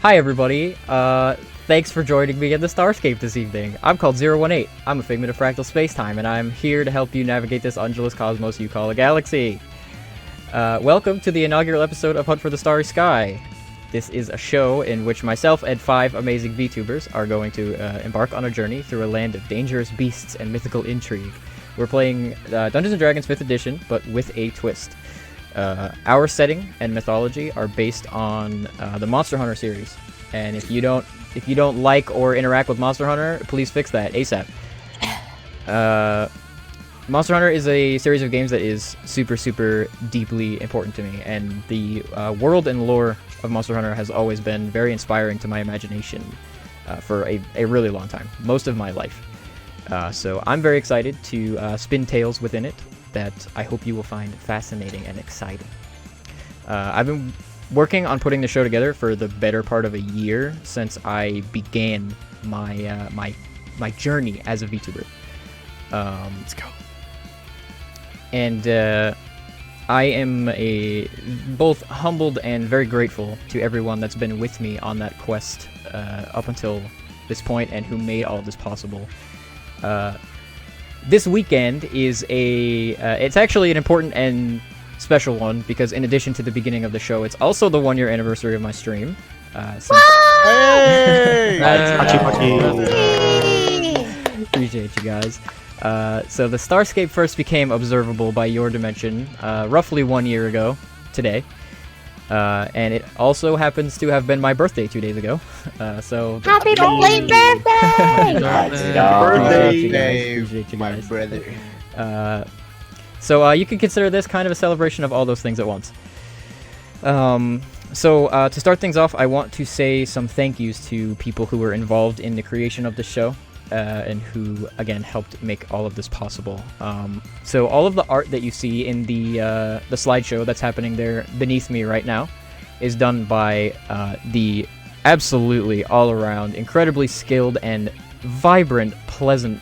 Hi everybody, thanks for joining me in the Starscape this evening. I'm called 018, I'm a figment of fractal spacetime, and I'm here to help you navigate this undulous cosmos you call a galaxy. Welcome to the inaugural episode of Hunt for the Starry Sky. This is a show in which myself and 5 amazing VTubers are going to embark on a journey through a land of dangerous beasts and mythical intrigue. We're playing Dungeons & Dragons 5th edition, but with a twist. Our setting and mythology are based on the Monster Hunter series, and if you don't like or interact with Monster Hunter, please fix that ASAP. Monster Hunter is a series of games that is super deeply important to me, and the world and lore of Monster Hunter has always been very inspiring to my imagination for a really long time, most of my life. So I'm very excited to spin tales within it that I hope you will find fascinating and exciting. I've been working on putting the show together for the better part of a year since I began my my journey as a VTuber. Let's go. And I am both humbled and very grateful to everyone that's been with me on that quest up until this point and who made all of this possible. This weekend is it's actually an important and special one because in addition to the beginning of the show, it's also the 1-year anniversary of my stream. Hey! Appreciate you guys. So the Starscape first became observable by your dimension roughly 1 year ago today. And it also happens to have been my birthday 2 days ago. So happy belated birthday! Appreciate you guys. My brother. So you can consider this kind of a celebration of all those things at once. So to start things off, I want to say some thank yous to people who were involved in the creation of the show. And who, again, helped make all of this possible. So all of the art that you see in the slideshow that's happening there beneath me right now is done by the absolutely all-around, incredibly skilled and vibrant, pleasant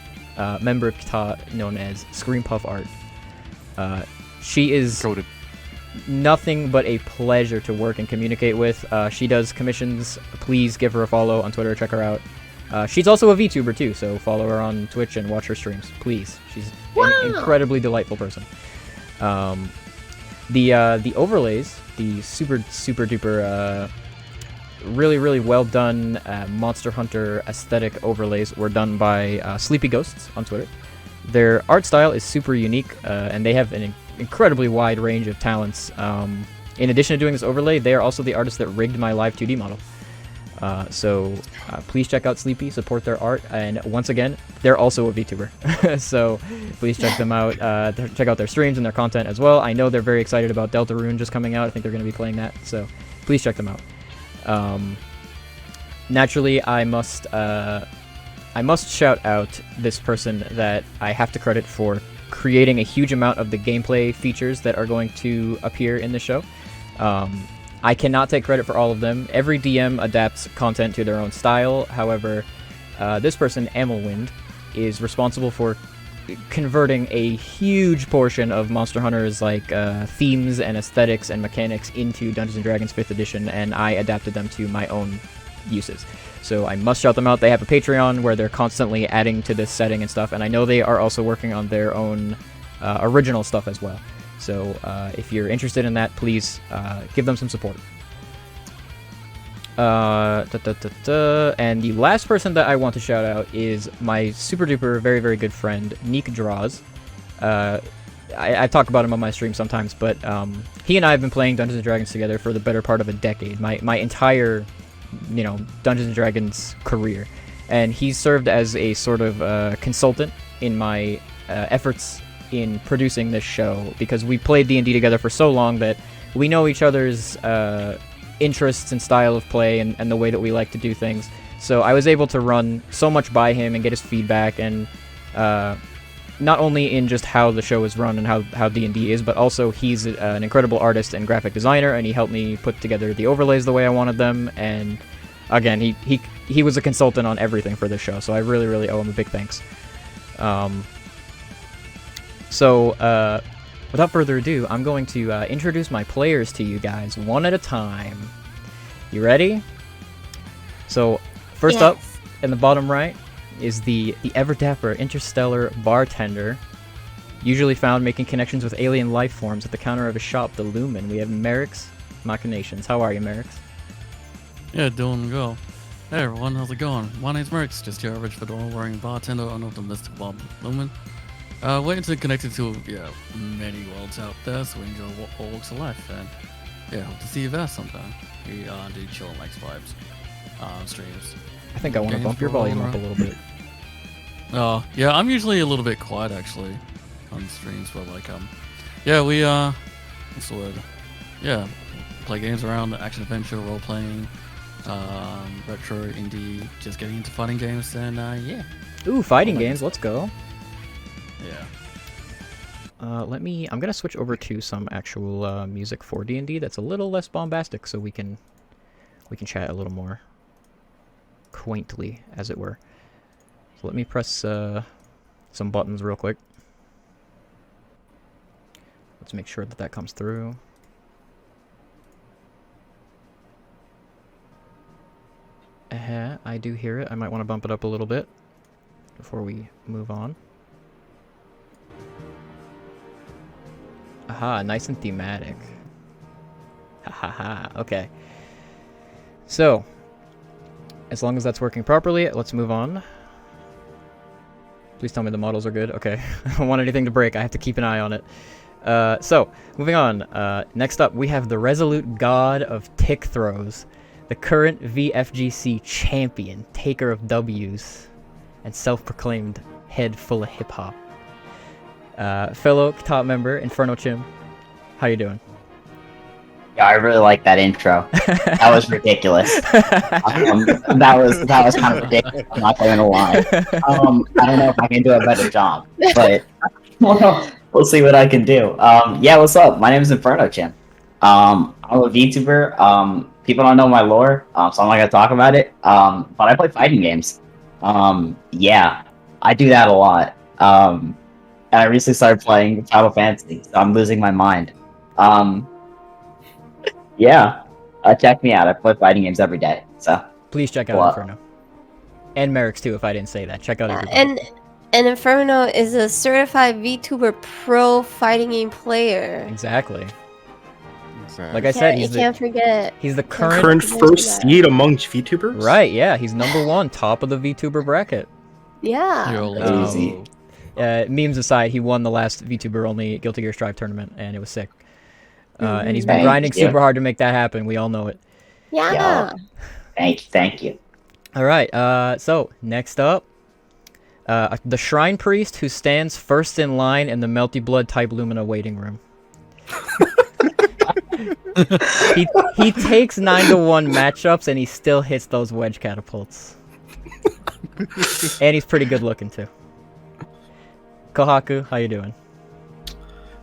member of KTA known as Scream Puff Art. She is nothing but a pleasure to work and communicate with. She does commissions. Please give her a follow on Twitter. Check her out. She's also a VTuber too, so follow her on Twitch and watch her streams, please. She's an incredibly delightful person. The overlays, the super duper, really well done Monster Hunter aesthetic overlays were done by Sleepy Ghosts on Twitter. Their art style is super unique, and they have an incredibly wide range of talents. In addition to doing this overlay, they are also the artists that rigged my live 2D model. So please check out Sleepy, support their art, and once again, they're also a VTuber. So please check them out, check out their streams and their content as well. I know they're very excited about Deltarune just coming out. I think they're going to be playing that, so please check them out. Naturally, I must shout out this person that I have to credit for creating a huge amount of the gameplay features that are going to appear in the show. I cannot take credit for all of them. Every DM adapts content to their own style. However, this person, Amelwind, is responsible for converting a huge portion of Monster Hunter's themes and aesthetics and mechanics into Dungeons & Dragons 5th edition, and I adapted them to my own uses. So I must shout them out. They have a Patreon where they're constantly adding to this setting and stuff, and I know they are also working on their own original stuff as well. So if you're interested in that, please give them some support. And the last person that I want to shout out is my super duper very good friend, Neek Draws. I talk about him on my stream sometimes, but he and I have been playing Dungeons & Dragons together for the better part of a decade. My entire, Dungeons & Dragons career. And he's served as a sort of consultant in my efforts in producing this show, because we played D&D together for so long that we know each other's interests and style of play and the way that we like to do things. So I was able to run so much by him and get his feedback, and not only in just how the show is run and how D&D is, but also he's an incredible artist and graphic designer, and he helped me put together the overlays the way I wanted them. And again, he was a consultant on everything for this show, so I really owe him a big thanks. So without further ado, I'm going to introduce my players to you guys one at a time. You ready? So, first up, in the bottom right, is the ever dapper interstellar bartender, usually found making connections with alien life forms at the counter of his shop, the Lumen. We have Merrick's Machinations. How are you, Merrick's? Yeah, doing well. Hey everyone, how's it going? My name's Merrick's, just your average fedora wearing bartender on the mystical Bob Lumen. Waiting to connect to many worlds out there, so we enjoy all walks of life, and hope to see you there sometime. We do chill and likes vibes, streams. I think I want to bump your volume up a little bit. Yeah, I'm usually a little bit quiet actually on streams, but like we what's the word? Yeah, play games around action adventure, role playing, retro, indie, just getting into fighting games, and Ooh, fighting games, let's go. Yeah. I'm gonna switch over to some actual music for D&D that's a little less bombastic, so we can chat a little more quaintly, as it were. So let me press some buttons real quick. Let's make sure that comes through. I do hear it. I might want to bump it up a little bit before we move on. Aha, nice and thematic. Ha. Okay. So, as long as that's working properly, let's move on. Please tell me the models are good. Okay. I don't want anything to break. I have to keep an eye on it. So, moving on. Next up, we have the resolute god of tick throws, the current VFGC champion, taker of W's, and self-proclaimed head full of hip-hop. Fellow top member, Inferno Chim. How you doing? Yeah, I really like that intro. That was ridiculous. That was kind of ridiculous. I'm not going to lie. I don't know if I can do a better job, but we'll see what I can do. Yeah, what's up? My name is Inferno Chim. I'm a VTuber. People don't know my lore, so I'm not gonna talk about it. But I play fighting games. Yeah, I do that a lot. And I recently started playing Final Fantasy, so I'm losing my mind. Yeah, check me out. I play fighting games every day. So please check out Inferno. And Merrick's too, if I didn't say that. Check out everybody. And Inferno is a certified VTuber pro fighting game player. Exactly. Like I said, he's the current first seed among VTubers. Right? Yeah, he's #1, top of the VTuber bracket. Yeah. Easy. Memes aside, he won the last VTuber only Guilty Gear Strive tournament, and it was sick. And he's been grinding super hard to make that happen. We all know it. Yeah. Thank you. All right. So next up, the Shrine Priest who stands first in line in the Melty Blood type Lumina waiting room. he takes 9-1 matchups and he still hits those wedge catapults. And he's pretty good looking too. Kohaku, how you doing?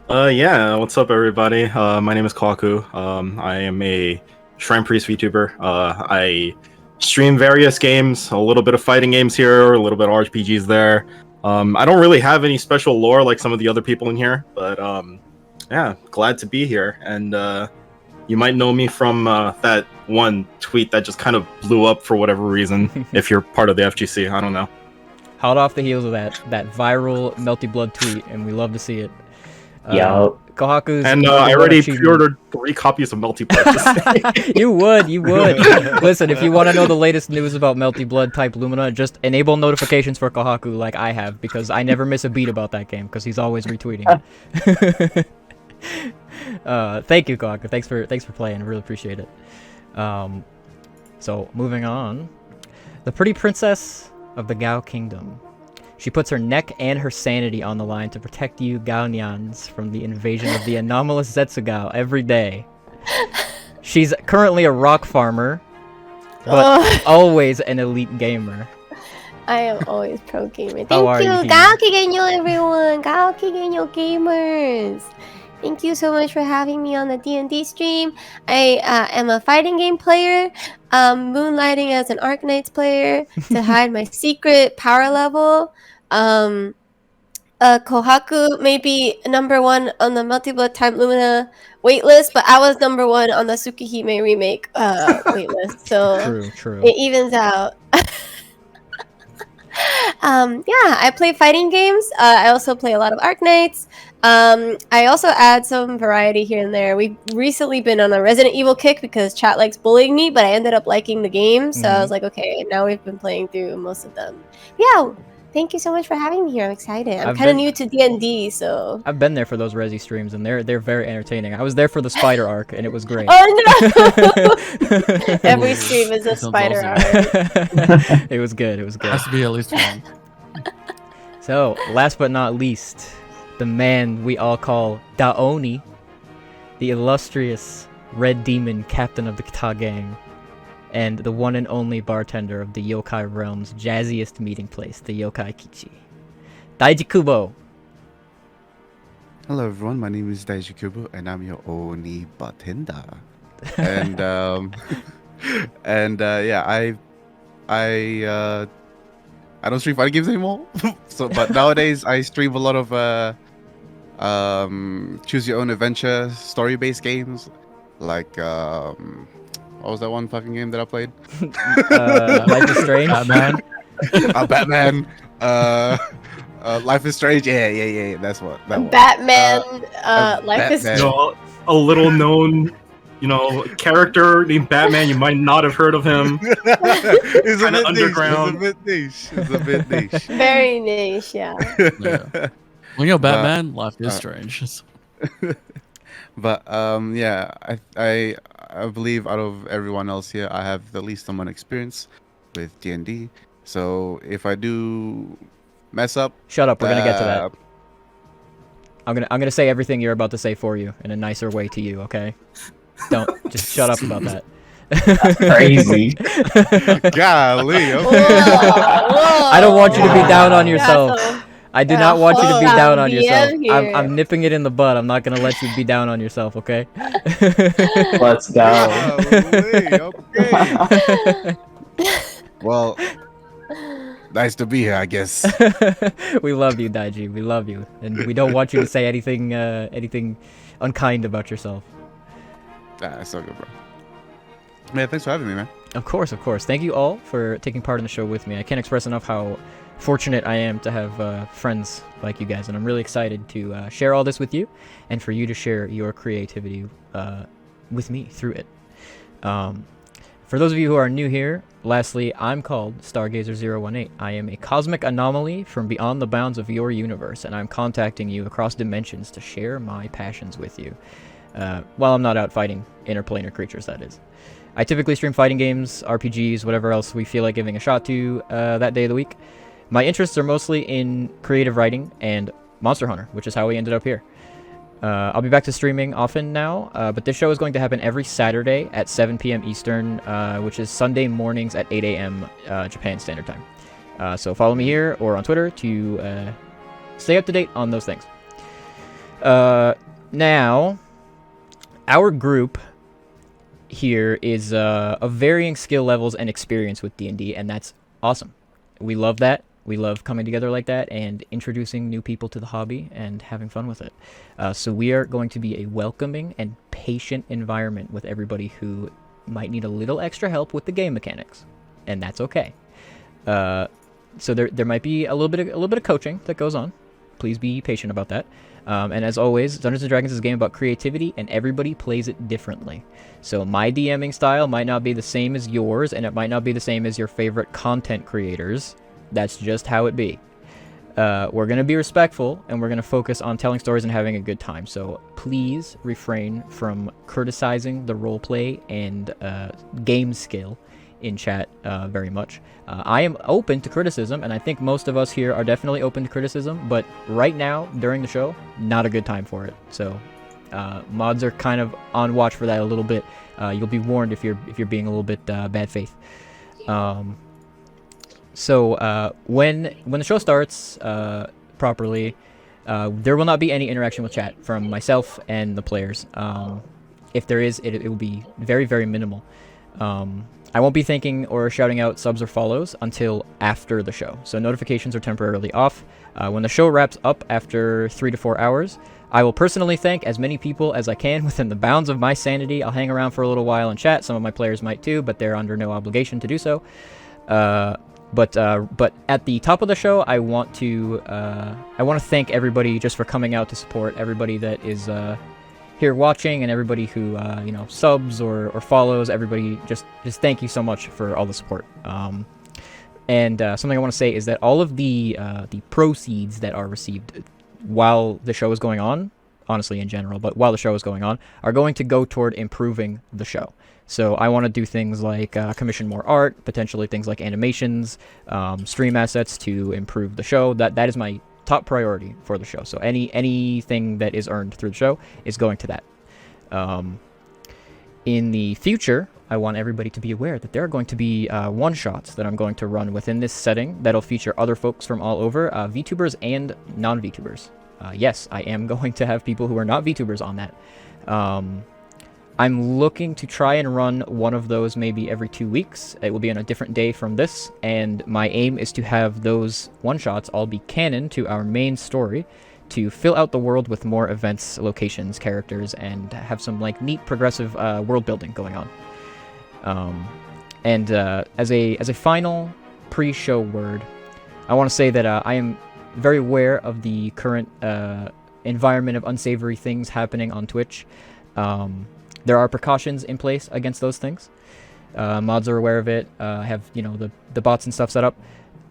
Yeah, what's up everybody? My name is Kohaku. I am a Shrine Priest VTuber. I stream various games, a little bit of fighting games here, a little bit of RPGs there. I don't really have any special lore like some of the other people in here, but yeah, glad to be here. And you might know me from that one tweet that just kind of blew up for whatever reason. If you're part of the FGC, I don't know. Hot off the heels of that viral Melty Blood tweet, and we love to see it. Kohaku's and I already pre-ordered 3 copies of Melty Blood. You would. Listen, if you want to know the latest news about Melty Blood type Lumina, just enable notifications for Kohaku like I have, because I never miss a beat about that game, because he's always retweeting it. Thank you, Kohaku. Thanks for playing. I really appreciate it. So moving on, the pretty princess of the Gao Kingdom. She puts her neck and her sanity on the line to protect you Gaonyans from the invasion of the anomalous Zetsugao every day. She's currently a rock farmer, but always an elite gamer. I am always pro gamer. How are Thank you, you, Gaokigenyo everyone. Gaokigenyo gamers. Thank you so much for having me on the D&D stream. I am a fighting game player, moonlighting as an Arknights player to hide my secret power level. Kohaku may be #1 on the Multi-Blood Time Lumina waitlist, but I was #1 on the Tsukihime remake waitlist. So True. it evens out. Yeah, I play fighting games. I also play a lot of Arknights. I also add some variety here and there. We've recently been on a Resident Evil kick because chat likes bullying me, but I ended up liking the game, so I was like, okay, now we've been playing through most of them. Yeah, thank you so much for having me here. I'm excited. I'm kind of new to D&D, so... I've been there for those Resi streams, and they're very entertaining. I was there for the spider arc, and it was great. Oh no! Every stream is a spider awesome. arc. It was good. It was good. Has to be at least one. So, last but not least, the man we all call Daoni, the illustrious Red Demon captain of the Kita gang, and the one and only bartender of the Yokai Realm's jazziest meeting place, the Yokai Kichi. Daiji Kubo. Hello everyone, my name is Daiji Kubo and I'm your Oni bartender. And yeah, I don't stream fighting games anymore. But nowadays I stream a lot of choose your own adventure story-based games, like what was that one fucking game that I played? Life is Strange. Batman. Batman. Life is Strange. Yeah. That's what. That one. Batman. Life is Batman. You know, a little known, character named Batman. You might not have heard of him. It's a Kinda bit underground. niche. It's a bit niche. very niche, yeah. Yeah. When you're Batman, life is strange. But yeah, I believe out of everyone else here, I have the least amount of experience with D&D. So if I do mess up, Shut up. We're gonna get to that. I'm gonna say everything you're about to say for you in a nicer way to you. Okay? Don't just shut up about that. Crazy. golly, Whoa, okay. I don't want you to be down on Yeah, yourself. so- I do not want you to be hold down on, on yourself. DM here. I'm nipping it in the bud. I'm not gonna let you be down on yourself. Okay? Let's go. Golly, okay. Well, nice to be here, I guess. We love you, Daiji. We love you, and we don't want you to say anything unkind about yourself. It's so good, bro. Man, thanks for having me, man. Of course. Thank you all for taking part in the show with me. I can't express enough how fortunate I am to have friends like you guys, and I'm really excited to share all this with you, and for you to share your creativity with me through it. For those of you who are new here, lastly, I'm called Stargazer 018. I am a cosmic anomaly from beyond the bounds of your universe, and I'm contacting you across dimensions to share my passions with you. While I'm not out fighting interplanar creatures, that is. I typically stream fighting games, RPGs, whatever else we feel like giving a shot to that day of the week. My interests are mostly in creative writing and Monster Hunter, which is how we ended up here. I'll be back to streaming often now, but this show is going to happen every Saturday at 7 p.m. Eastern, which is Sunday mornings at 8 a.m. Japan Standard Time. So follow me here or on Twitter to stay up to date on those things. Now, our group here is of varying skill levels and experience with D&D, and that's awesome. We love that. We love coming together like that and introducing new people to the hobby and having fun with it. So we are going to be a welcoming and patient environment with everybody who might need a little extra help with the game mechanics, and that's okay. So there might be a little bit of coaching that goes on. Please be patient about that. And as always, Dungeons & Dragons is a game about creativity, and everybody plays it differently. So my DMing style might not be the same as yours, and it might not be the same as your favorite content creators. That's just how it be. We're going to be respectful, and we're going to focus on telling stories and having a good time. So please refrain from criticizing the roleplay and game skill in chat very much. I am open to criticism, and I think most of us here are definitely open to criticism, but right now, during the show, not a good time for it. So mods are kind of on watch for that a little bit. You'll be warned if you're being a little bit bad faith. So when the show starts properly, there will not be any interaction with chat from myself and the players. If there is, it will be very, very minimal. I won't be thanking or shouting out subs or follows until after the show. So notifications are temporarily off. When the show wraps up after 3 to 4 hours, I will personally thank as many people as I can within the bounds of my sanity. I'll hang around for a little while and chat. Some of my players might too, but they're under no obligation to do so. But at the top of the show, I want to thank everybody just for coming out to support, everybody that is here watching, and everybody who subs or follows. Everybody, just thank you so much for all the support. And something I want to say is that all of the proceeds that are received while the show is going on, honestly in general, but while the show is going on, are going to go toward improving the show. So I want to do things like commission more art, potentially things like animations, stream assets to improve the show. That is my top priority for the show. So anything that is earned through the show is going to that. In the future, I want everybody to be aware that there are going to be one-shots that I'm going to run within this setting that'll feature other folks from all over, VTubers and non-VTubers. Yes, I am going to have people who are not VTubers on that. I'm looking to try and run one of those maybe every 2 weeks. It will be on a different day from this, and my aim is to have those one-shots all be canon to our main story to fill out the world with more events, locations, characters, and have some neat progressive world building going on. As a final pre-show word, I want to say that I am very aware of the current environment of unsavory things happening on Twitch. There are precautions in place against those things. Mods are aware of it. I have, the bots and stuff set up.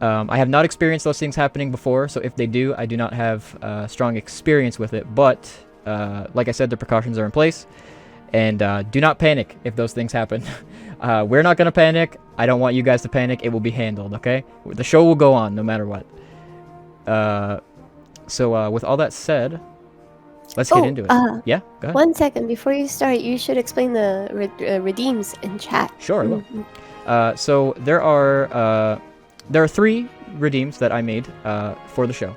I have not experienced those things happening before, so if they do, I do not have strong experience with it. But, like I said, the precautions are in place. And do not panic if those things happen. We're not going to panic. I don't want you guys to panic. It will be handled, okay? The show will go on no matter what. So with all that said, let's get into it. Yeah, go ahead. 1 second before you start, you should explain the redeems in chat. Sure, I will. So there are 3 redeems that I made for the show.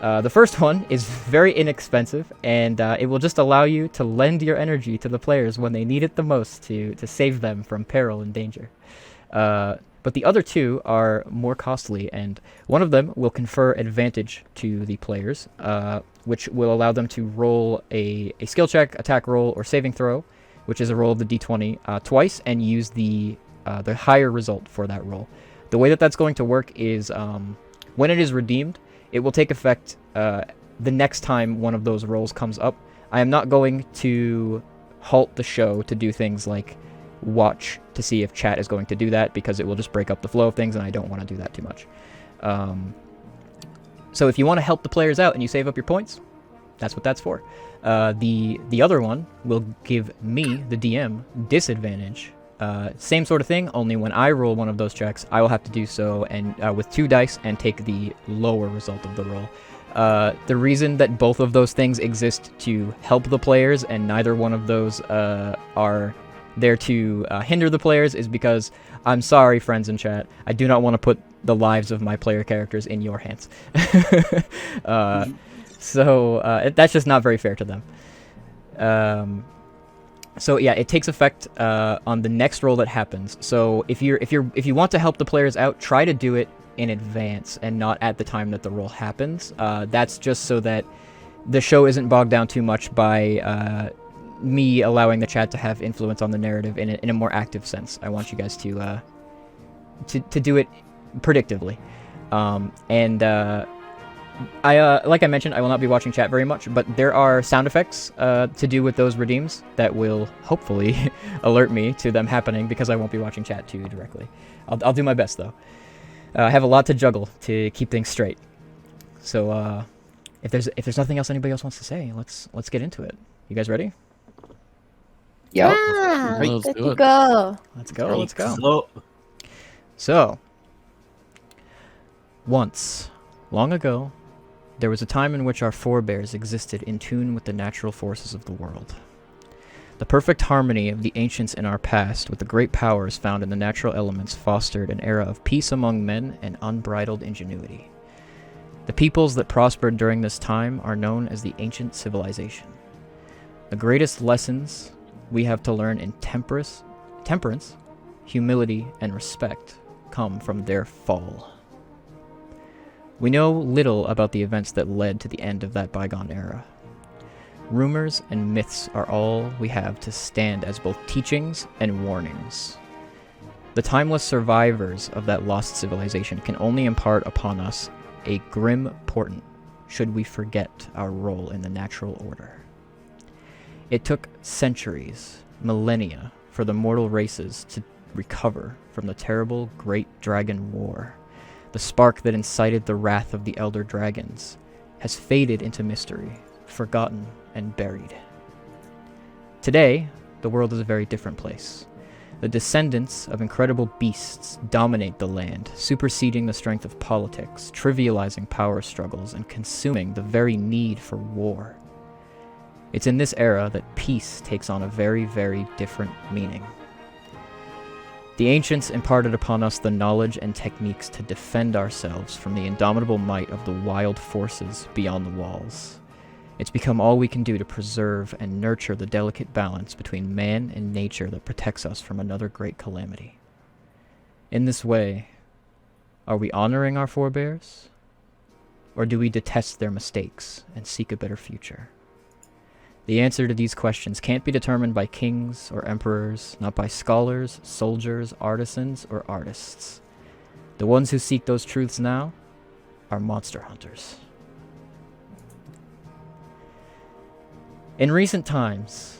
The first one is very inexpensive, and it will just allow you to lend your energy to the players when they need it the most to save them from peril and danger. But the other 2 are more costly, and one of them will confer advantage to the players, which will allow them to roll a skill check, attack roll, or saving throw, which is a roll of the d20, twice, and use the higher result for that roll. The way that that's going to work is when it is redeemed, it will take effect the next time one of those rolls comes up. I am not going to halt the show to do things like watch to see if chat is going to do that, because it will just break up the flow of things, and I don't want to do that too much. So if you want to help the players out and you save up your points, that's what that's for. The other one will give me, the DM, disadvantage. Same sort of thing, only when I roll one of those checks, I will have to do so and with 2 dice and take the lower result of the roll. The reason that both of those things exist to help the players and neither one of those are there to hinder the players is because, I'm sorry, friends in chat, I do not want to put the lives of my player characters in your hands. So that's just not very fair to them. So yeah, it takes effect on the next roll that happens. So if you want to help the players out, try to do it in advance and not at the time that the roll happens. That's just so that the show isn't bogged down too much by me allowing the chat to have influence on the narrative in a more active sense. I want you guys to do it predictably. Like I mentioned, I will not be watching chat very much, but there are sound effects to do with those redeems that will hopefully alert me to them happening, because I won't be watching chat too directly. I'll do my best though. I have a lot to juggle to keep things straight. So if there's nothing else anybody else wants to say, let's get into it. You guys ready? Yep. Yeah, Let's good do to it. go. Let's go. Let's go. So, So, once, long ago, there was a time in which our forebears existed in tune with the natural forces of the world. The perfect harmony of the ancients in our past with the great powers found in the natural elements fostered an era of peace among men and unbridled ingenuity. The peoples that prospered during this time are known as the ancient civilization. The greatest lessons we have to learn in temperance, humility, and respect come from their fall. We know little about the events that led to the end of that bygone era. Rumors and myths are all we have to stand as both teachings and warnings. The timeless survivors of that lost civilization can only impart upon us a grim portent should we forget our role in the natural order. It took centuries, millennia, for the mortal races to recover from the terrible Great Dragon War. The spark that incited the wrath of the Elder Dragons has faded into mystery, forgotten and buried. Today, the world is a very different place. The descendants of incredible beasts dominate the land, superseding the strength of politics, trivializing power struggles, and consuming the very need for war. It's in this era that peace takes on a very, very different meaning. The ancients imparted upon us the knowledge and techniques to defend ourselves from the indomitable might of the wild forces beyond the walls. It's become all we can do to preserve and nurture the delicate balance between man and nature that protects us from another great calamity. In this way, are we honoring our forebears? Or do we detest their mistakes and seek a better future? The answer to these questions can't be determined by kings or emperors, not by scholars, soldiers, artisans, or artists. The ones who seek those truths now are monster hunters. In recent times,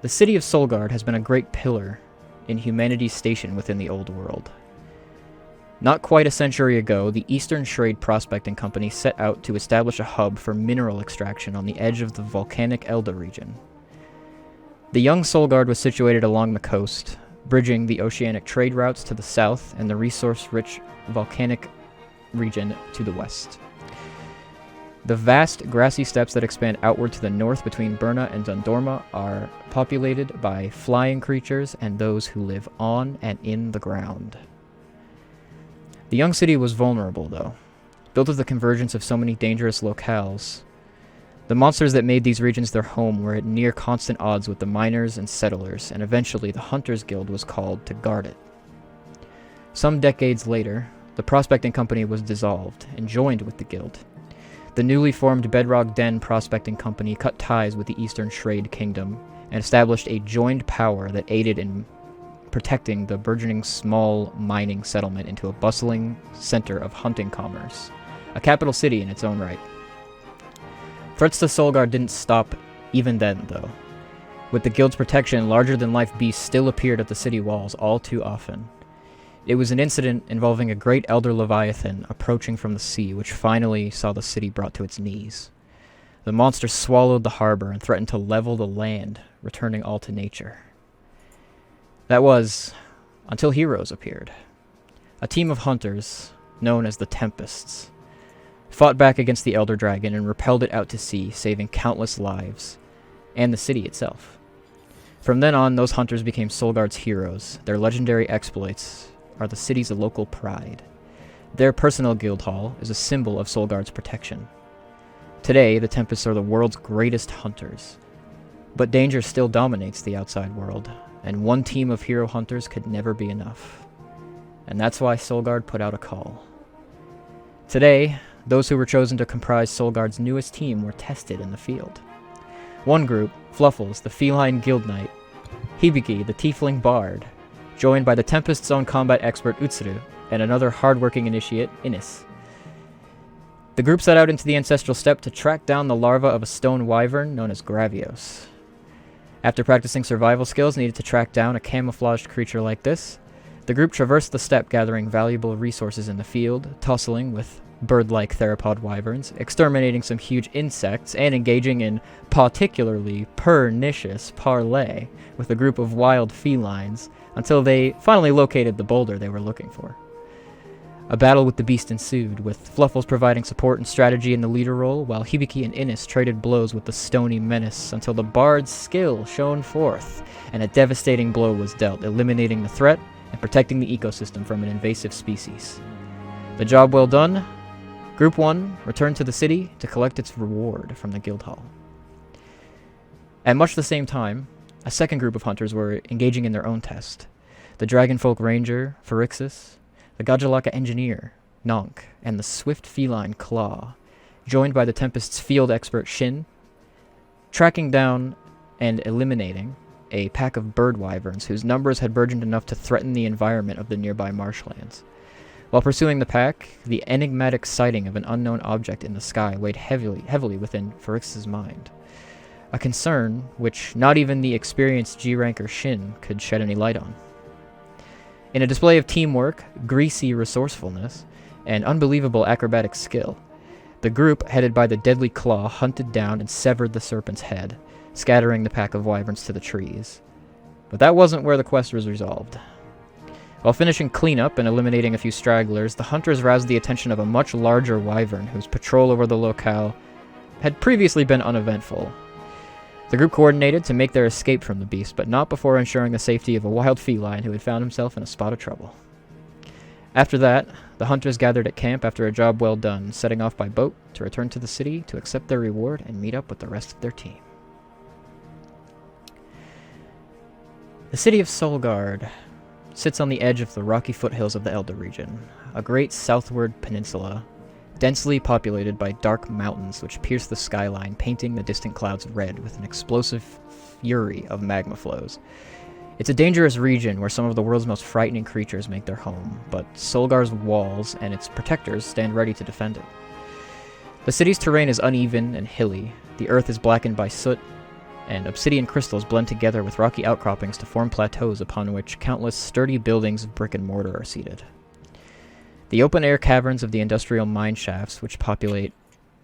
the city of Solgarde has been a great pillar in humanity's station within the old world. Not quite a century ago, the Eastern Schrade Prospecting Company set out to establish a hub for mineral extraction on the edge of the volcanic Elda region. The young Solgarde was situated along the coast, bridging the oceanic trade routes to the south and the resource-rich volcanic region to the west. The vast grassy steppes that expand outward to the north between Berna and Dundorma are populated by flying creatures and those who live on and in the ground. The young city was vulnerable, though. Built of the convergence of so many dangerous locales, the monsters that made these regions their home were at near constant odds with the miners and settlers, and eventually the Hunters Guild was called to guard it. Some decades later, the Prospecting Company was dissolved and joined with the Guild. The newly formed Bedrock Den Prospecting Company cut ties with the Eastern Schrade Kingdom and established a joined power that aided in protecting the burgeoning small mining settlement into a bustling center of hunting commerce, a capital city in its own right. Threats to Solgarde didn't stop even then, though. With the Guild's protection, larger-than-life beasts still appeared at the city walls all too often. It was an incident involving a great elder leviathan approaching from the sea, which finally saw the city brought to its knees. The monster swallowed the harbor and threatened to level the land, returning all to nature. That was until heroes appeared. A team of hunters, known as the Tempests, fought back against the Elder Dragon and repelled it out to sea, saving countless lives, and the city itself. From then on, those hunters became Solgarde's heroes. Their legendary exploits are the city's local pride. Their personal guild hall is a symbol of Solgarde's protection. Today, the Tempests are the world's greatest hunters. But danger still dominates the outside world, and one team of hero hunters could never be enough. And that's why Solgarde put out a call. Today, those who were chosen to comprise Solgarde's newest team were tested in the field. One group, Fluffles, the feline guild knight, Hibiki, the tiefling bard, joined by the Tempest's own combat expert Utsuru, and another hard-working initiate, Innis. The group set out into the ancestral steppe to track down the larva of a stone wyvern known as Gravios. After practicing survival skills needed to track down a camouflaged creature like this, the group traversed the steppe gathering valuable resources in the field, tussling with bird-like theropod wyverns, exterminating some huge insects, and engaging in particularly pernicious parley with a group of wild felines until they finally located the boulder they were looking for. A battle with the beast ensued, with Fluffles providing support and strategy in the leader role, while Hibiki and Innis traded blows with the stony menace until the bard's skill shone forth, and a devastating blow was dealt, eliminating the threat and protecting the ecosystem from an invasive species. The job well done, Group 1 returned to the city to collect its reward from the guild hall. At much the same time, a second group of hunters were engaging in their own test. The Dragonfolk Ranger, Pharixus, the Gajalaka Engineer, Nonk, and the swift feline Claw, joined by the Tempest's field expert Shin, tracking down and eliminating a pack of bird wyverns whose numbers had burgeoned enough to threaten the environment of the nearby marshlands. While pursuing the pack, the enigmatic sighting of an unknown object in the sky weighed heavily within Pharix's mind. A concern which not even the experienced G-ranker Shin could shed any light on. In a display of teamwork, greasy resourcefulness, and unbelievable acrobatic skill, the group, headed by the deadly Claw, hunted down and severed the serpent's head, scattering the pack of wyverns to the trees. But that wasn't where the quest was resolved. While finishing cleanup and eliminating a few stragglers, the hunters roused the attention of a much larger wyvern whose patrol over the locale had previously been uneventful. The group coordinated to make their escape from the beast, but not before ensuring the safety of a wild feline who had found himself in a spot of trouble. After that, the hunters gathered at camp after a job well done, setting off by boat to return to the city to accept their reward and meet up with the rest of their team. The city of Solgarde sits on the edge of the rocky foothills of the Elder region, a great southward peninsula, densely populated by dark mountains which pierce the skyline, painting the distant clouds red with an explosive fury of magma flows. It's a dangerous region where some of the world's most frightening creatures make their home, but Solgarde's walls and its protectors stand ready to defend it. The city's terrain is uneven and hilly. The earth is blackened by soot, and obsidian crystals blend together with rocky outcroppings to form plateaus upon which countless sturdy buildings of brick and mortar are seated. The open-air caverns of the industrial mine shafts, which populate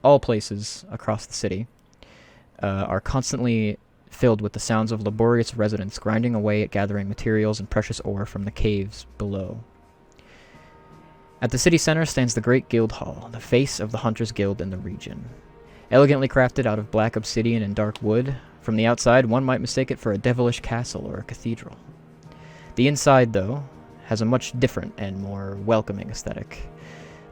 all places across the city, are constantly filled with the sounds of laborious residents grinding away at gathering materials and precious ore from the caves below. At the city center stands the Great Guild Hall, the face of the Hunters Guild in the region. Elegantly crafted out of black obsidian and dark wood, from the outside one might mistake it for a devilish castle or a cathedral. The inside, though, has a much different and more welcoming aesthetic.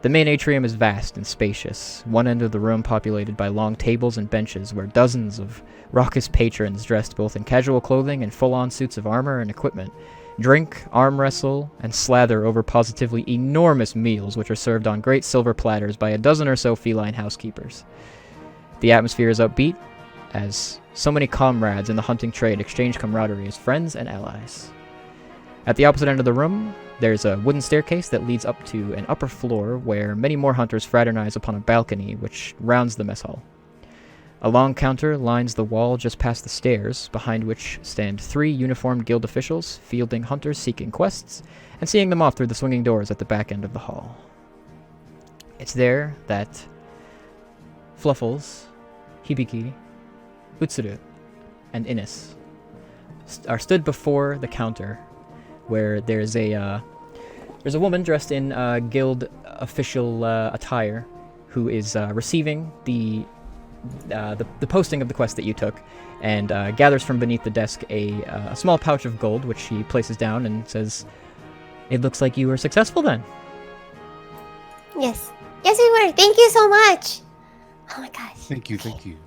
The main atrium is vast and spacious, one end of the room populated by long tables and benches where dozens of raucous patrons dressed both in casual clothing and full-on suits of armor and equipment drink, arm wrestle, and slather over positively enormous meals which are served on great silver platters by a dozen or so feline housekeepers. The atmosphere is upbeat, as so many comrades in the hunting trade exchange camaraderie as friends and allies. At the opposite end of the room, there's a wooden staircase that leads up to an upper floor where many more hunters fraternize upon a balcony which rounds the mess hall. A long counter lines the wall just past the stairs, behind which stand 3 uniformed guild officials fielding hunters seeking quests and seeing them off through the swinging doors at the back end of the hall. It's there that Fluffles, Hibiki, Utsuru, and Innis are stood before the counter, where there's a woman dressed in guild official attire who is receiving the posting of the quest that you took, and gathers from beneath the desk a small pouch of gold, which she places down and says, "It looks like you were successful then." Yes. Yes, we were. Thank you so much. Oh my gosh. Thank you, thank you.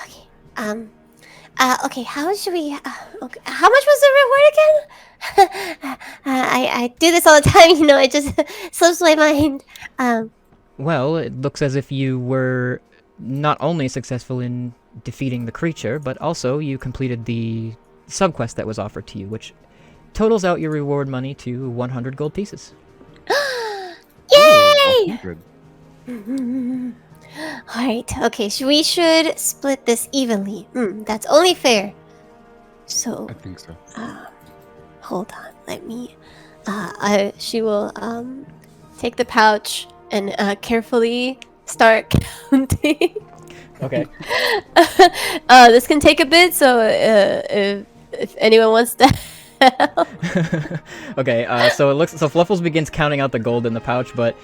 Okay. Okay, how should we... okay. How much was the reward again? I do this all the time, you know, it just slips my mind. Well, it looks as if you were not only successful in defeating the creature, but also you completed the subquest that was offered to you, which totals out your reward money to 100 gold pieces. Yay! Good. Alright, okay, we should split this evenly. That's only fair. So, I think so. hold on, let me... she will take the pouch and carefully start counting. Okay. This can take a bit, so if anyone wants to help. Okay, so Fluffles begins counting out the gold in the pouch, but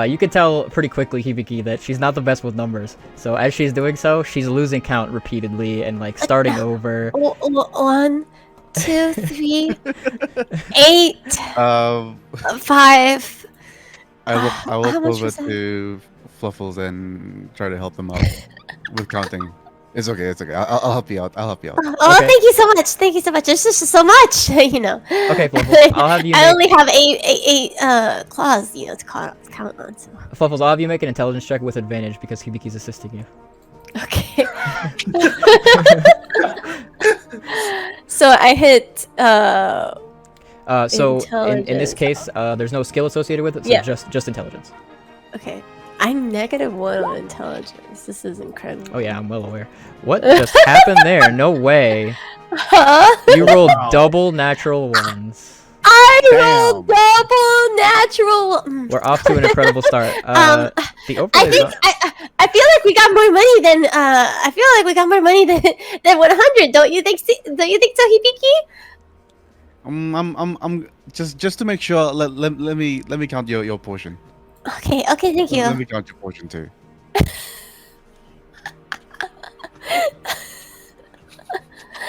you can tell pretty quickly, Hibiki, that she's not the best with numbers. So as she's doing so, she's losing count repeatedly and like starting over. 1, 2, 3, 8, 5. I will how much over was that? to Fluffles and try to help them out with counting. It's okay. It's okay. I'll help you out. I'll help you out. Oh, Okay. thank you so much. Thank you so much. There's just so much, you know. Okay, Fluffles, I'll have you I make only have eight claws, you know, to count on. So. Fluffles. I'll have you make an intelligence check with advantage because Hibiki's assisting you. Okay. So I hit. So in this Intelligence. case, there's no skill associated with it, so Yeah. just intelligence. Okay. I'm -1 on intelligence. This is incredible. Oh yeah, I'm well aware. What just happened there? No way. Huh? You rolled double natural ones. I rolled double natural. We're off to an incredible start. The I overlay. think I feel like we got more money than I feel like we got more money than 100. Don't you think? Don't you think so, Hibiki? I'm just to make sure. Let me count your portion. Okay. Okay. Thank you. Let me count your portion too.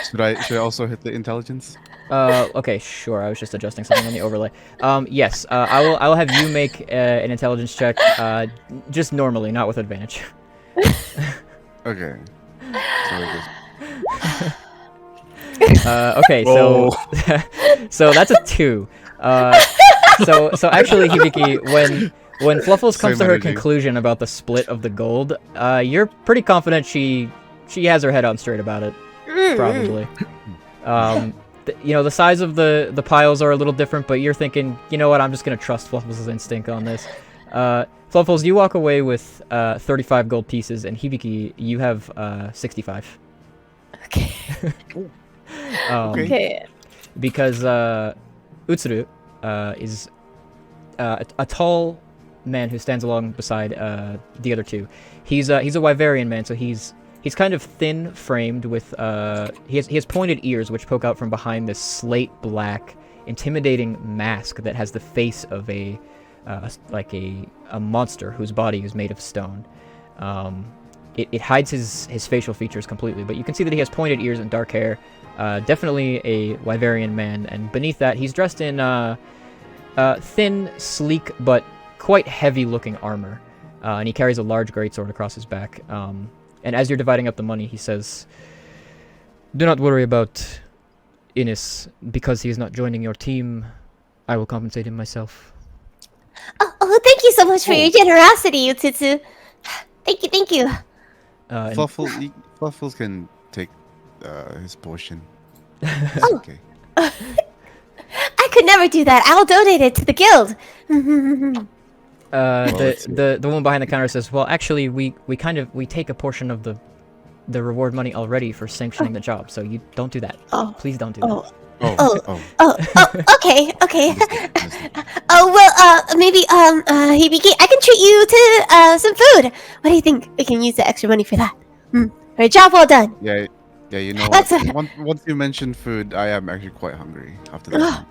Should I also hit the intelligence? Okay, sure. I was just adjusting something on the overlay. Yes. I will have you make an intelligence check. Just normally, not with advantage. Okay. Okay. So so that's a 2. So actually, Hibiki, when Fluffles comes Same to her energy. conclusion about the split of the gold, you're pretty confident she has her head on straight about it. Probably. You know, the size of the piles are a little different, but you're thinking, you know what, I'm just gonna trust Fluffles' instinct on this. Fluffles, you walk away with 35 gold pieces, and Hibiki, you have 65. Okay. Okay. Because Utsuru is a tall man who stands along beside the other two. He's a Wyverian man, so he's kind of thin framed with he has pointed ears which poke out from behind this slate black intimidating mask that has the face of a monster whose body is made of stone. It hides his facial features completely, but you can see that he has pointed ears and dark hair. Definitely a Wyverian man, and beneath that he's dressed in thin, sleek, but quite heavy-looking armor. And he carries a large greatsword across his back. And as you're dividing up the money, he says, "Do not worry about Innis. Because he is not joining your team, I will compensate him myself." Oh, thank you so much for your generosity, Utsutsu. Thank you. And Fluffles can take his portion. Oh. Okay. I could never do that. I'll donate it to the guild. the woman behind the counter says, "Well, actually, we take a portion of the reward money already for sanctioning the job, so you don't do that. Oh. Please don't do that." Okay. Oh well, maybe Hibiki, I can treat you to some food. What do you think? We can use the extra money for that. Right, job well done. Yeah. You know That's what? Once you mentioned food, I am actually quite hungry after that.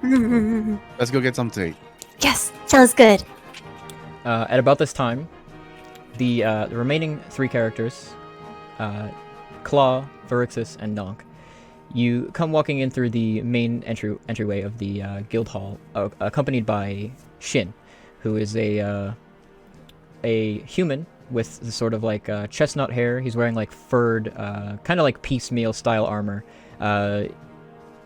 Let's go get something to eat. Yes, sounds good. At about this time, the remaining 3 characters, Claw, Varixis, and Nonk, you come walking in through the main entryway of the guild hall, accompanied by Shin, who is a human with the sort of like chestnut hair. He's wearing like furred, kind of like piecemeal style armor.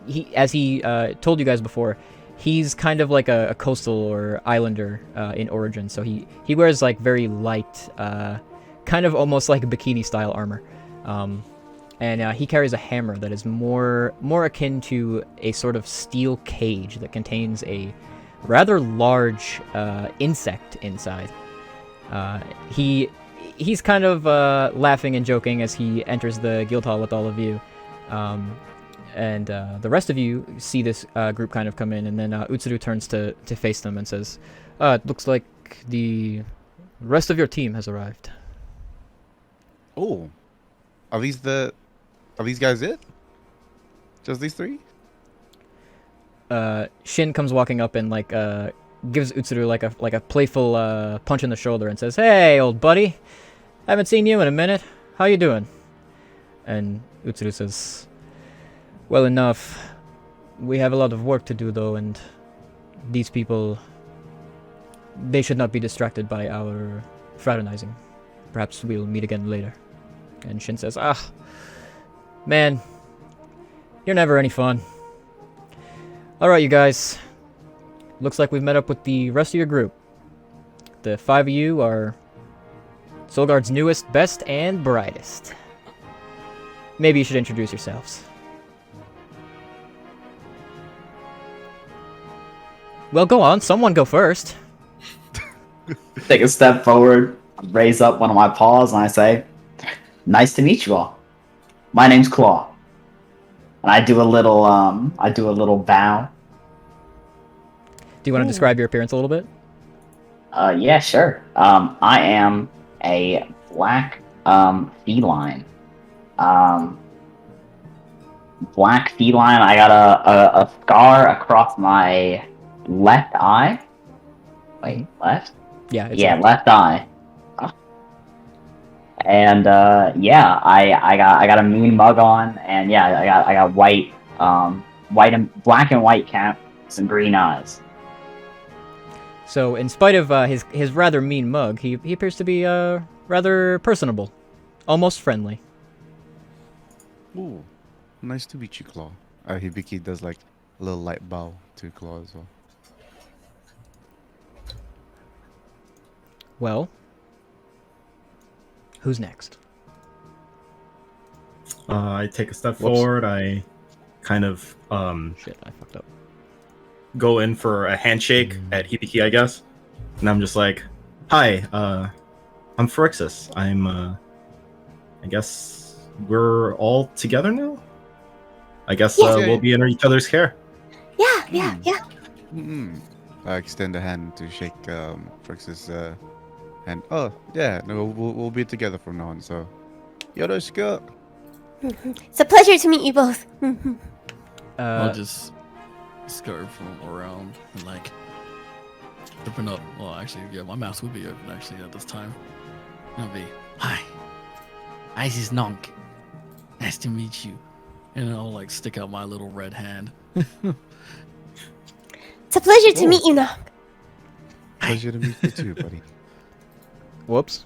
He told you guys before, he's kind of like a coastal or islander in origin, so he wears like very light, kind of almost like bikini style armor. And he carries a hammer that is more akin to a sort of steel cage that contains a rather large insect inside. He's kind of laughing and joking as he enters the guild hall with all of you. And the rest of you see this group kind of come in, and then Utsuru turns to face them and says, "It looks like the rest of your team has arrived." Oh, are these guys it? Just these 3? Shin comes walking up and like gives Utsuru like a playful punch in the shoulder and says, "Hey, old buddy, haven't seen you in a minute. How you doing?" And Utsuru says, "Well enough. We have a lot of work to do though, and these people, they should not be distracted by our fraternizing. Perhaps we'll meet again later." And Shin says, man, you're never any fun. Alright, you guys. Looks like we've met up with the rest of your group. The 5 of you are Solgarde's newest, best, and brightest. Maybe you should introduce yourselves. Well, go on. Someone go first. Take a step forward, raise up one of my paws, and I say, "Nice to meet you all. My name's Claw." And I do a little bow. Do you want to describe your appearance a little bit? Yeah, sure. I am a black feline. Black feline. I got a scar across my left eye. Wait, left? Yeah. Left eye. And yeah, I got a mean mug on, and yeah, I got white, black and white caps and green eyes. So, in spite of his rather mean mug, he appears to be rather personable, almost friendly. Ooh, nice to meet you, Claw. Hibiki does like a little light bow to Claw as well. Well, who's next? I take a step Whoops. forward. I kind of Shit, I fucked up. go in for a handshake at Hibiki, I guess. And I'm just like, "Hi, I'm Phrixus. I guess we're all together now? I guess Yeah. we'll be in each other's care." Yeah. I extend a hand to shake Phrixus' hand. Oh, yeah, no, we'll be together from now on, so. Yoroshiku! It's a pleasure to meet you both. I'll just skirt from around and like open up. Well, actually, yeah, my mouth would be open actually at this time. It'll be, "Hi, this is Nonk. Nice to meet you." And I'll like stick out my little red hand. It's a pleasure to meet you, Nog. Pleasure to meet you too, buddy. Whoops.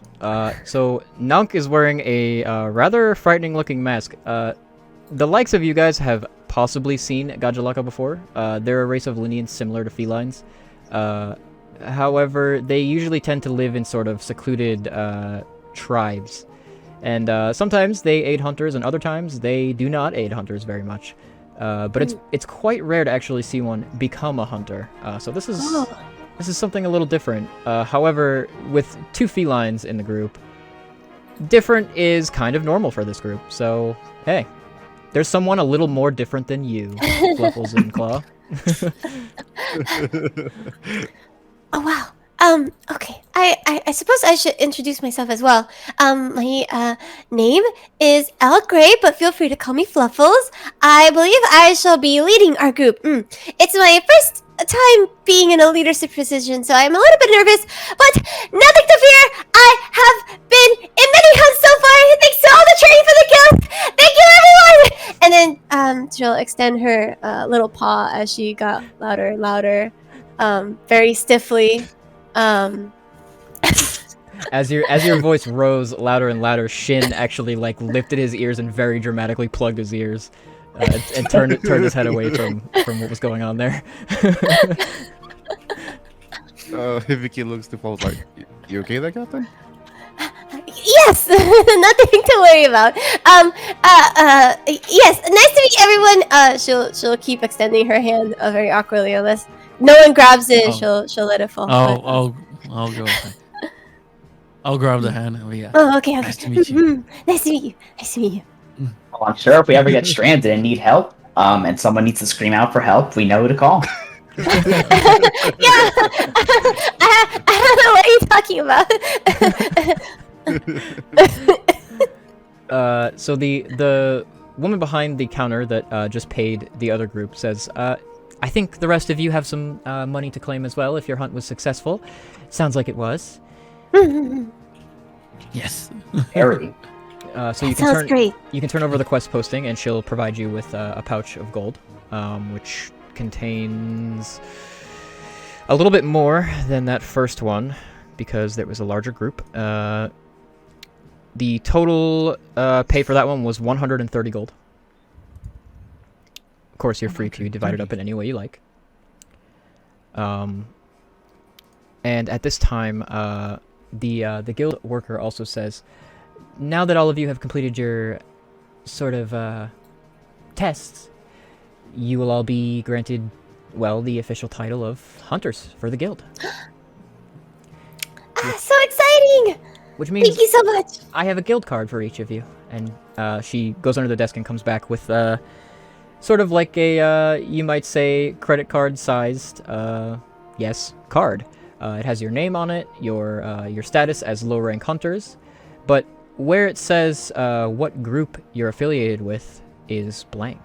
So Nunk is wearing a rather frightening-looking mask. The likes of you guys have possibly seen Gajalaka before. They're a race of Linians similar to felines. However, they usually tend to live in sort of secluded tribes. And sometimes they aid hunters, and other times they do not aid hunters very much. But it's quite rare to actually see one become a hunter. So this is something a little different. However, with 2 felines in the group, different is kind of normal for this group. So, hey, there's someone a little more different than you, Fluffles and Claw. Oh wow. Okay. I suppose I should introduce myself as well. My name is Elle Gray, but feel free to call me Fluffles. I believe I shall be leading our group. It's my first time being in a leadership position, so I'm a little bit nervous, but nothing to fear. I have been in many hunts so far. Thanks to all the training for the kills. Thank you, everyone. And then she'll extend her little paw as she got louder and louder, very stiffly. As your voice rose louder and louder, Shin actually like lifted his ears and very dramatically plugged his ears and turned his head away from what was going on there. Hibiki looks to Paul like, "You okay there, Captain?" Yes, nothing to worry about. Yes, nice to meet everyone. She'll keep extending her hand very awkwardly unless no one grabs it. She'll let it fall. I'll go. I'll grab the hand. Oh yeah. Oh, okay. Nice to meet you. Nice to meet you. Nice to meet you. Well, I'm sure if we ever get stranded and need help, and someone needs to scream out for help, we know who to call. Yeah, I don't know what you're talking about. So the woman behind the counter that just paid the other group says, "I think the rest of you have some money to claim as well if your hunt was successful. Sounds like it was." Yes. Harry. So you Sounds great. You can turn over the quest posting, and she'll provide you with a pouch of gold, which contains a little bit more than that first one because there was a larger group. The total pay for that one was 130 gold. Of course, you're free to divide it up in any way you like. And at this time, the guild worker also says, now that all of you have completed your sort of tests, you will all be granted, well, the official title of hunters for the guild. So exciting! Which means Thank you so much. I have a guild card for each of you. And she goes under the desk and comes back with sort of like a, you might say, credit card sized, yes, card. It has your name on it, your status as low rank hunters, but where it says what group you're affiliated with is blank.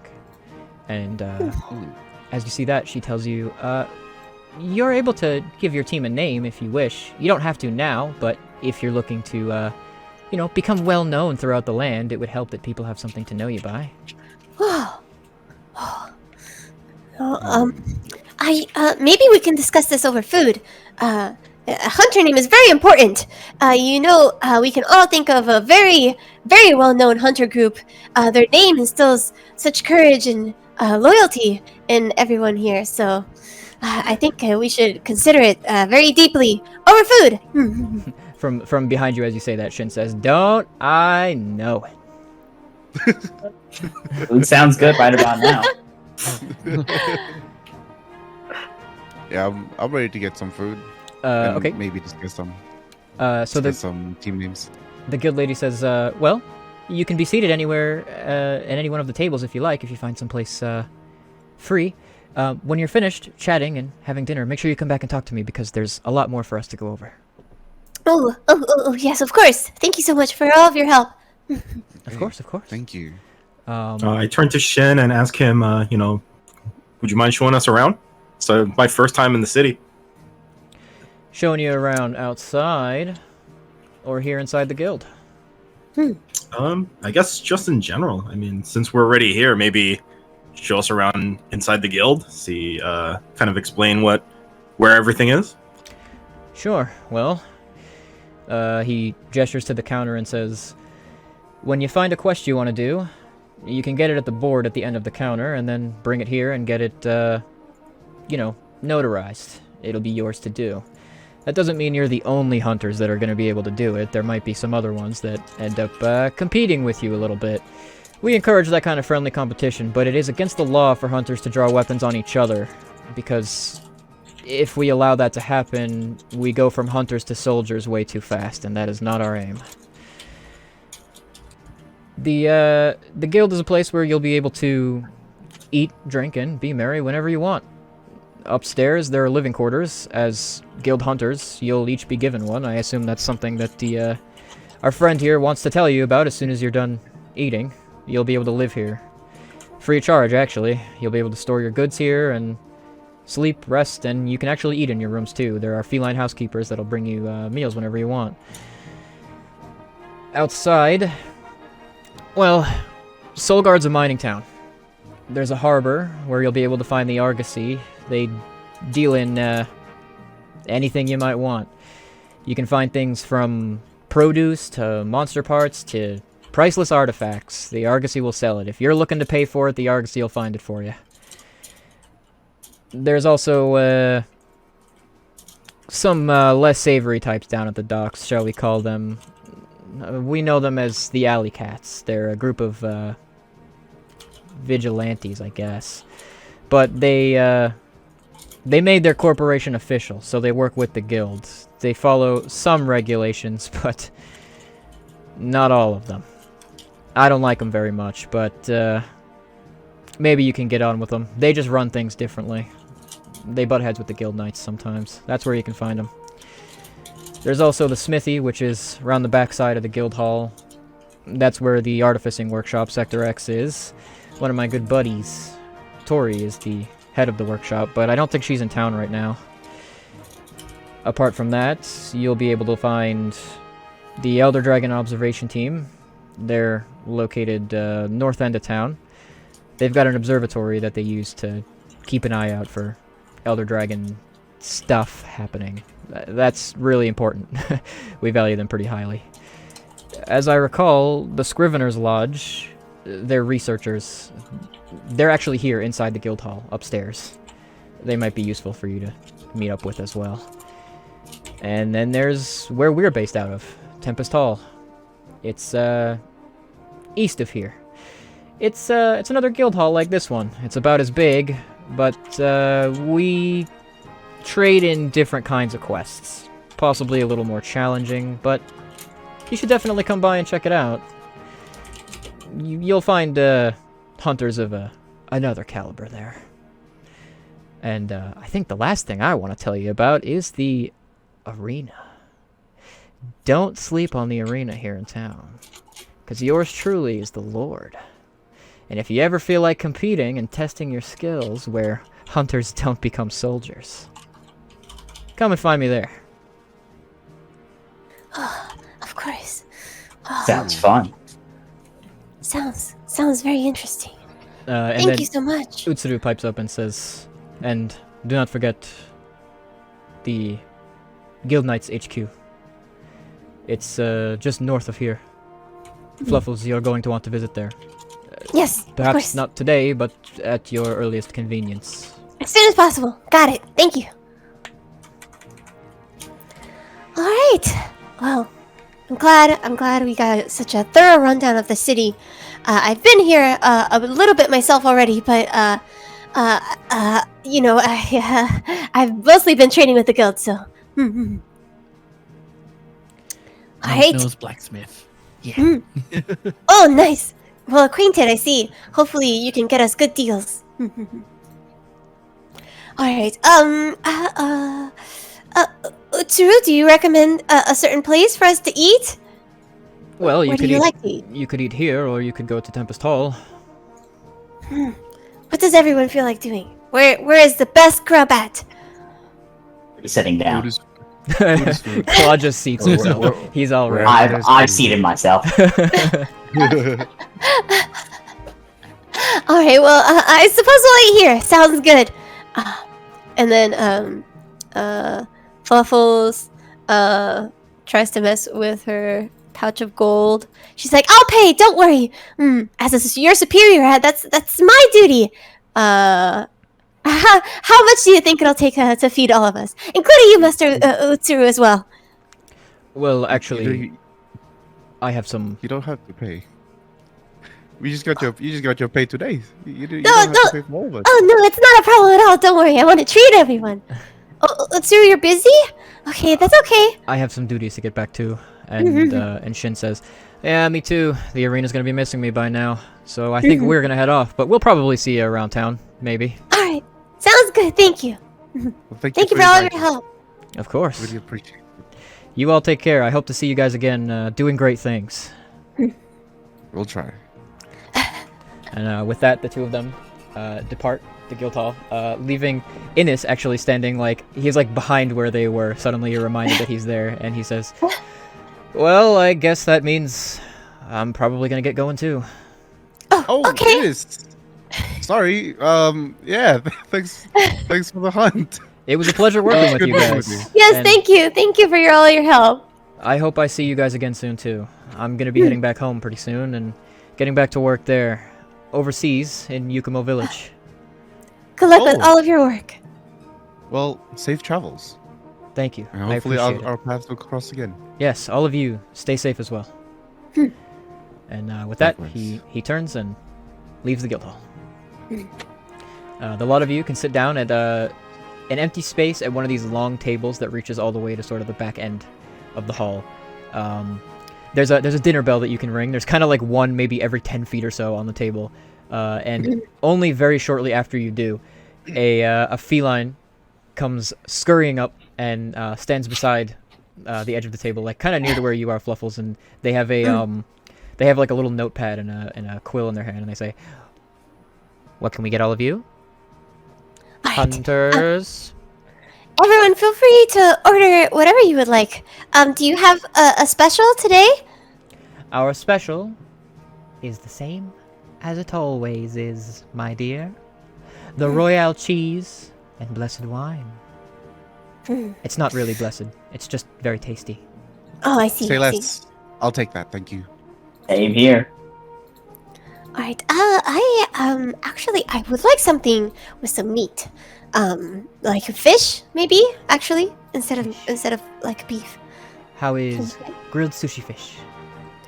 And as you see that, she tells you, you're able to give your team a name if you wish. You don't have to now, but if you're looking to, you know, become well known throughout the land, it would help that people have something to know you by. Maybe we can discuss this over food. A hunter name is very important. You know, we can all think of a very, very well-known hunter group. Their name instills such courage and loyalty in everyone here. So, I think we should consider it very deeply over food. From behind you as you say that, Shin says, "Don't I know it?" Food sounds good right about now. Yeah, I'm ready to get some food. And Okay. Maybe just get some. So some team names. the guild lady says, well, you can be seated anywhere at any one of the tables if you like, if you find someplace free. When you're finished chatting and having dinner, make sure you come back and talk to me because there's a lot more for us to go over. Oh, yes, of course. Thank you so much for all of your help. Of course. Thank you. I turn to Shin and ask him, you know, would you mind showing us around? So my first time in the city. Showing you around outside or here inside the guild? I guess just in general. I mean, since we're already here, maybe show us around inside the guild. See, kind of explain where everything is. Sure. Well, he gestures to the counter and says, when you find a quest you want to do, you can get it at the board at the end of the counter and then bring it here and get it, you know, notarized. It'll be yours to do. That doesn't mean you're the only hunters that are going to be able to do it. There might be some other ones that end up competing with you a little bit. We encourage that kind of friendly competition, but it is against the law for hunters to draw weapons on each other, because if we allow that to happen, we go from hunters to soldiers way too fast, and that is not our aim. The guild is a place where you'll be able to eat, drink, and be merry whenever you want. Upstairs, there are living quarters. As guild hunters, you'll each be given one. I assume that's something that our friend here wants to tell you about as soon as you're done eating. You'll be able to live here. Free of charge, actually. You'll be able to store your goods here and sleep, rest, and you can actually eat in your rooms too. There are feline housekeepers that'll bring you meals whenever you want. Outside, well, Solgarde's a mining town. There's a harbor where you'll be able to find the argosy. They deal in anything you might want. You can find things from produce to monster parts to priceless artifacts. The argosy will sell it. If you're looking to pay for it, the argosy will find it for you. There's also some less savory types down at the docks, shall we call them. We know them as the Alley Cats. They're a group of vigilantes, I guess. But they made their corporation official, so they work with the guild. They follow some regulations, but not all of them. I don't like them very much, but maybe you can get on with them. They just run things differently. They butt heads with the guild knights sometimes. That's where you can find them. There's also the smithy, which is around the back side of the guild hall. That's where the artificing workshop, Sector X, is. One of my good buddies, Tori, is the head of the workshop, but I don't think she's in town right now. Apart from that, you'll be able to find the Elder Dragon Observation Team. They're located north end of town. They've got an observatory that they use to keep an eye out for Elder Dragon stuff happening. That's really important. We value them pretty highly. as I recall, the Scrivener's Lodge, they're researchers. They're actually here inside the guild hall, upstairs. They might be useful for you to meet up with as well. And then there's where we're based out of, Tempest Hall. It's, east of here. It's another guild hall like this one. It's about as big, but, we trade in different kinds of quests. Possibly a little more challenging, but you should definitely come by and check it out. You'll find, hunters of, another caliber there. And, I think the last thing I want to tell you about is the arena. Don't sleep on the arena here in town, because yours truly is the Lord. And if you ever feel like competing and testing your skills where hunters don't become soldiers, come and find me there. Oh, of course. Oh, Sounds fun. sounds very interesting. And Thank then you so much. Utsuru pipes up and says, and do not forget the Guild Knights HQ. It's just north of here. Fluffles, you're going to want to visit there. Yes, of Perhaps course. not today, but at your earliest convenience. As soon as possible. Got it. Thank you. All right. Well, I'm glad we got such a thorough rundown of the city. I've been here a little bit myself already, but you know, I've mostly been training with the guild, so. All right. Nose blacksmith. Oh, nice. Well acquainted, I see. Hopefully, you can get us good deals. All right. Utsuru, do you recommend a certain place for us to eat? Well, you Where could do you eat. like to eat? You could eat here, or you could go to Tempest Hall. What does everyone feel like doing? Where is the best grub at? Sitting down. Food is food. Claude just seats himself. He's all right. I've seated myself. All right. Well, I suppose we'll eat here. Sounds good. And then Fluffles tries to mess with her pouch of gold. She's like, "I'll pay. Don't worry. As your superior, that's my duty. How much do you think it'll take to feed all of us, including you, Master Utsuru, as well?" Well, actually, You I have some. don't have to pay. You just got your pay today. You don't No, have no. to pay for all of it. Oh no, it's not a problem at all. Don't worry. I want to treat everyone. Oh, Utsuru, you're busy? Okay, that's okay. I have some duties to get back to, and Shin says, "Yeah, me too. The arena's gonna be missing me by now, so I think we're gonna head off. But we'll probably see you around town, maybe." All right. Sounds good. Thank you. Well, Thank you for all your guidance. help. Of course. Really appreciate it. You all take care. I hope to see you guys again, doing great things. We'll try. And with that, the two of them depart the guild hall, leaving Innis actually standing he's behind where they were. Suddenly you're reminded that he's there, and he says, "Well, I guess that means I'm probably gonna get going too." Oh, okay. it is. Sorry. Yeah. Thanks for the hunt. It was a pleasure working with Good you working guys. with you. Yes, and thank you. Thank you for all your help. I hope I see you guys again soon too. I'm gonna be heading back home pretty soon and getting back to work there, overseas in Yukumo Village. Good luck with Oh. all of your work. Well, safe travels. Thank you. And I hopefully appreciate it. our paths will cross again. Yes, all of you, stay safe as well. And with that, he turns and leaves the guild hall. The lot of you can sit down at an empty space at one of these long tables that reaches all the way to sort of the back end of the hall. There's a dinner bell that you can ring. There's kind of one maybe every 10 feet or so on the table. And only very shortly after you do, a feline comes scurrying up and stands beside the edge of the table, kind of near to where you are, Fluffles. And they have a little notepad and a quill in their hand, and they say, "What can we get all of you? All right. Hunters." Everyone, feel free to order whatever you would like. Do you have a special today? Our special is the same as it always is, my dear. The Royale cheese and blessed wine. It's not really blessed. It's just very tasty. Oh, I see. Say I see. less. I'll take that. Thank you. Same here. All right. I actually I would like something with some meat. Like fish, maybe. Actually, instead of like beef. How is grilled sushi fish?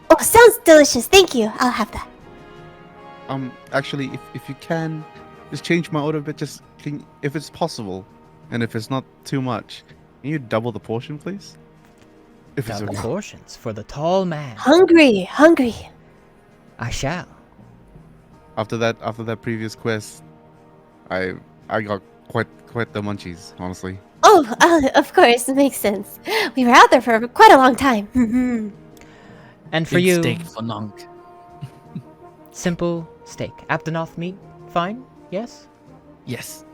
Oh, sounds delicious. Thank you. I'll have that. Actually, if you can, just change my order a bit. If it's possible, and if it's not too much, can you double the portion, please? If it's Double okay. portions for the tall man. Hungry. I shall. After that previous quest, I got quite the munchies, honestly. Oh, of course, it makes sense. We were out there for quite a long time. And for Big you, steak for Nonk. simple steak. Aptonoth meat, fine? Yes? Yes.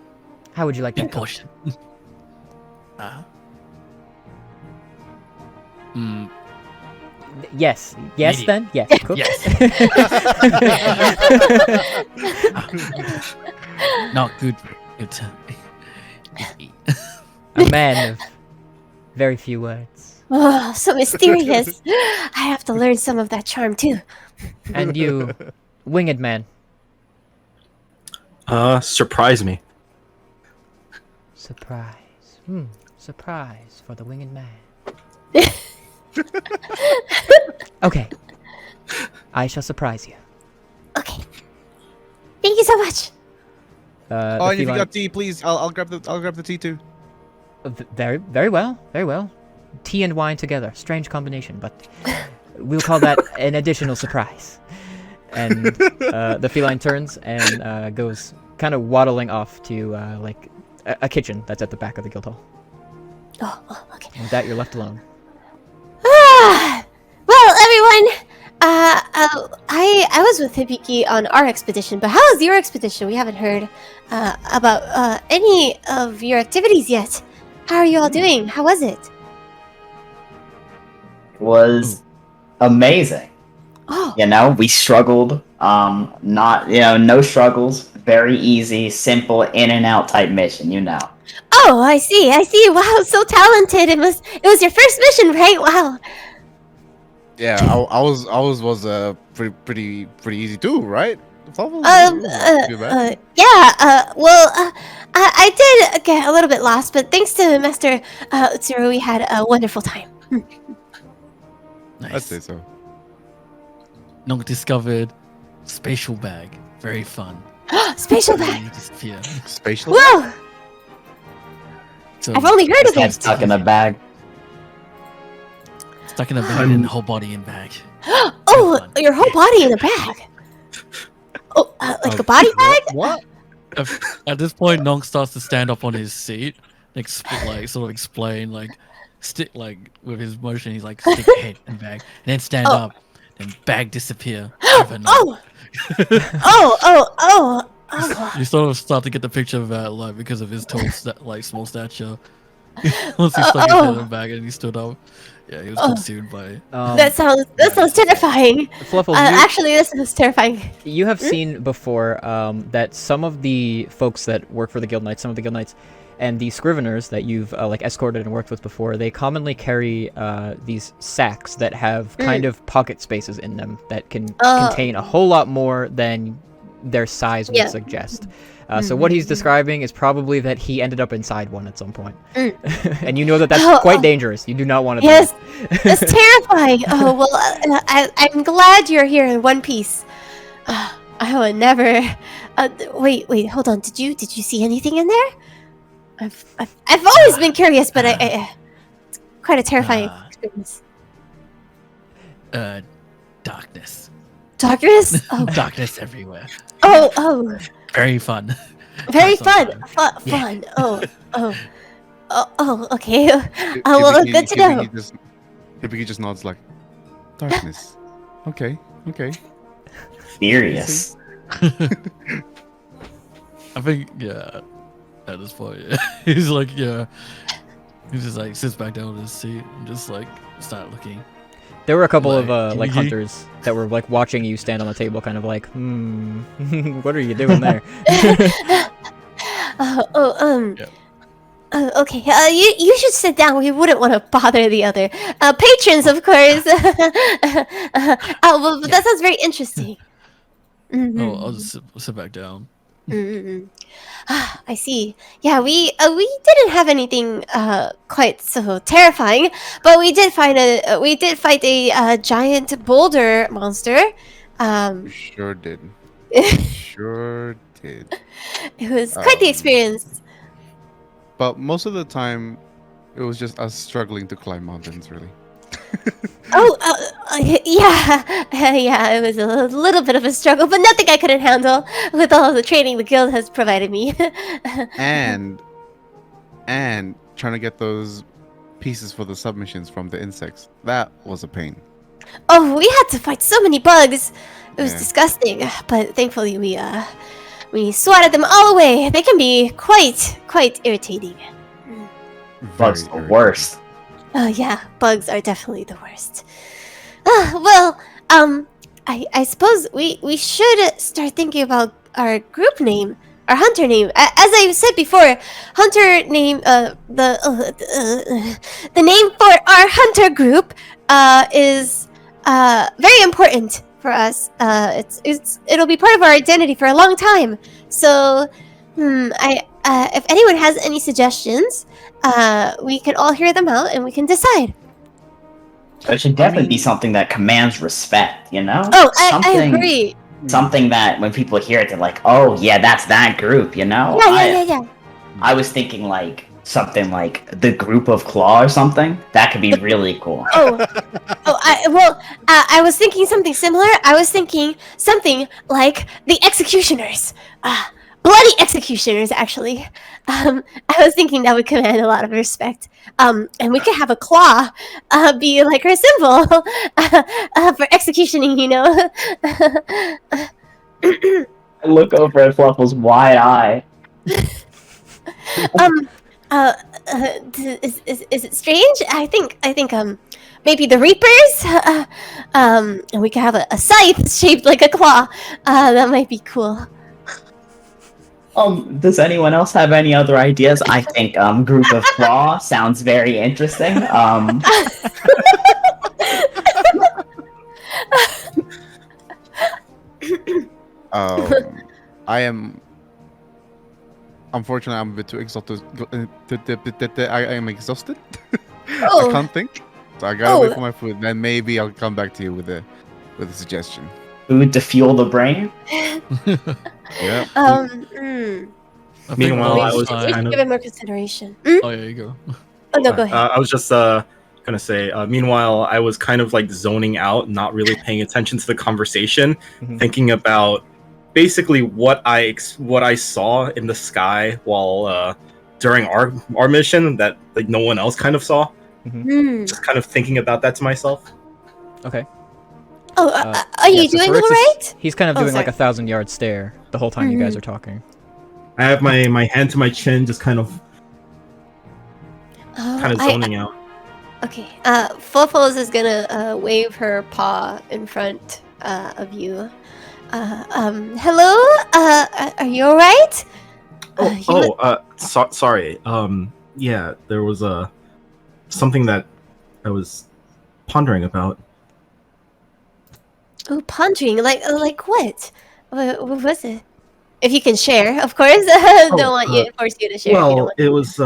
How would you like Big that cooked? portion. Mm, Yes. Yes, Medium. then? Yes. Cooked? not good. Good. Eat. A man of very few words. Oh, so mysterious. I have to learn some of that charm too. And you, winged man. Surprise me. Surprise. Surprise for the winged man. Okay. I shall surprise you. Okay. Thank you so much. The Oh, and if you feline- got tea, please, I'll grab the tea too. Very, very well. Very well. Tea and wine together. Strange combination, but we'll call that an additional surprise. And the feline turns and goes kind of waddling off to like a kitchen that's at the back of the guild hall. Oh, okay. And with that, you're left alone. Well, everyone, I was with Hibiki on our expedition, but how was your expedition? We haven't heard about any of your activities yet. How are you all doing? How was it? It was amazing. Oh, You know, we struggled. No struggles. Very easy, simple, in and out type mission. You know. oh, I see. Wow, so talented. It was your first mission, right? Wow. Yeah, I was pretty easy too, right? Too bad. I did get a little bit lost, but thanks to Master Utsuru, we had a wonderful time. I'd Nice. say so. Nonk discovered spatial bag. Very fun. Spatial bag. You disappear. Spatial. Whoa! So I've only heard of Get it. stuck in a bag. stuck in a bag and whole body in bag. Oh, your whole body in a bag. Oh, like a body bag? What? At this point, Nonk starts to stand up on his seat, sort of explain, stick with his motion. He's like stick head and bag, and then stand up, and bag disappear. Overnight. Oh. You sort of start to get the picture of that, because of his tall, small stature. Once he stuck his head in the bag and he stood up, yeah, he was consumed by it. That sounds terrifying. Fluffles, Actually, this is terrifying. you have seen before that some of the folks that work for the guild knights, and the scriveners that you've escorted and worked with before, they commonly carry these sacks that have kind of pocket spaces in them that can contain a whole lot more than their size would suggest. So what he's describing is probably that he ended up inside one at some point. And you know that that's quite dangerous. You do not want to Yes, do that. that's terrifying. Oh well, I'm glad you're here in one piece. I would never. Wait, hold on. Did you see anything in there? I've always been curious, but it's quite a terrifying experience. Darkness. Darkness? Oh, Darkness everywhere. oh, Very fun. very Sometimes. fun. Oh, okay. Well, good to know. Hibiki just nods like, darkness. Okay. Serious. I think, at this point, he's like, he just sits back down in his seat and just start looking. There were a couple of Like, hunters that were watching you stand on the table, kind of what are you doing there? Okay. You should sit down. We wouldn't want to bother the other patrons, of course. Well, but that sounds very interesting. Oh, I'll just sit back down. I see. Yeah, we didn't have anything quite so terrifying, but we did fight a giant boulder monster. We sure did. Sure did. It was quite the experience. But most of the time, it was just us struggling to climb mountains, really. Yeah, yeah. It was a little bit of a struggle, but nothing I couldn't handle with all of the training the guild has provided me. And trying to get those pieces for the submissions from the insects. That was a pain. Oh, we had to fight so many bugs. It was Yeah. disgusting, but thankfully we swatted them all away. They can be quite irritating. Bugs Very, the very worst. Oh yeah, bugs are definitely the worst. Well, I suppose we should start thinking about our group name, our hunter name. As I said before, hunter name. The name for our hunter group is very important for us. It'll be part of our identity for a long time. So, if anyone has any suggestions, we can all hear them out and we can decide. It should definitely be something that commands respect, you know? Oh, I agree. Something that when people hear it, they're like, oh, yeah, that's that group, you know? Yeah. I was thinking like something like the Group of Claw or something. That could be really cool. I was thinking something similar. I was thinking something like the Executioners. Bloody Executioners, actually. I was thinking that would command a lot of respect. And we could have a claw be like our symbol for executioning, you know? I look over at Fluffle's wide eye. Is it strange? I think maybe the Reapers. And we could have a scythe shaped like a claw. That might be cool. Does anyone else have any other ideas? I think Group of Claw sounds very interesting. I am. Unfortunately, I'm a bit too exhausted. I am exhausted. I can't think. So I gotta wait for my food. Then maybe I'll come back to you with a suggestion. Food to fuel the brain. Yeah. Meanwhile, I we was should kind give of. it more consideration. Oh, yeah, you go. Oh no, go ahead. I was just gonna say. Meanwhile, I was kind of like zoning out, not really paying attention to the conversation, thinking about basically what I saw in the sky while during our mission that like no one else kind of saw. Just kind of thinking about that to myself. Okay. Oh, are you so doing Phyrex all right? He's kind of Oh, doing like sorry. 1,000-yard stare the whole time you guys are talking. I have my hand to my chin, just kind of zoning out. Okay. Fluffles is gonna wave her paw in front of you. Hello? Are you alright? Sorry. Yeah, there was something that I was pondering about. Oh, pondering? Like what? What was it? If you can share, of course. Don't want you to force you to share. if you don't Well, want it was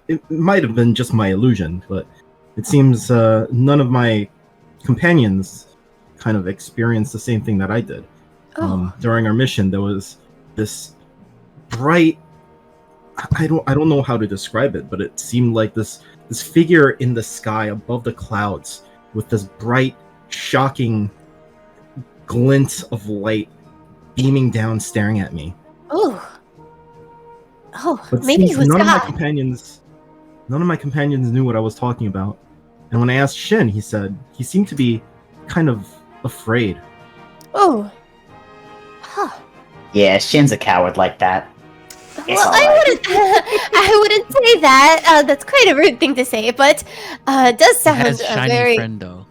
it might have been just my illusion, but it seems none of my companions kind of experienced the same thing that I did. Oh. During our mission, there was this bright. I don't know how to describe it, but it seemed like this figure in the sky above the clouds with this bright, shocking glint of light beaming down, staring at me. Oh, But maybe it since was none of my God. companions knew what I was talking about. And when I asked Shin, he said he seemed to be kind of afraid. Oh. Huh. Yeah, Shin's a coward like that. It's Well, alright. I wouldn't say that. That's quite a rude thing to say, but it does He sound has shiny very, friend though.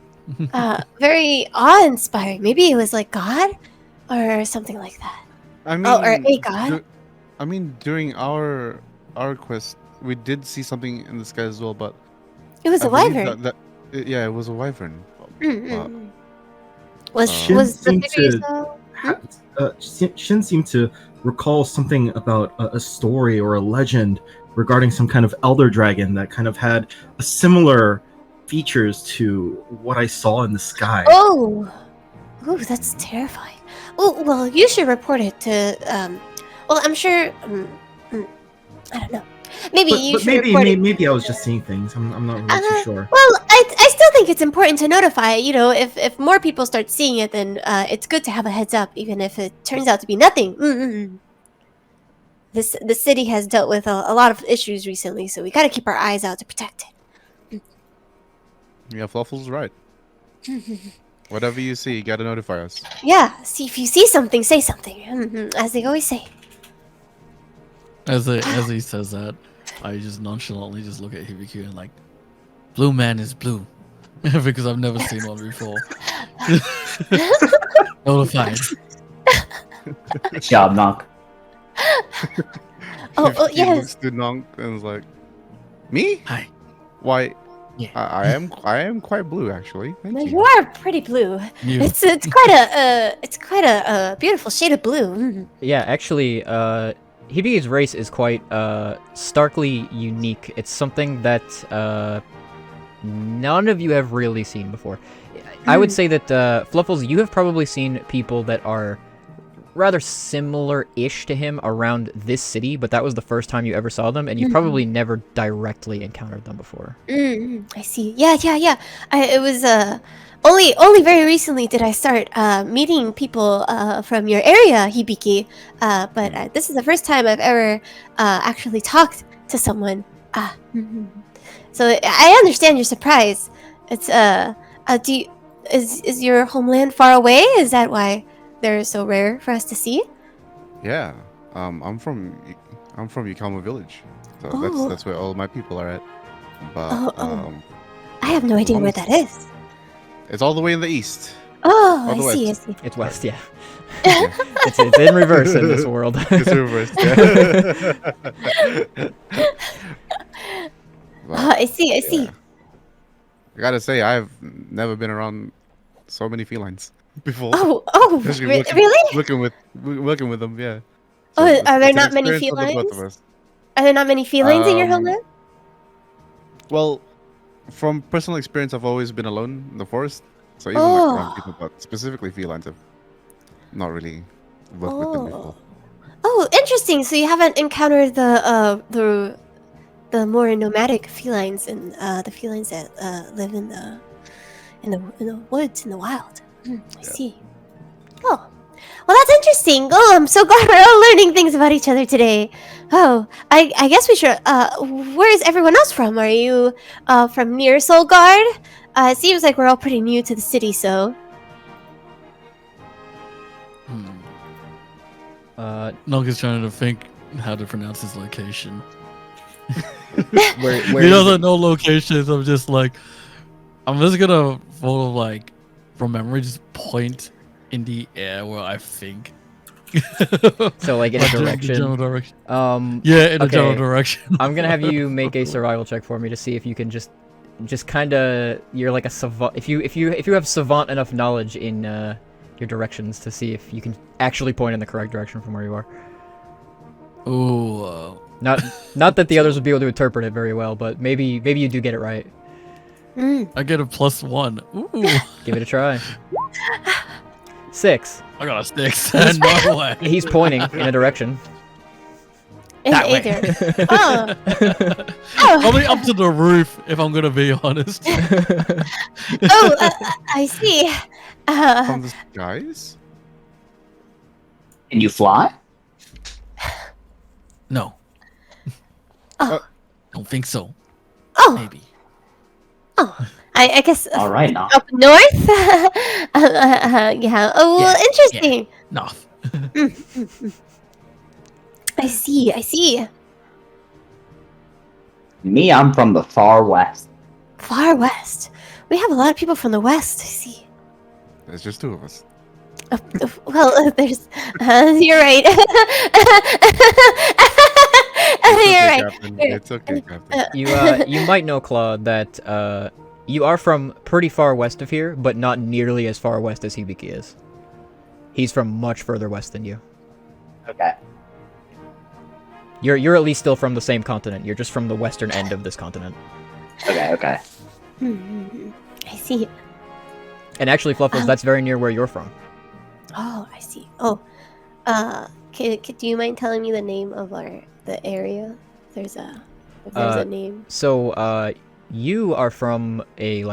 very awe-inspiring. Maybe it was like God, or something like that. I mean, Oh, or a god? during our quest, we did see something in the sky as well, but It was I a believe wyvern. yeah, it was a wyvern. Mm-mm. Was Shin was the seemed figure you to saw? Shin seemed to recall something about a story or a legend regarding some kind of elder dragon that kind of had a similar features to what I saw in the sky. Oh, that's terrifying. Oh, well, you should report it to. Well, I'm sure. I don't know. Maybe you but should maybe report it. maybe I was just seeing things. I'm not really too sure. Well, I still think it's important to notify. You know, if more people start seeing it, then it's good to have a heads up, even if it turns out to be nothing. The city has dealt with a lot of issues recently, so we gotta keep our eyes out to protect it. Yeah, Fluffle's right. Whatever you see, you gotta notify us. Yeah, see if you see something, say something. As they always say. As he says that, I just nonchalantly just look at Hibiki and like, blue man is blue, because I've never seen one before. Notified. Good job, Knock. Oh, He yes. looks to Nonk and is like, me? Hi. Why? Yeah. I am quite blue actually. Thank No, you. you are pretty blue. You. It's quite a beautiful shade of blue. Yeah, actually, Hibiki's race is quite starkly unique. It's something that none of you have really seen before. I would say that Fluffles, you have probably seen people that are rather similar-ish to him around this city, but that was the first time you ever saw them, and you've probably never directly encountered them before. I see. Yeah. It was only very recently did I start meeting people from your area, Hibiki. But this is the first time I've ever actually talked to someone. So I understand your surprise. It's is your homeland far away? Is that why they're so rare for us to see? Yeah. I'm from Yukama Village, so Oh. that's where all my people are at. But I have no idea where that is. it's all the way in the east. Oh, All the I see. west. It's west, yeah. it's in reverse in this world. It's reversed. I see. Yeah. I gotta say, I've never been around so many felines before. Oh, Especially really? working with them, yeah. Oh, are there it's an not many experience for the both of felines? us. Are there not many felines in your Um, homeland? Well, from personal experience, I've always been alone in the forest. So even like around people, but specifically felines, I've not really worked with them before. Oh, interesting. So you haven't encountered the more nomadic felines and the felines that live in the woods in the wild. I see. Oh, well, that's interesting. Oh, I'm so glad we're all learning things about each other today. Oh, I guess we should. Where is everyone else from? Are you from near Solgarde? It seems like we're all pretty new to the city, so. Nog is trying to think how to pronounce his location. Where He is doesn't it? know locations. I'm just gonna full of like from memory just point in the air where I think. So like in a Like, just the direction. general direction. Um, Yeah, in a general okay. direction. I'm gonna have you make a survival check for me to see if you can just kind of, you're like a savant. If you have savant enough knowledge in your directions to see if you can actually point in the correct direction from where you are. Ooh. Not that the others would be able to interpret it very well, but maybe you do get it right. I get a +1. Ooh. Give it a try. 6. I got a 6. No way. He's pointing in a direction. In That way. either. Oh. Probably up to the roof, if I'm gonna be honest. I see. From the skies? Can you fly? No. Oh. Don't think so. Oh, Maybe. I guess All right, now. up north. Yeah. Oh, well, Yeah, interesting. No. I see. Me, I'm from the far west. Far west. We have a lot of people from the west. I see. There's just two of us. Well, there's. You're right. right. Captain. It's okay, Captain. You might know, Claude, that you are from pretty far west of here, but not nearly as far west as Hibiki is. He's from much further west than you. Okay. You're at least still from the same continent. You're just from the western end of this continent. Okay. I see. And actually, Fluffles, that's very near where you're from. Oh, I see. Oh, do you mind telling me the name of the area? If there's a name. So, you are from a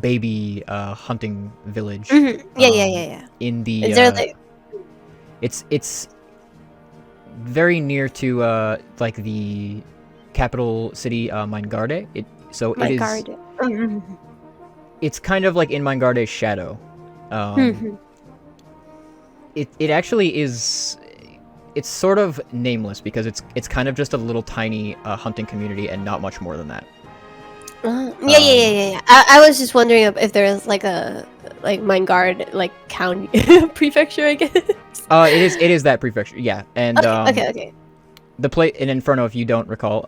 baby hunting village. Mm-hmm. Yeah. In the Is there like? it's very near to the capital city, Minegarde. It is. Mm-hmm. It's kind of like in Minegarde's shadow. Mm-hmm. It actually is. It's sort of nameless because it's kind of just a little tiny hunting community and not much more than that. Yeah. I was just wondering if there's like a Minegarde county prefecture, I guess. It is that prefecture, yeah. And Okay. the place in Inferno, if you don't recall,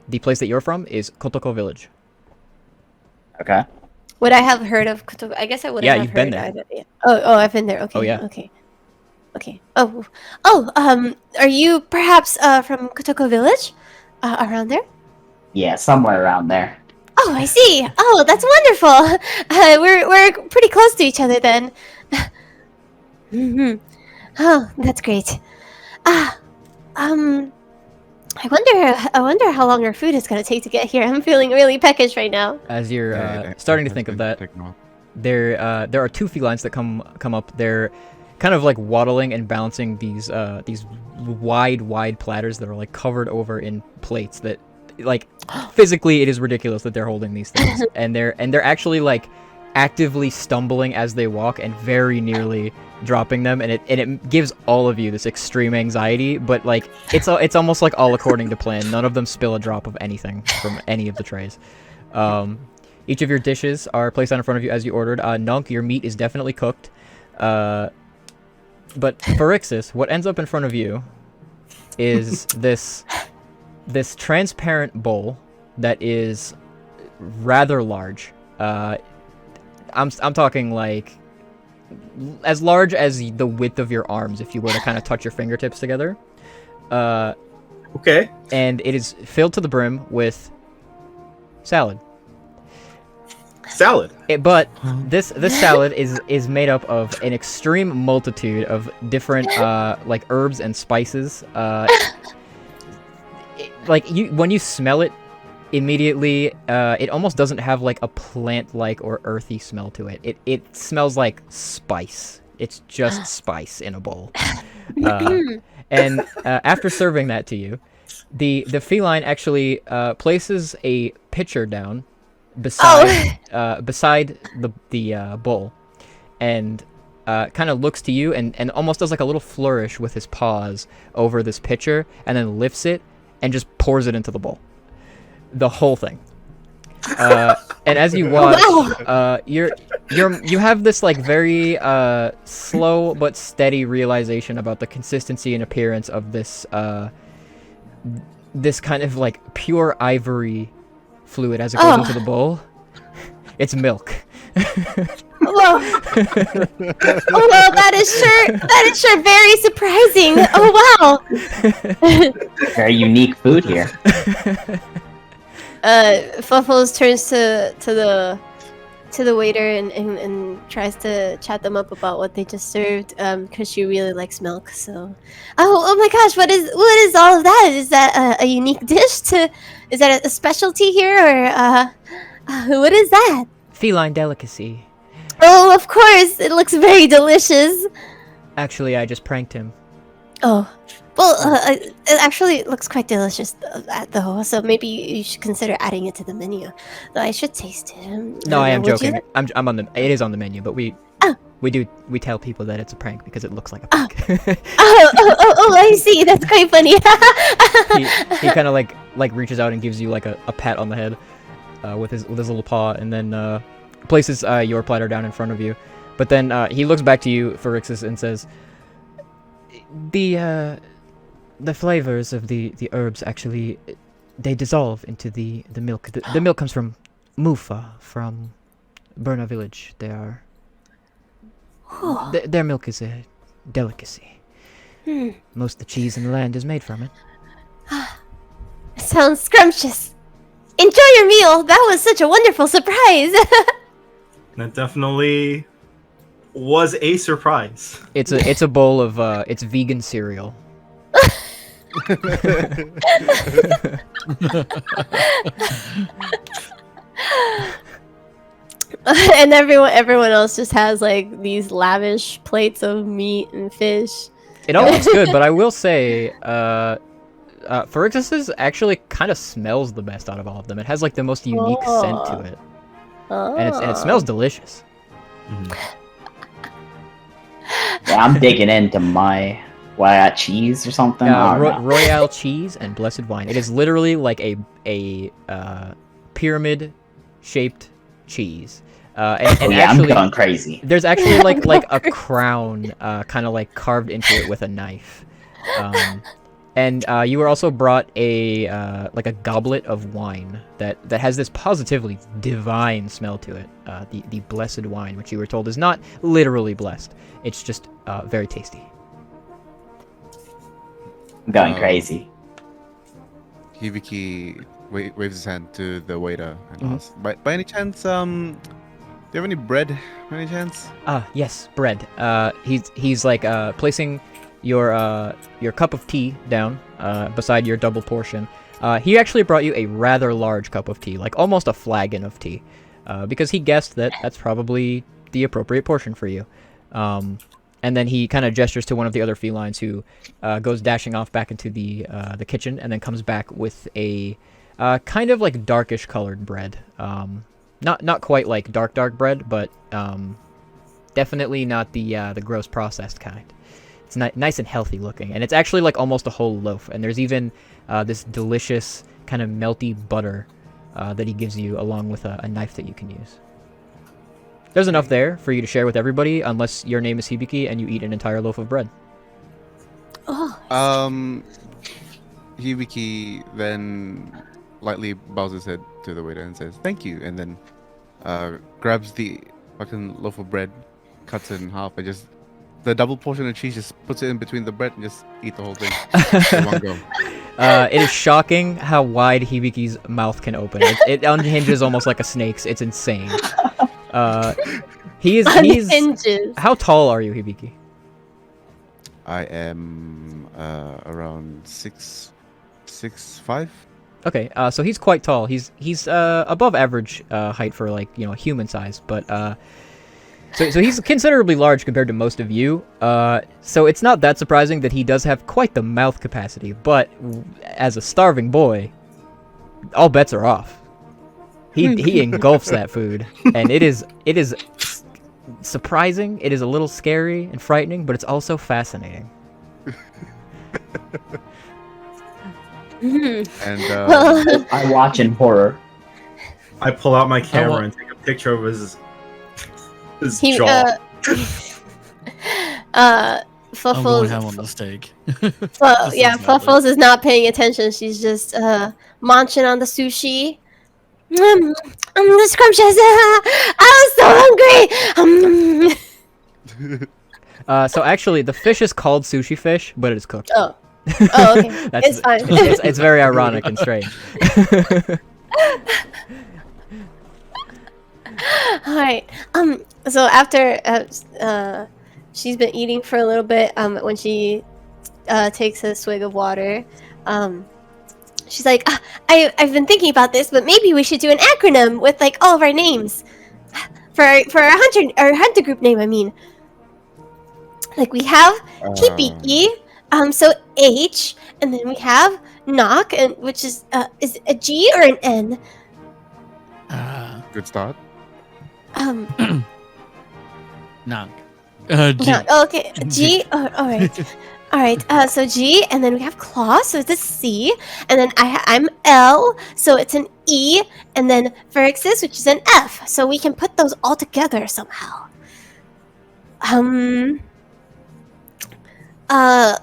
the place that you're from is Kotoko Village. Okay. Would I have heard of Kotoko? I guess I would. Yeah, have you've been heard there. either. Oh, I've been there. Okay. Oh, yeah. Okay. Are you perhaps from Kotoko Village? Around there? Yeah, somewhere around there. Oh, I see. Oh, that's wonderful. We're pretty close to each other then. Oh, that's great. I wonder how long our food is gonna take to get here. I'm feeling really peckish right now. As you're starting to think of that, there are two felines that come up. They're kind of waddling and balancing these wide platters that are covered over in plates that physically it is ridiculous that they're holding these things. and they're actually actively stumbling as they walk and very nearly dropping them, and it gives all of you this extreme anxiety, but it's almost all according to plan. None of them spill a drop of anything from any of the trays. Each of your dishes are placed out in front of you as you ordered. Nunk, your meat is definitely cooked. But Pharixis, what ends up in front of you is this transparent bowl that is rather large. I'm talking as large as the width of your arms if you were to kind of touch your fingertips together. Okay. And it is filled to the brim with salad. Salad. But this salad is made up of an extreme multitude of different herbs and spices. When you smell it immediately, it almost doesn't have a plant-like or earthy smell to it. It smells like spice. It's just spice in a bowl. And after serving that to you, the feline actually places a pitcher down beside the bowl, and kind of looks to you and almost does a little flourish with his paws over this pitcher, and then lifts it and just pours it into the bowl. The whole thing. And as you watch, you have this very slow but steady realization about the consistency and appearance of this this kind of pure ivory fluid as it goes into the bowl. It's milk. Whoa! Well, that is sure very surprising. Oh wow! Very unique food here. Fluffles turns to the waiter and tries to chat them up about what they just served, because she really likes milk. So, oh my gosh, what is all of that? Is that a unique dish? Is that a specialty here, or what is that? Feline delicacy. Oh, of course, it looks very delicious. Actually, I just pranked him. Oh. Well, it actually looks quite delicious, though. So maybe you should consider adding it to the menu. Though I should taste it. No, I am joking. I'm on the. It is on the menu, but we tell people that it's a prank because it looks like a prank. Oh! I see. That's quite funny. he kind of reaches out and gives you a pat on the head, with his little paw, and then places your platter down in front of you. But then he looks back to you, Pharixis, and says, the flavors of the herbs actually, they dissolve into the milk. The milk comes from Mufa, from Burna village. They are... Oh. Their milk is a delicacy. Hmm. Most of the cheese in the land is made from it. Sounds scrumptious. Enjoy your meal. That was such a wonderful surprise. That definitely was a surprise. It's a bowl of it's vegan cereal. And everyone else just has like these lavish plates of meat and fish. It all looks good, but I will say, Ferix's actually kind of smells the best out of all of them. It has like the most unique scent to it, and it smells delicious. Yeah, I'm digging into my cheese or something. I don't know. Royale cheese and blessed wine. It is literally like a pyramid-shaped cheese. And Yeah, actually, I'm going crazy. there's actually like a crown, kind of like carved into it with a knife. And you were also brought a like a goblet of wine that has this positively divine smell to it. The blessed wine, which you were told is not literally blessed. It's just very tasty. I'm going crazy. Hibiki waves his hand to the waiter and asks, by any chance, do you have any bread, by any chance? Yes, bread. He's like placing your cup of tea down beside your double portion. He actually brought you a rather large cup of tea, like almost a flagon of tea, because he guessed that that's probably the appropriate portion for you. And then he kind of gestures to one of the other felines who goes dashing off back into the kitchen and then comes back with a kind of like darkish colored bread. Not quite like dark bread, but definitely not the gross processed kind. It's nice and healthy looking, and it's actually like almost a whole loaf. And there's even this delicious kind of melty butter that he gives you along with a knife that you can use. There's enough there for you to share with everybody, unless your name is Hibiki and you eat an entire loaf of bread. Oh. Hibiki then lightly bows his head to the waiter and says, "Thank you," and then grabs the fucking loaf of bread, cuts it in half, and just the double portion of cheese, just puts it in between the bread and just eat the whole thing in one go. It is shocking how wide Hibiki's mouth can open. It unhinges almost like a snake's. It's insane. He's Unhinges. How tall are you, Hibiki? I am around 6'5". Okay, so he's quite tall. He's above average height for like human size, but so he's considerably large compared to most of you. So it's not that surprising that he does have quite the mouth capacity. But as a starving boy, all bets are off. He engulfs that food, and it is surprising. It is a little scary and frightening, but it's also fascinating. And I watch in horror. I pull out my camera and take a picture of his jaw. I'm going ham on Fluffles. the steak. Fluffles is not paying attention. She's just munching on the sushi. The scrumptious. I'm so hungry. So actually, the fish is called sushi fish, but it is cooked. Oh, okay. It's fine. It's very ironic and strange. All right. So after she's been eating for a little bit, when she takes a swig of water, she's like, I've been thinking about this, but maybe we should do an acronym with like all of our names for our hunter group name. I mean, like we have Hibiki, so H, and then we have Knock, and which is it a G or an N? good start. Knock. G. Knock. Oh, okay, G. Oh, all right. All right, so G, and then we have Claw, so it's a C, and then I'm L, so it's an E, and then Verixis, which is an F, so we can put those all together somehow.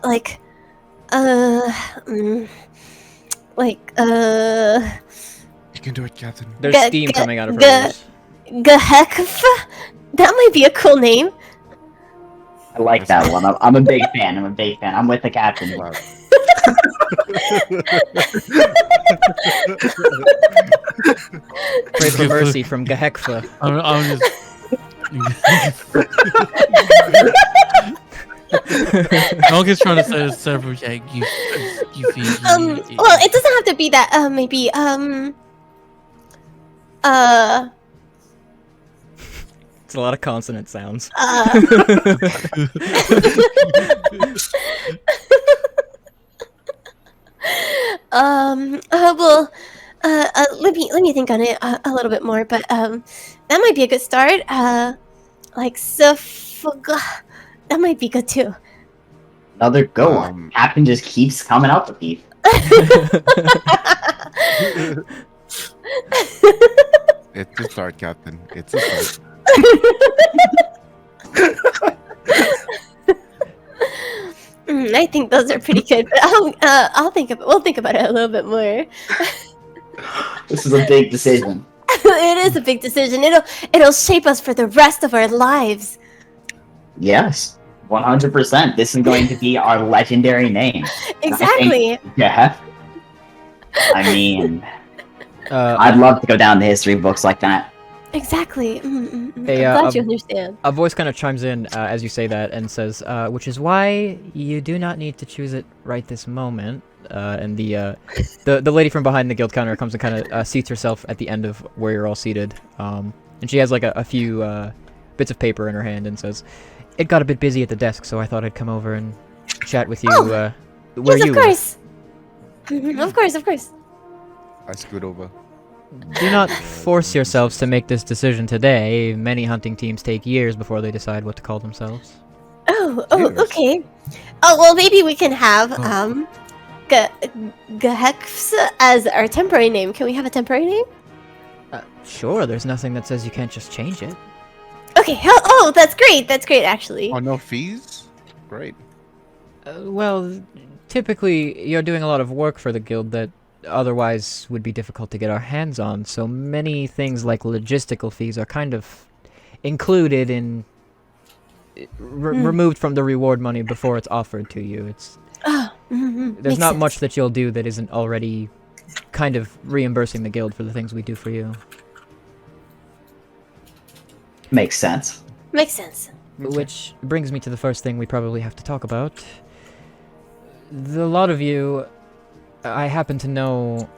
Like, mm, like, You can do it, Captain. There's G- steam g- coming out of her g- ears. Gehekf? That might be a cool name. I like that one. I'm a big fan. I'm with the captain. Wow. Pray for mercy from Gehekfa. I'm just. Nonk is trying to say several you Well, it doesn't have to be that. Maybe, It's a lot of consonant sounds. well, let me think on it a little bit more, but, that might be a good start. Like, Safuga. That might be good too. Another good one. Captain just keeps coming up with these. It's a start, Captain. It's a start. I think those are pretty good, but I'll think of we'll think about it a little bit more. This is a big decision. It is a big decision. It'll shape us for the rest of our lives. Yes, 100%. This is going to be our legendary name. Exactly. Yeah. I mean, Uh, I'd love to go down the history books like that. Exactly. Hey, I'm glad you understand. a voice kind of chimes in as you say that and says, which is why you do not need to choose it right this moment. And the lady from behind the guild counter comes and kind of seats herself at the end of where you're all seated. And she has like a few bits of paper in her hand and says, "It got a bit busy at the desk, so I thought I'd come over and chat with you. Where Yes, you of were." course. Of course. I scoot over. Do not force yourselves to make this decision today. Many hunting teams take years before they decide what to call themselves. Oh, Yes. okay. Oh, well, maybe we can have Gehex as our temporary name. Can we have a temporary name? Sure, there's nothing that says you can't just change it. Okay. Oh, that's great. That's great, actually. Oh, no fees? Great. Well, typically you're doing a lot of work for the guild that otherwise would be difficult to get our hands on, so many things like logistical fees are kind of included in removed from the reward money before it's offered to you. It's there's Makes not sense. much that you'll do that isn't already kind of reimbursing the guild for the things we do for you. Makes sense. Makes sense. Which brings me to the first thing we probably have to talk about. A lot of you, I happen to know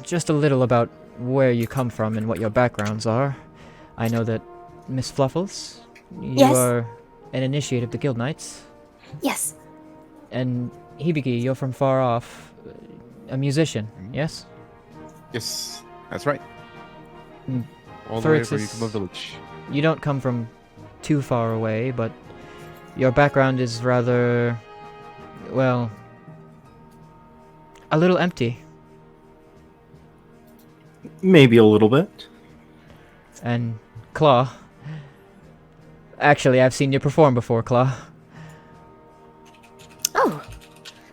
just a little about where you come from and what your backgrounds are. I know that Miss Fluffles, you Yes. are an initiate of the Guild Knights, Yes. and Hibiki, you're from far off, a musician, yes? Yes, that's right. Mm. All the way from Phyrexius- Yukuma Village. You don't come from too far away, but your background is rather, well, a little empty. Maybe a little bit. And Claw. Actually, I've seen you perform before, Claw. Oh,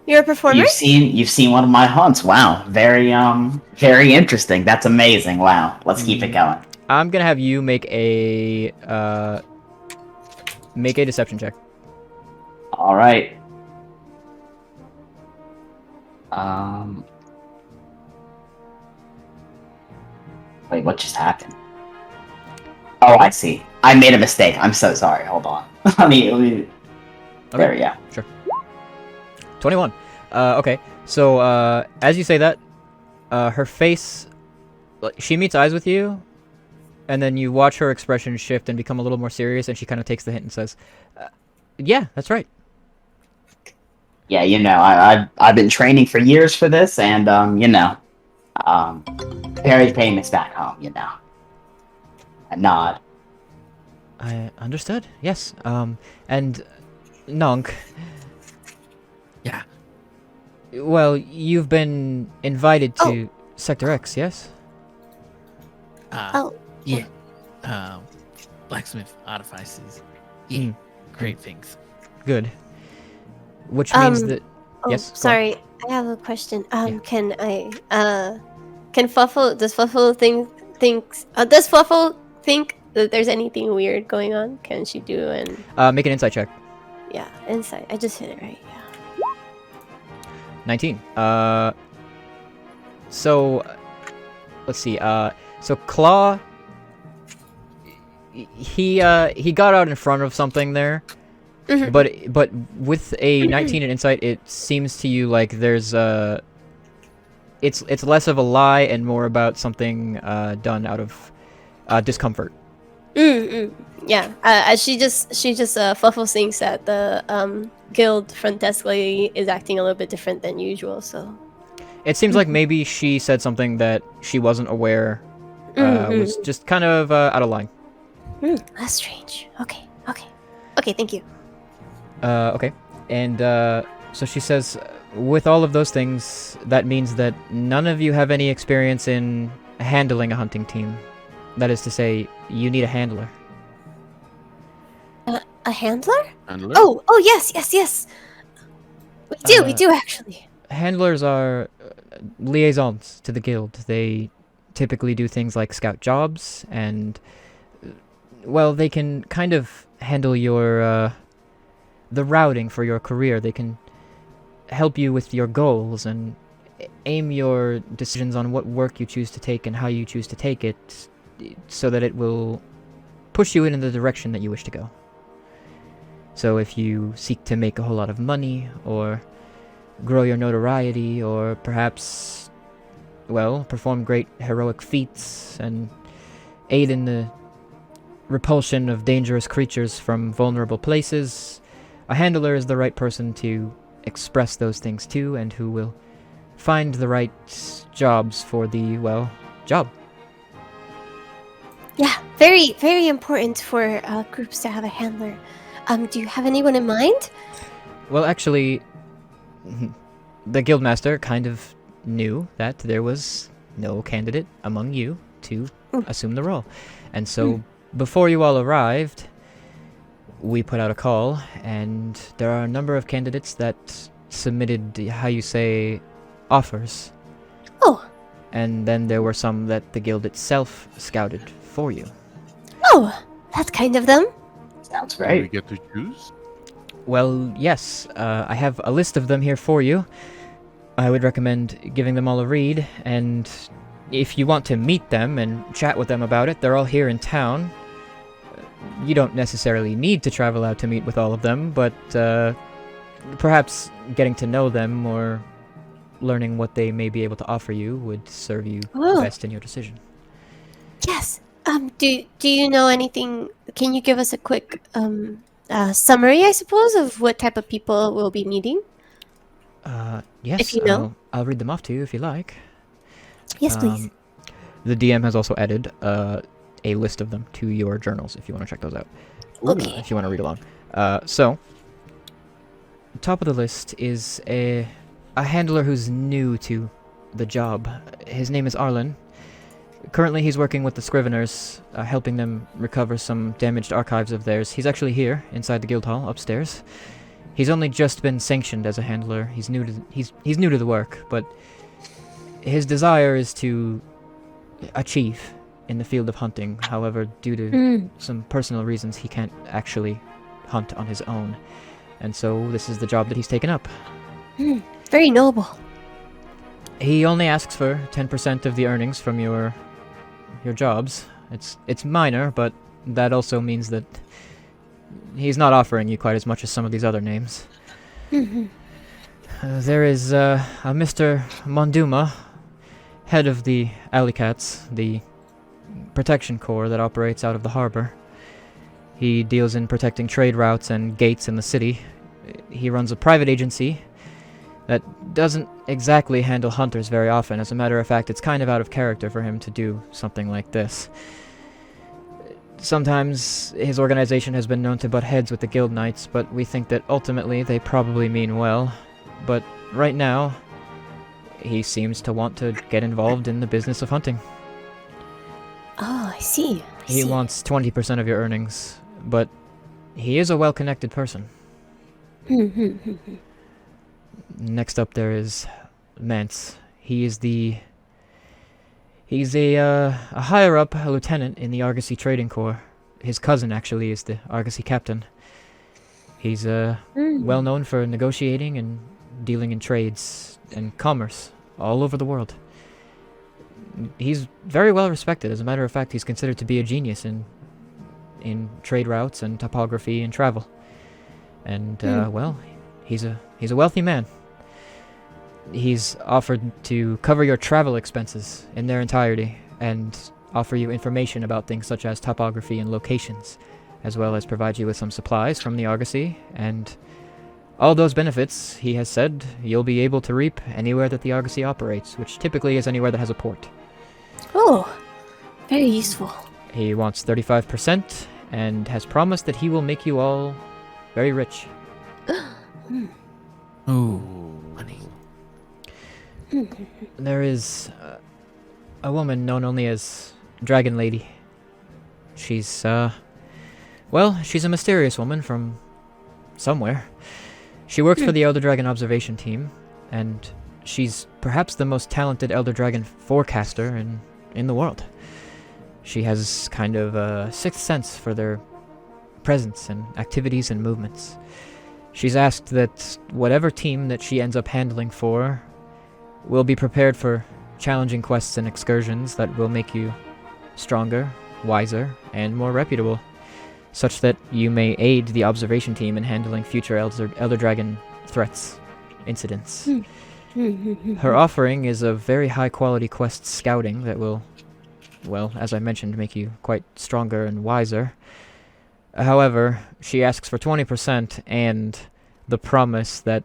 you're a performer? You've seen one of my hunts. Wow, very interesting. That's amazing. Wow, let's keep it going. I'm gonna have you make a deception check. All right. Wait, what just happened? Oh, I see. I made a mistake. I'm so sorry. Hold on. let me. There we go. 21. Okay. So, as you say that, her face, like, she meets eyes with you, and then you watch her expression shift and become a little more serious, and she kind of takes the hint and says, "Yeah, that's right." Yeah, you know, I've been training for years for this, and very famous back home. You know. A nod. I understood. Yes. And Nonk. Yeah. Well, you've been invited to Sector X, yes? Oh. Yeah. Blacksmith artifices. Yeah. Great things. Good. Which means that Oh, Yes, go on. sorry. I have a question. Yeah. Can Fluffle, does Fluffle does Fluffle think that there's anything weird going on? Can she do Make an insight check. yeah, insight. I just hit it right. Yeah. 19. So let's see. So Claw, he got out in front of something there, Mhm. but with a 19 in insight, it seems to you like there's it's less of a lie and more about something done out of discomfort. Yeah. She just Fluffle thinks that the guild front desk lady is acting a little bit different than usual. So. It seems like maybe she said something that she wasn't aware was just kind of out of line. That's strange. Okay. Thank you. Okay. And so she says, with all of those things, that means that none of you have any experience in handling a hunting team. That is to say, you need a handler. A handler? Handler? Oh, yes. We do actually. Handlers are liaisons to the guild. They typically do things like scout jobs, and well, they can kind of handle your the routing for your career. They can help you with your goals and aim your decisions on what work you choose to take and how you choose to take it, so that it will push you in the direction that you wish to go. So if you seek to make a whole lot of money, or grow your notoriety, or perhaps, well, perform great heroic feats and aid in the repulsion of dangerous creatures from vulnerable places, a handler is the right person to express those things to, and who will find the right jobs for the, well, job. Yeah, very, very important for groups to have a handler. Do you have anyone in mind? Well, actually, the guildmaster kind of knew that there was no candidate among you to assume the role. And so, before you all arrived, we put out a call, and there are a number of candidates that submitted, how you say, offers. Oh. And then there were some that the guild itself scouted for you. Oh, that's kind of them. Sounds Do we great. get to choose? Well, yes, I have a list of them here for you. I would recommend giving them all a read, and if you want to meet them and chat with them about it, they're all here in town. You don't necessarily need to travel out to meet with all of them, but perhaps getting to know them or learning what they may be able to offer you would serve you best in your decision. Yes. Do you know anything? Can you give us a quick summary, I suppose, of what type of people we'll be meeting? Yes, If you know. I'll read them off to you if you like. Yes, please. The DM has also added a list of them to your journals if you want to check those out. Okay. If you want to read along. So, top of the list is a handler who's new to the job. His name is Arlen. Currently, he's working with the Scriveners, helping them recover some damaged archives of theirs. He's actually here, inside the guild hall, upstairs. He's only just been sanctioned as a handler. He's new to the work, but his desire is to achieve in the field of hunting. However, due to some personal reasons, he can't actually hunt on his own. And so this is the job that he's taken up. Very noble. He only asks for 10% of the earnings from your jobs. It's minor, but that also means that he's not offering you quite as much as some of these other names. There is a Mr. Monduma, head of the Alley Cats, the protection corps that operates out of the harbor. He deals in protecting trade routes and gates in the city. He runs a private agency that doesn't exactly handle hunters very often. As a matter of fact, it's kind of out of character for him to do something like this. Sometimes his organization has been known to butt heads with the guild knights, but we think that ultimately they probably mean well. But right now, he seems to want to get involved in the business of hunting. Oh, I see. He wants 20% of your earnings, but he is a well-connected person. Next up there is Mance. He's a higher up lieutenant in the Argosy Trading Corps. His cousin actually is the Argosy captain. He's well known for negotiating and dealing in trades and commerce all over the world. He's very well respected. As a matter of fact, he's considered to be a genius in trade routes and topography and travel. And well, he's a wealthy man. He's offered to cover your travel expenses in their entirety and offer you information about things such as topography and locations, as well as provide you with some supplies from the Argosy, and all those benefits, he has said, you'll be able to reap anywhere that the Argosy operates, which typically is anywhere that has a port. Oh, very useful. He wants 35% and has promised that he will make you all very rich. Ooh, money. There is a woman known only as Dragon Lady. She's, well, she's a mysterious woman from somewhere. She works for the Elder Dragon observation team, and she's perhaps the most talented Elder Dragon forecaster in the world. She has kind of a sixth sense for their presence and activities and movements. She's asked that whatever team that she ends up handling for will be prepared for challenging quests and excursions that will make you stronger, wiser, and more reputable, such that you may aid the observation team in handling future Elder Dragon threats, incidents. Her offering is a very high-quality quest scouting that will, well, as I mentioned, make you quite stronger and wiser. However, she asks for 20% and the promise that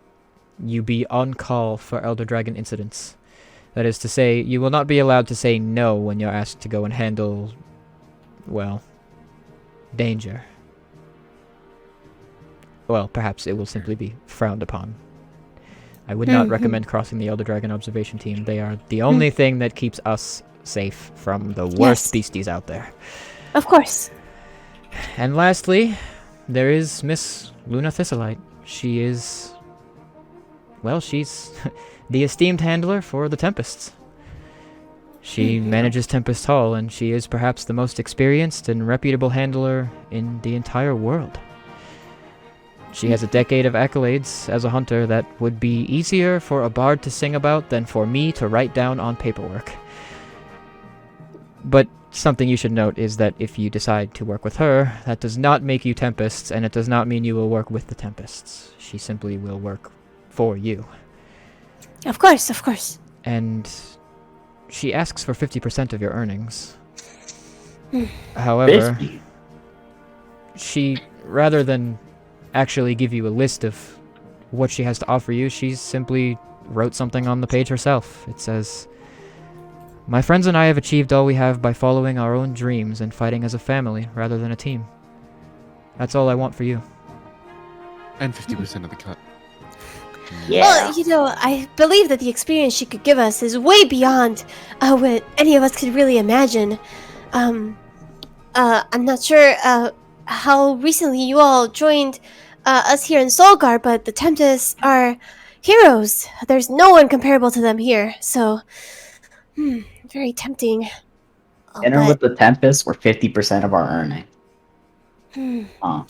you be on call for Elder Dragon incidents. That is to say, you will not be allowed to say no when you're asked to go and handle, well, danger. Well, perhaps it will simply be frowned upon. I would not recommend crossing the Elder Dragon observation team. They are the only thing that keeps us safe from the worst beasties out there. Of course. And lastly, there is Miss Luna Thistleite. She is, well, she's the esteemed handler for the Tempests. She manages Tempest Hall, and she is perhaps the most experienced and reputable handler in the entire world. She has a decade of accolades as a hunter that would be easier for a bard to sing about than for me to write down on paperwork. But something you should note is that if you decide to work with her, that does not make you Tempests, and it does not mean you will work with the Tempests. She simply will work for you. Of course, of course. And she asks for 50% of your earnings. However, 50? she, rather than actually give you a list of what she has to offer you, she simply wrote something on the page herself. It says, "My friends and I have achieved all we have by following our own dreams and fighting as a family rather than a team. That's all I want for you." And 50% of the cut. Yeah. Well, you know, I believe that the experience she could give us is way beyond what any of us could really imagine. I'm not sure how recently you all joined us here in Solgarde, but the Tempests are heroes. There's no one comparable to them here, so very tempting. Dinner with the Tempest were 50% of our earning. I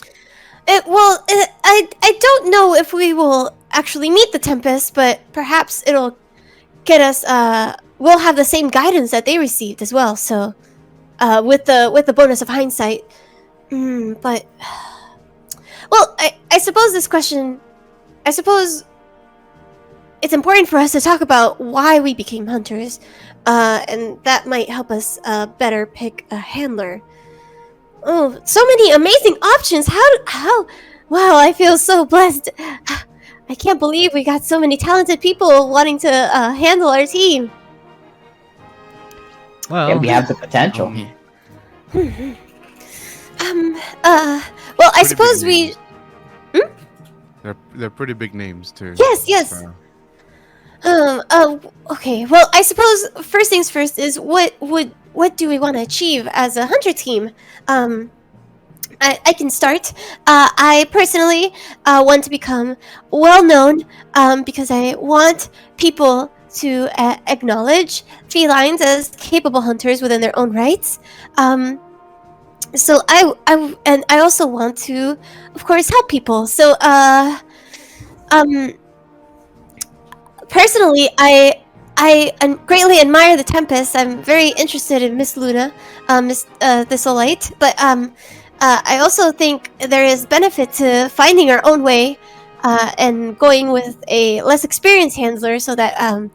don't know if we will actually meet the Tempest, but perhaps it'll get us. We'll have the same guidance that they received as well. So, with the bonus of hindsight. But well, I suppose this question. I suppose it's important for us to talk about why we became hunters, and that might help us better pick a handler. Oh, so many amazing options! How? Wow, I feel so blessed. I can't believe we got so many talented people wanting to handle our team. Well, Yeah, we have the potential. Well, I Pretty suppose big we. names. They're pretty big names too. Yes. Okay. Well, I suppose first things first is what do we want to achieve as a hunter team? I can start. I personally want to become well known because I want people to acknowledge felines as capable hunters within their own rights. So and I also want to, of course, help people. So um, personally, I greatly admire the Tempest. I'm very interested in Miss Luna, Miss Thistlelight. But I also think there is benefit to finding our own way and going with a less experienced handler, so that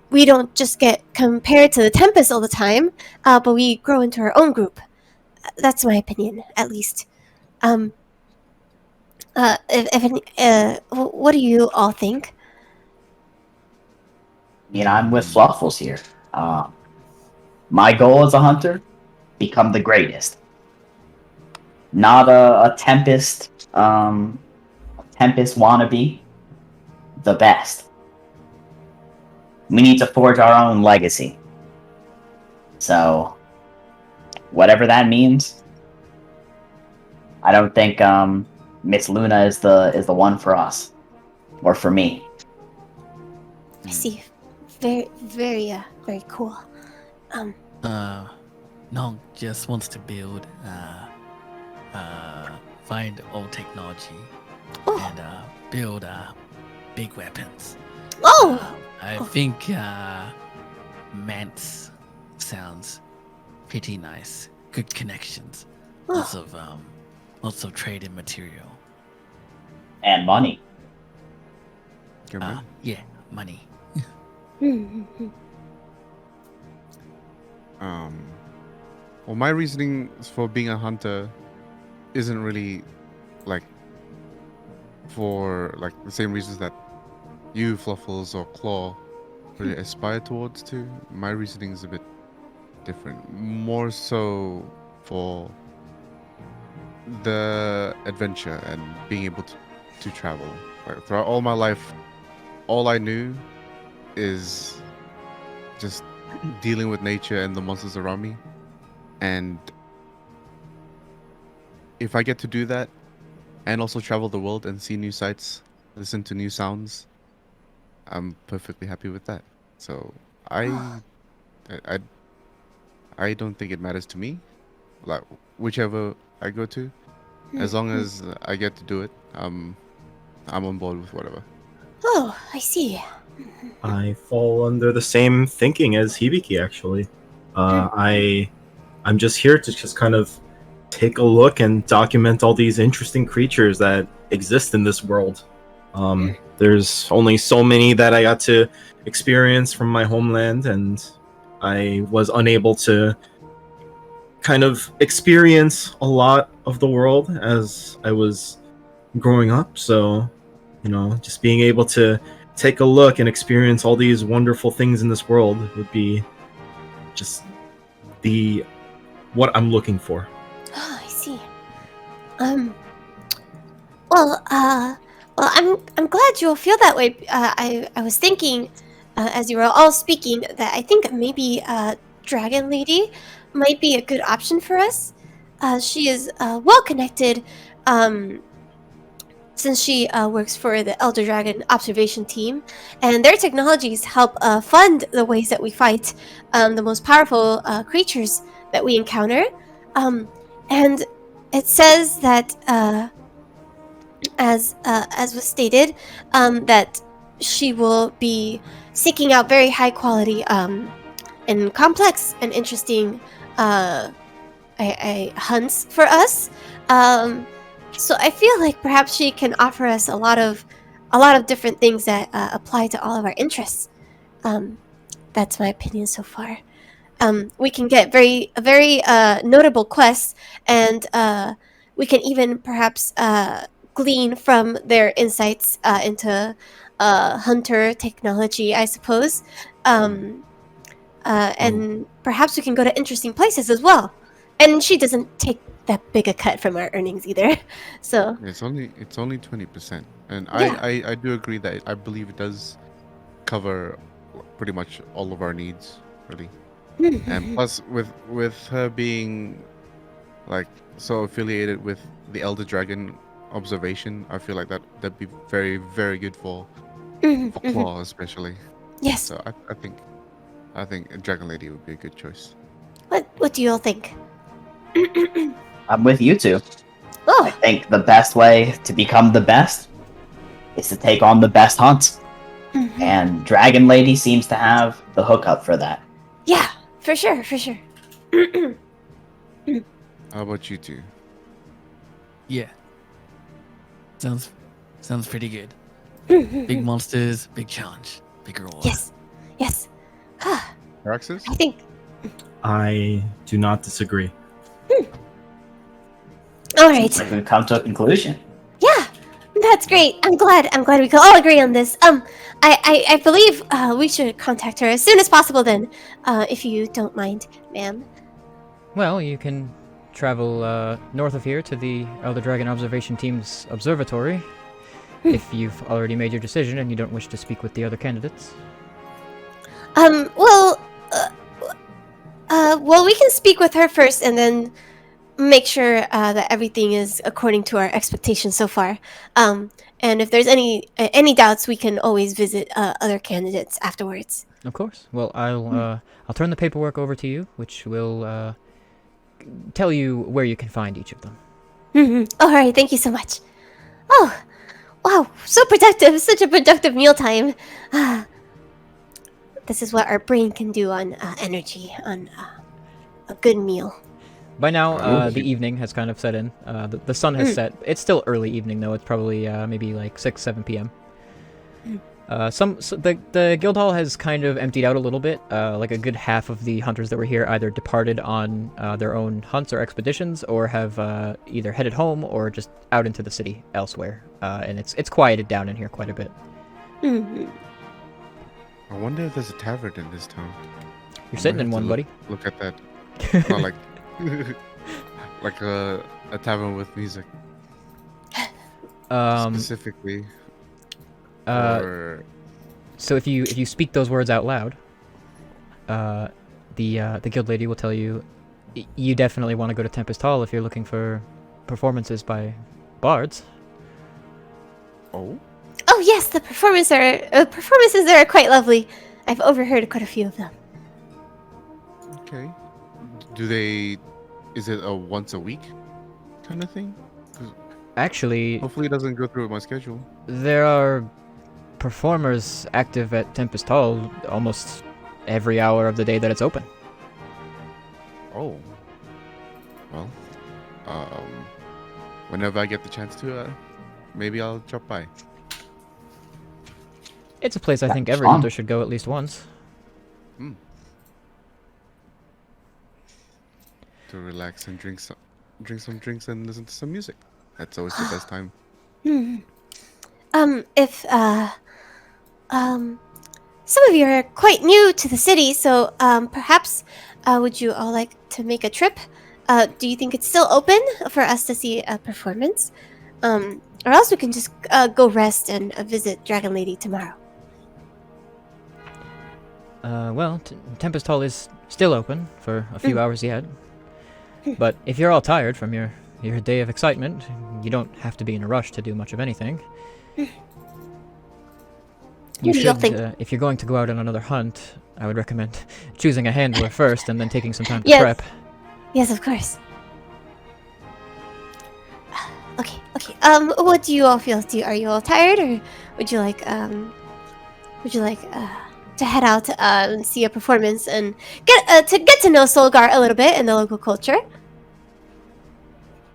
we don't just get compared to the Tempest all the time, but we grow into our own group. That's my opinion, at least. Um, what do you all think? I mean, I'm with Fluffles here. My goal as a hunter, become the greatest. Not a Tempest, Tempest wannabe. The best. We need to forge our own legacy. So, whatever that means, I don't think Miss Luna is the one for us, or for me. I see. Very cool. Nong just wants to build, find old technology Oh. and build big weapons. Oh! I think Mance sounds pretty nice. Good connections. Oh. Lots of trading material. And money. Yeah, money. Well, my reasoning for being a hunter isn't really like for like the same reasons that you, Fluffles or Claw, really aspire towards to. My reasoning is a bit different. More so for the adventure and being able to travel. Like throughout all my life, all I knew is just dealing with nature and the monsters around me. And if I get to do that and also travel the world and see new sights, listen to new sounds, I'm perfectly happy with that. So I don't think it matters to me, like whichever I go to, as long as I get to do it, I'm on board with whatever. Oh, I see. I fall under the same thinking as Hibiki, actually. I'm just here to just kind of take a look and document all these interesting creatures that exist in this world. There's only so many that I got to experience from my homeland, and I was unable to kind of experience a lot of the world as I was growing up. So, just being able to take a look and experience all these wonderful things in this world would be just what I'm looking for. Oh, I see. Well, I'm glad you'll feel that way. I was thinking, as you were all speaking, that I think maybe Dragon Lady might be a good option for us. She is well connected, since she works for the Elder Dragon observation team, and their technologies help fund the ways that we fight the most powerful creatures that we encounter. And it says that, as was stated, that she will be seeking out very high quality and complex and interesting hunts for us. So I feel like perhaps she can offer us a lot of different things that apply to all of our interests. That's my opinion so far. We can get very notable quests, and we can even perhaps glean from their insights into hunter technology, I suppose. And perhaps we can go to interesting places as well. And she doesn't take that big a cut from our earnings either. So It's only 20%, and Yeah. I do agree that I believe it does cover pretty much all of our needs, really. And plus, with her being like so affiliated with the Elder Dragon observation. I feel like that'd be very, very good for Claw especially. Yes. So I think Dragon Lady would be a good choice. What do you all think? I'm with you two. I Oh, think the best way to become the best is to take on the best hunts. mhm. And Dragon Lady seems to have the hookup for that. Yeah, for sure, for sure. How about you two? Yeah. Sounds pretty good. Big monsters, big challenge, big reward. Yes, yes. Praxis? I think. I do not disagree. All right. Like we've come to a conclusion. Yeah, that's great. I'm glad we could all agree on this. I believe we should contact her as soon as possible. Then, if you don't mind, ma'am. Well, you can travel north of here to the Elder Dragon Observation Team's observatory if you've already made your decision and you don't wish to speak with the other candidates. Well, well, we can speak with her first, and then make sure that everything is according to our expectations so far. And if there's any doubts, we can always visit other candidates afterwards. Of course. Well, I'll turn the paperwork over to you, which will tell you where you can find each of them. All right, thank you so much. Oh, wow, so productive! Such a productive mealtime. This is what our brain can do on energy, on a good meal. By now, Oh, the evening has kind of set in. The sun has set. It's still early evening, though. It's probably maybe like 6, 7 p.m. The guild hall has kind of emptied out a little bit. Like a good half of the hunters that were here either departed on their own hunts or expeditions, or have either headed home or just out into the city elsewhere. And it's quieted down in here quite a bit. I wonder if there's a tavern in this town. You're sitting in one, buddy. Look at that. Not like like a tavern with music specifically. Or So if you speak those words out loud, the guild lady will tell you you definitely want to go to Tempest Hall if you're looking for performances by bards. oh, Oh yes, the performances there are quite lovely. I've overheard quite a few of them. okay. Do they? Is it a once a week kind of thing? 'Cause Actually, hopefully it doesn't go through with my schedule. there are performers active at Tempest Hall almost every hour of the day that it's open. Oh. Well, whenever I get the chance to, maybe I'll drop by. It's a place I think That's every fun. hunter should go at least once. To relax and drink some drinks and listen to some music. That's always the best time. If some of you are quite new to the city, so perhaps would you all like to make a trip? Do you think it's still open for us to see a performance? Or else we can just go rest and visit Dragon Lady tomorrow. Well, Tempest Hall is still open for a few hours yet. But if you're all tired from your day of excitement, you don't have to be in a rush to do much of anything. You What do you all should, think? if you're going to go out on another hunt, I would recommend choosing a handler first and then taking some time to Yes. prep. Yes, of course. Okay. What do you all feel? Are you all tired, or would you like to head out and see a performance and get to know Solgarde a little bit and the local culture?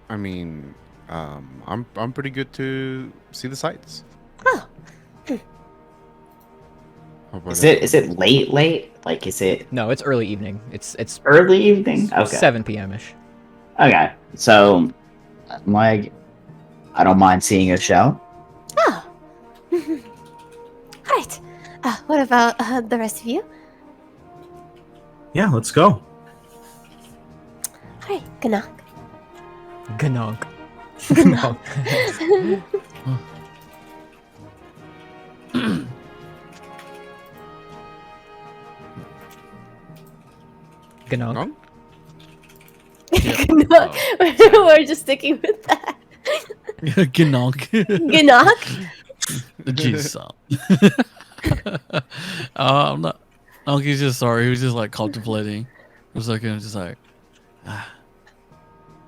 I mean, I'm pretty good to see the sights. Oh, How about Is it late? Like, is it No, it's early evening. It's early evening? Okay. 7 p.m.-ish. Okay. So, like, I don't mind seeing a show. oh. Right. What about the rest of you? Yeah, let's go. Alright, good night. Gnonk. Gnonk. No? Gnok. We're just sticking with that. Gnok. Gnok? Jeez. I'm not. He's just sorry. He was just like contemplating. He was like, just like,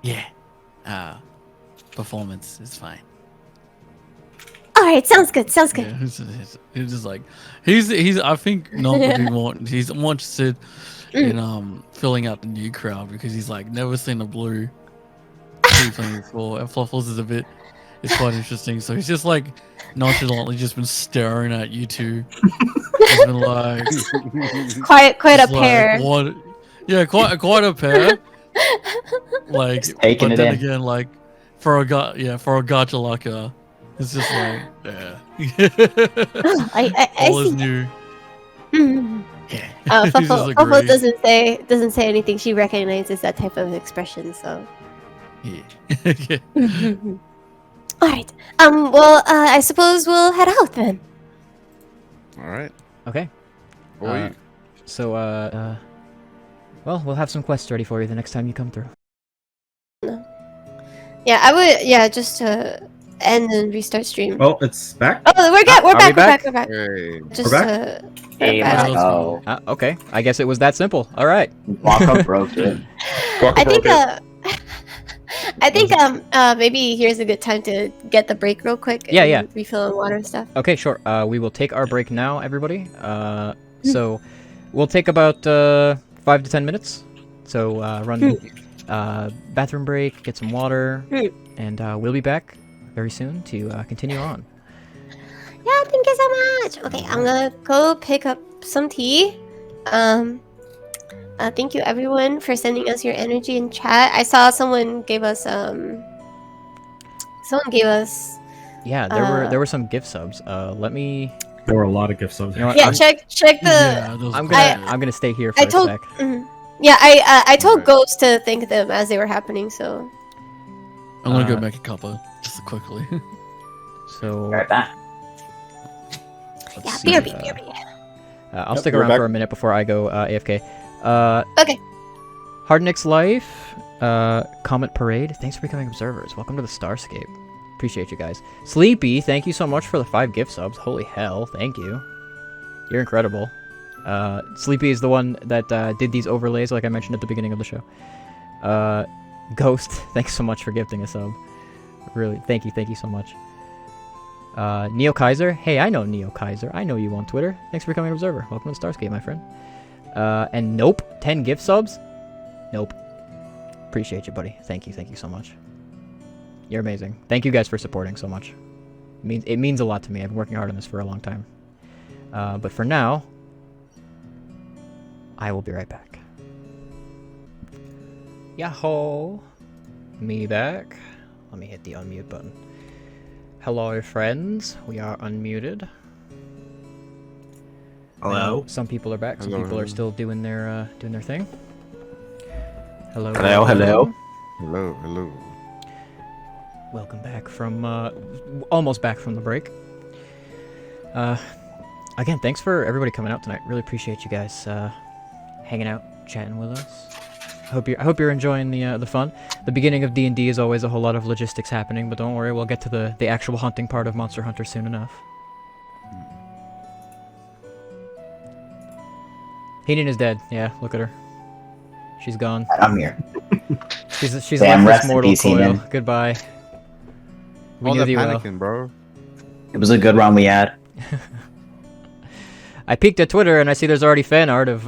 yeah, performance is fine. All right, sounds good. Sounds good. Yeah, he's just like, he's. I think not would be more. He's more interested in filling out the new crowd because he's like never seen a blue playing before. And Fluffles is a bit. It's quite interesting. So he's just like nonchalantly just been staring at you two. He's been like Quite a pair. What? Yeah, quite a pair. Like, Just taking but it then in. again, like for a gacha laka, it's just like I all is see. new. Mm. Yeah. Fuffle, He's just like, Fuffle great. doesn't say anything. She recognizes that type of expression. So. Yeah. Yeah. All right. Well, I suppose we'll head out then. All right. Okay. Boy, So, well, we'll have some quests ready for you the next time you come through. Yeah, I would. Yeah, just to end and restart stream. Well, it's back. Oh, we're back. We're are we back. back? We're back. hey. Just back? Hey, back. let's go. Okay. I guess it was that simple. All right. Waka broke it. I think. I think maybe here's a good time to get the break real quick. Yeah, and yeah. Refill and water and stuff. Okay, sure. We will take our break now, everybody. So we'll take about 5 to 10 minutes. So run bathroom break, get some water, and we'll be back very soon to continue on. Yeah, thank you so much. Okay, I'm gonna go pick up some tea. Thank you everyone for sending us your energy in chat. I saw someone gave us Yeah, there were some gift subs. Let me. There were a lot of gift subs. You know what, yeah, check the Yeah, those I'm guys. gonna stay here for I a told sec. yeah, I told Alright. Ghost to thank them as they were happening, so I'm gonna go uh, make a cuppa just quickly. So Right back. let's yeah, see, BRB. I'll Yep, stick we're around back. for a minute before I go AFK. Okay. Hardnick's Life, Comet Parade. Thanks for becoming observers. Welcome to the Starscape. Appreciate you guys. Sleepy, thank you so much for the 5 gift subs. Holy hell, thank you. You're incredible. Sleepy is the one that did these overlays, like I mentioned at the beginning of the show. Ghost, thanks so much for gifting a sub. Really, thank you so much. Neo Kaiser, hey, I know Neo Kaiser. I know you on Twitter. Thanks for becoming an observer. Welcome to the Starscape, my friend. And Nope, 10 gift subs. Nope. Appreciate you, buddy. Thank you so much. You're amazing. Thank you guys for supporting so much. It means a lot to me. I've been working hard on this for a long time. But for now, I will be right back. Yahoo! Me back. Let me hit the unmute button. Hello, friends. We are unmuted. I know Hello. some people are back. Some Hello, people are hello. still doing their thing. Hello. Hello, hello. Hello, hello. Welcome back from almost back from the break. Again, thanks for everybody coming out tonight. Really appreciate you guys hanging out, chatting with us. I hope you're enjoying the fun. The beginning of D&D is always a whole lot of logistics happening, but don't worry, we'll get to the actual hunting part of Monster Hunter soon enough. Heenan is dead. Yeah, look at her. She's gone. I'm here. She's Damn, left rest this in mortal peace, coil. Heenan. Goodbye. We All knew the thee well. panicking, bro. It was a good run we had. I peeked at Twitter and I see there's already fan art of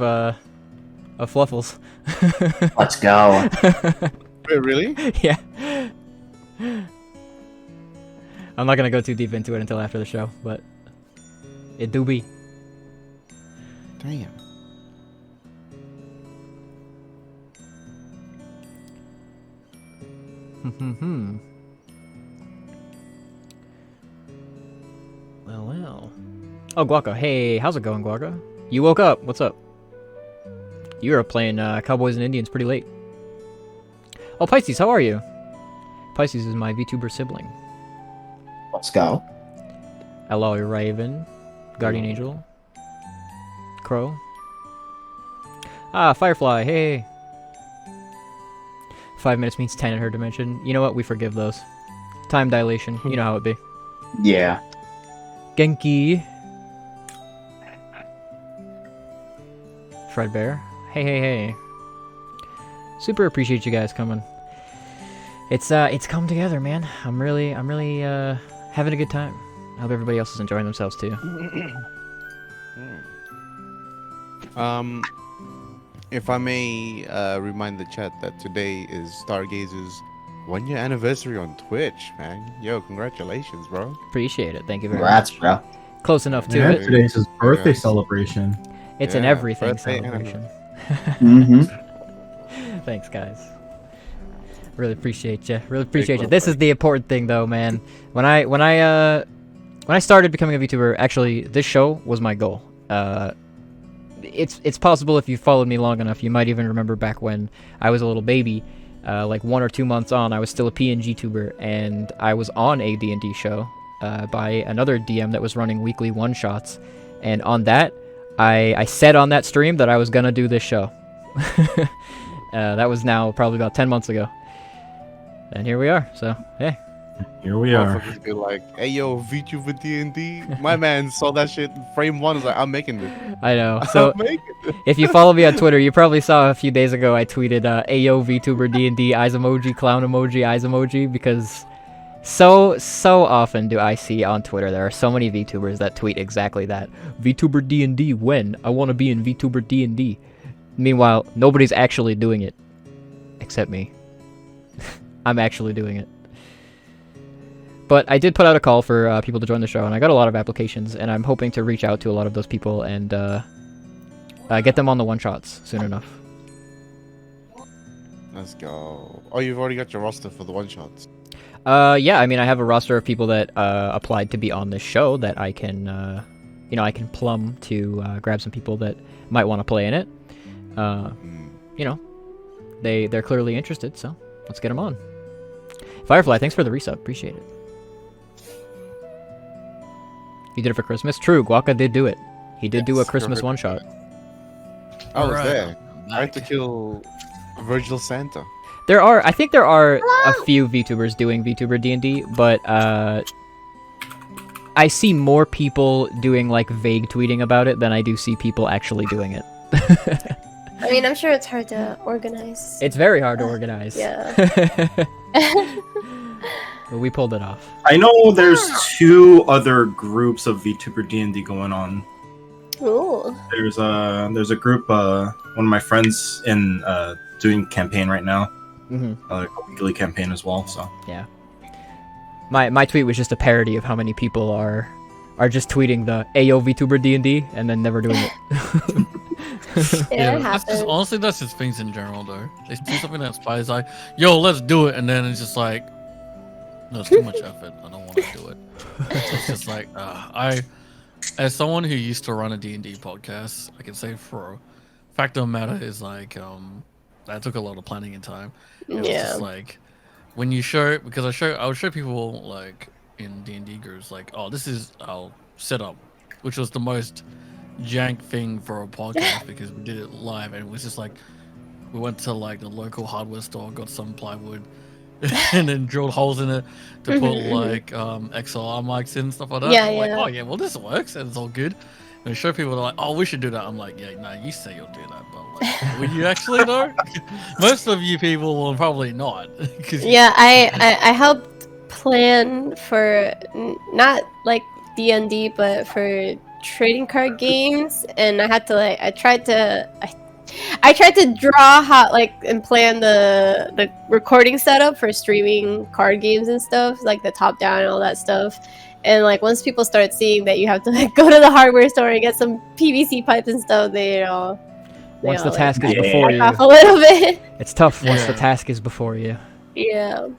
Fluffles. Let's go. Wait, really? Yeah. I'm not gonna go too deep into it until after the show, but it do be. Damn. Well. Oh, Guaca. Hey, how's it going, Guaca? You woke up. What's up? You were playing Cowboys and Indians pretty late. Oh, Pisces, how are you? Pisces is my VTuber sibling. Let's go. Alloy Raven, Guardian Angel, Crow. Ah, Firefly, hey. 5 minutes means 10 in her dimension. You know what? We forgive those. Time dilation. You know how it be. Yeah. Genki. Fredbear. Hey. Super appreciate you guys coming. It's come together, man. I'm really having a good time. I hope everybody else is enjoying themselves too. If I may remind the chat that today is Stargazer's 1-year anniversary on Twitch, man. Yo, congratulations, bro. Appreciate it. Thank you very Congrats, much. bro. Close enough to Yeah, it. today's his birthday Yes. celebration. It's an Yeah, everything birthday celebration. Mm-hmm. Thanks, guys. Really appreciate you. Really appreciate you. This is the important thing, though, man. When I started becoming a VTuber, actually, this show was my goal. It's possible if you followed me long enough, you might even remember back when I was a little baby, like 1 or 2 months on, I was still a PNG tuber, and I was on a D&D show by another DM that was running weekly one-shots, and on that, I said on that stream that I was gonna do this show. That was now probably about 10 months ago. And here we are, so, hey. Here we are. Motherfuckers be like, hey yo, VTuber D&D. My man saw that shit in frame 1. Was like, I'm making this. I know. So, I'm making this. if you follow me on Twitter, you probably saw a few days ago I tweeted, Ayo VTuber D&D, eyes emoji, clown emoji, eyes emoji, because so often do I see on Twitter, there are so many VTubers that tweet exactly that. VTuber D&D when? I want to be in VTuber D&D. Meanwhile, nobody's actually doing it. Except me. I'm actually doing it. But I did put out a call for people to join the show, and I got a lot of applications, and I'm hoping to reach out to a lot of those people and get them on the one-shots soon enough. Let's go. Oh, you've already got your roster for the one-shots. Yeah, I mean, I have a roster of people that applied to be on this show that I can, I can plumb to grab some people that might want to play in it. They're clearly interested, so let's get them on. Firefly, thanks for the resub. Appreciate it. You did it for Christmas? True, Guaka did do it. He did do a Yes, Christmas correct. one-shot. I was Alright, there. I'm I had to back. kill Virgil Santa. I think there are a few VTubers doing VTuber D&D, but I see more people doing like vague tweeting about it than I do see people actually doing it. I mean, I'm sure it's hard to organize. It's very hard to organize. Yeah. But we pulled it off. I know there's 2 other groups of VTuber D&D going on. Ooh. There's a group, one of my friends in doing campaign right now, a weekly campaign as well. So Yeah. My tweet was just a parody of how many people are just tweeting the Ayo VTuber D&D and then never doing it. Yeah, it that's just, happens. honestly, that's just things in general, though. They see something that inspires, like, yo, let's do it, and then it's just like, no, it's too much effort. I don't want to do it. It's just like, as someone who used to run a D&D podcast, I can say for fact of the matter is like, that took a lot of planning and time. It was Yeah. just like, when you show, because I would show people like in D&D groups, like, oh, this is our setup, which was the most jank thing for a podcast because we did it live, and it was just like, we went to like the local hardware store, got some plywood, and then drilled holes in it to put like XLR mics in, stuff like that. Yeah, I'm like, yeah. oh yeah, well this works and it's all good. And I show people, they're like, oh, we should do that. I'm like, yeah, no, you say you'll do that, but like, will you actually though? Most of you people will probably not. 'Cause Yeah, I helped plan for not like D&D, but for trading card games, and I had to like I tried to draw how like and plan the recording setup for streaming card games and stuff, like the top down and all that stuff. And like once people start seeing that you have to like go to the hardware store and get some PVC pipes and stuff, Once the like, task is Yeah. before back you. off a little bit. It's tough once the Yeah. task is before you. Yeah.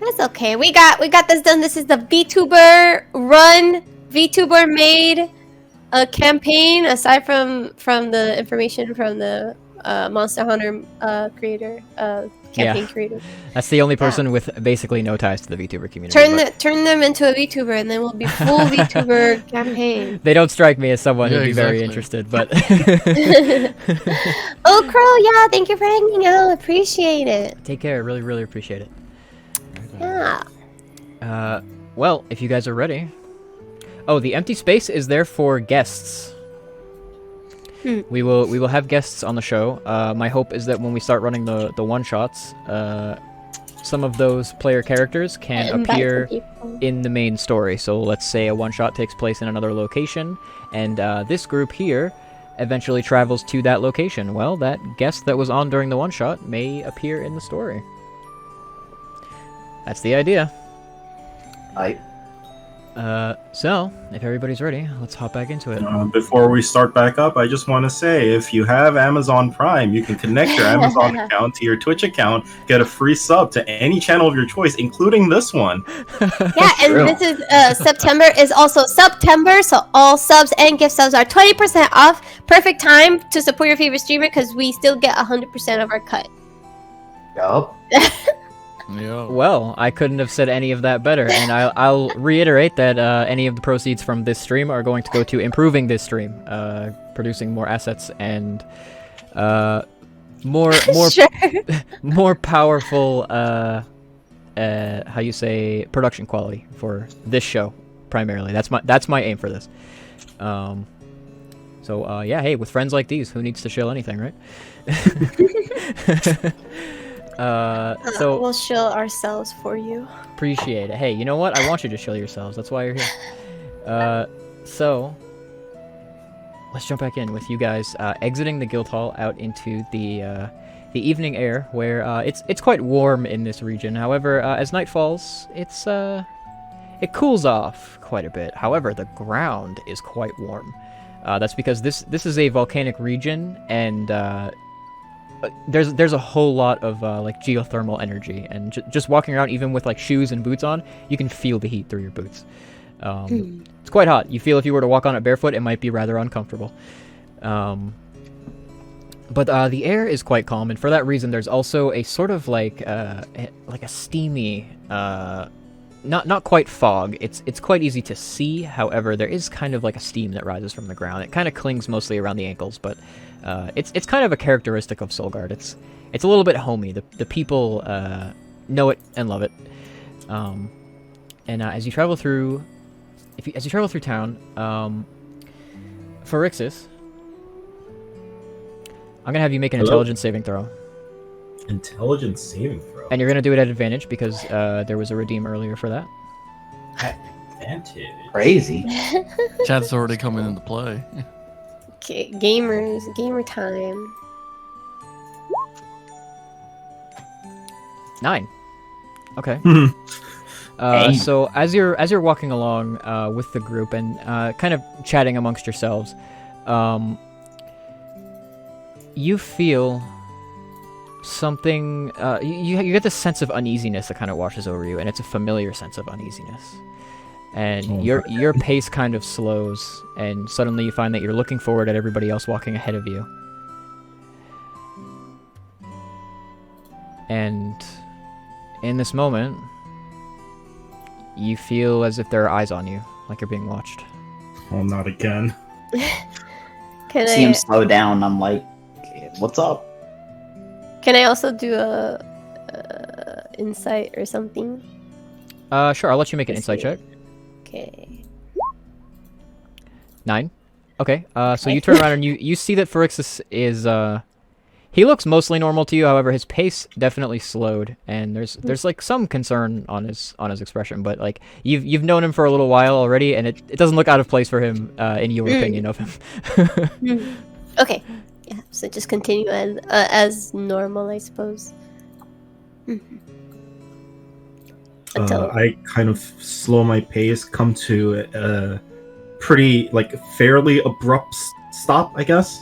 That's okay. We got this done. This is the VTuber run, VTuber made a campaign aside from the information from the Monster Hunter creator campaign creator. That's the only person with basically no ties to the VTuber community. Turn them into a VTuber, and then we'll be full VTuber campaign. They don't strike me as someone Yeah, who'd be very exactly. interested, but Oh, Crow, yeah, thank you for hanging out. Appreciate it. take care. Really, really appreciate it. Yeah. Well, if you guys are ready. Oh, the empty space is there for guests. We will have guests on the show. My hope is that when we start running the one shots, some of those player characters can Invite appear some people. in the main story. So let's say a one shot takes place in another location, and this group here eventually travels to that location. Well, that guest that was on during the one shot may appear in the story. That's the idea. So, if everybody's ready, let's hop back into it. Before we start back up, I just want to say, if you have Amazon Prime, you can connect your Amazon account to your Twitch account, get a free sub to any channel of your choice, including this one. Yeah, and this is September is also September, so all subs and gift subs are 20% off. Perfect time to support your favorite streamer because we still get 100% of our cut. Yup. Yo. Well, I couldn't have said any of that better, and I'll reiterate that any of the proceeds from this stream are going to go to improving this stream, producing more assets and more Sure. more powerful how you say production quality for this show primarily. That's my aim for this. So yeah, hey, with friends like these, who needs to shill anything, right? So We'll shill ourselves for you. appreciate it. Hey, you know what? I want you to shill yourselves. That's why you're here. So let's jump back in with you guys exiting the guild hall out into the evening air, where it's quite warm in this region. However, as night falls, it cools off quite a bit. However, the ground is quite warm. That's because this is a volcanic region, and there's a whole lot of like geothermal energy, and just walking around, even with like shoes and boots on, you can feel the heat through your boots. It's quite hot. You feel if you were to walk on it barefoot, it might be rather uncomfortable. But the air is quite calm, and for that reason, there's also a sort of like a steamy, not quite fog. It's quite easy to see. However, there is kind of like a steam that rises from the ground. It kind of clings mostly around the ankles, but it's kind of a characteristic of Solgarde. It's a little bit homey. The people know it and love it. And as you travel through, as you travel through town, Pharixis, I'm gonna have you make an intelligence saving throw. Intelligence saving throw. And you're gonna do it at advantage because there was a redeem earlier for that. Advantage. Crazy. Chat's already coming into play. Okay, gamer time. 9. Okay. Damn. So as you're walking along with the group and kind of chatting amongst yourselves, you feel something. You get this sense of uneasiness that kind of washes over you, and it's a familiar sense of uneasiness. And your pace kind of slows, and suddenly you find that you're looking forward at everybody else walking ahead of you. And in this moment, you feel as if there are eyes on you, like you're being watched. Oh, not again. Can See him slow down. I'm like, what's up? Can I also do a insight or something? Sure, I'll let you make an insight check. Okay. 9. Okay, so you turn around and you see that Pharixis is, he looks mostly normal to you, however his pace definitely slowed, and there's like some concern on his expression, but like you've known him for a little while already, and it doesn't look out of place for him in your opinion of him. Okay. Yeah, so just continue as normal, I suppose. Until I kind of slow my pace, come to a pretty, like, fairly abrupt stop, I guess.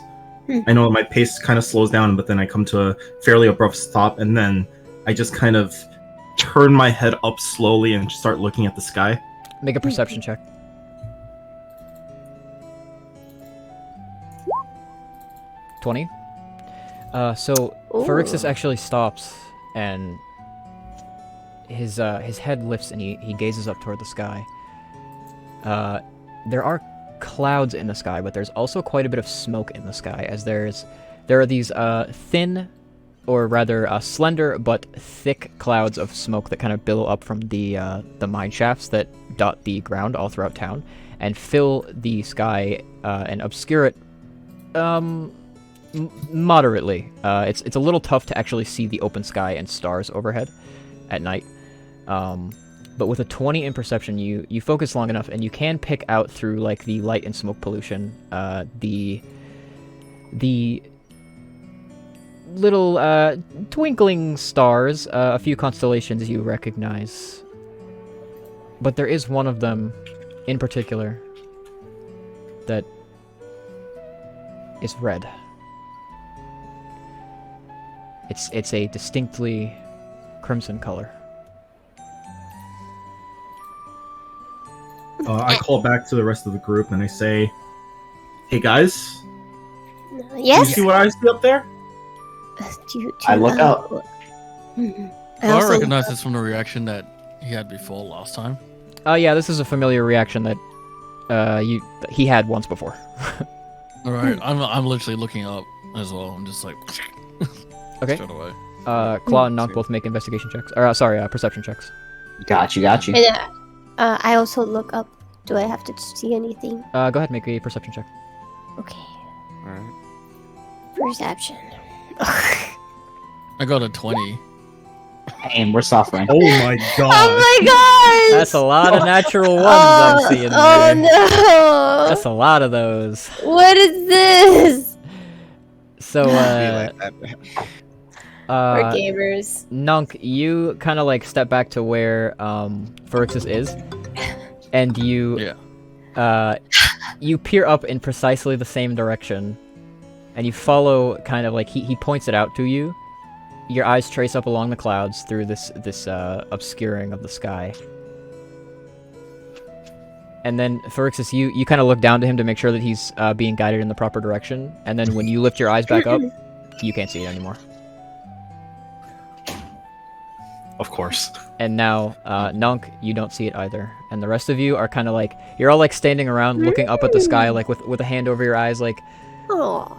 I know my pace kind of slows down, but then I come to a fairly abrupt stop, and then I just kind of turn my head up slowly and start looking at the sky. Make a perception check. 20. So Pharixis actually stops and his head lifts and he gazes up toward the sky. There are clouds in the sky, but there's also quite a bit of smoke in the sky, as there are these thin, or rather slender but thick clouds of smoke that kind of billow up from the mine shafts that dot the ground all throughout town and fill the sky and obscure it moderately. It's a little tough to actually see the open sky and stars overhead at night. But with a 20 in perception, you focus long enough, and you can pick out through like the light and smoke pollution, the little twinkling stars, a few constellations you recognize. But there is one of them in particular that is red. It's a distinctly crimson color. I call back to the rest of the group and I say, "Hey guys, do you Yes. see what I see up there?" I look up. I recognize this from the reaction that he had before last time. Yeah, this is a familiar reaction that he had once before. Alright, I'm literally looking up as well. I'm just like Okay. straight away. Claw and Knock both make investigation checks. Or perception checks. Got you. And I also look up. Do I have to see anything? Go ahead, make a perception check. Okay. All right. Perception. I got a 20. And we're suffering. Oh my god! Oh my god! That's a lot of natural ones I'm seeing there. Oh no! That's a lot of those. What is this? So, Be like that. We're gamers. Nunk, you kind of like step back to where Phyrexius is, and you you peer up in precisely the same direction, and you follow kind of like he points it out to you. Your eyes trace up along the clouds through this obscuring of the sky. And then Phyrexius, you kind of look down to him to make sure that he's being guided in the proper direction, and then when you lift your eyes back up, you can't see it anymore. Of course. And now, Nunk, you don't see it either. And the rest of you are kind of like, you're all like standing around looking up at the sky, like with a hand over your eyes, like, Oh.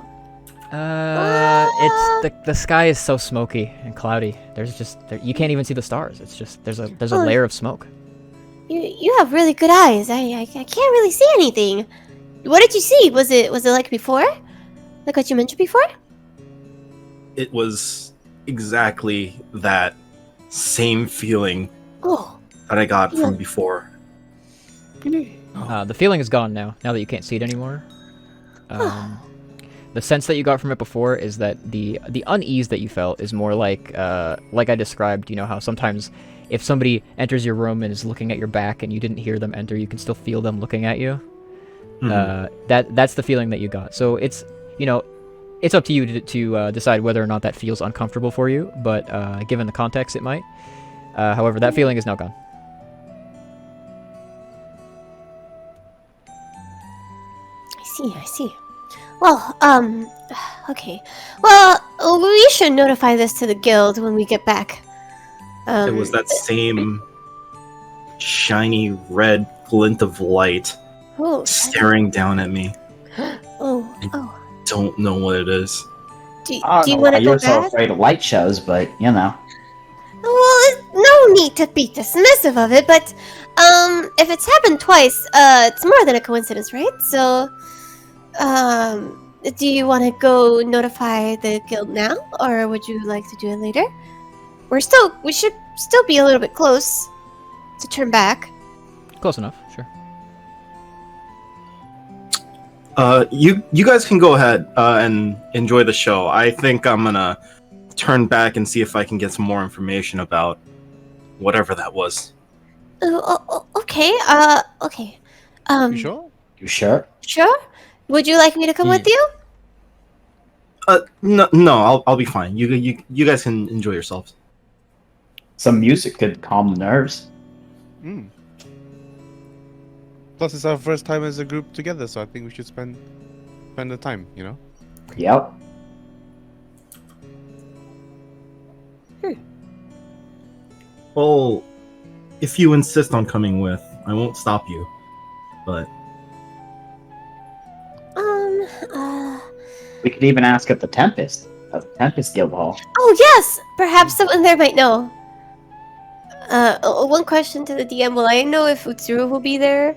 it's the sky is so smoky and cloudy. You can't even see the stars. It's just there's a layer of smoke. You have really good eyes. I can't really see anything. What did you see? Was it like before? Like what you mentioned before? It was exactly that same feeling Oh. that I got from before. The feeling is gone now that you can't see it anymore. The sense that you got from it before is that the unease that you felt is more like I described. You know how sometimes if somebody enters your room and is looking at your back and you didn't hear them enter, you can still feel them looking at you. That's the feeling that you got. So it's it's up to you to decide whether or not that feels uncomfortable for you. But given the context, it might. However, that feeling is now gone. I see. Well, okay. Well, we should notify this to the guild when we get back. It was that same shiny red glint of light Oh. staring down at me. Oh. Don't know what it is. Do you I don't know want why to go you're so back? afraid of light shows, but you know. Well, no need to be dismissive of it, but if it's happened twice, it's more than a coincidence, right? So, do you want to go notify the guild now, or would you like to do it later? We should still be a little bit close to turn back. Close enough, sure. You guys can go ahead and enjoy the show. I think I'm gonna turn back and see if I can get some more information about whatever that was. Okay. Okay. You sure? You sure? Sure. Would you like me to come with you? No, I'll be fine. You guys can enjoy yourselves. Some music could calm the nerves. Mm. Plus, it's our first time as a group together, so I think we should spend the time. You know. Yep. Well, if you insist on coming with, I won't stop you. But We could even ask at the Tempest Guild Hall. Oh yes, perhaps someone there might know. One question to the DM: will I know if Utsuru will be there,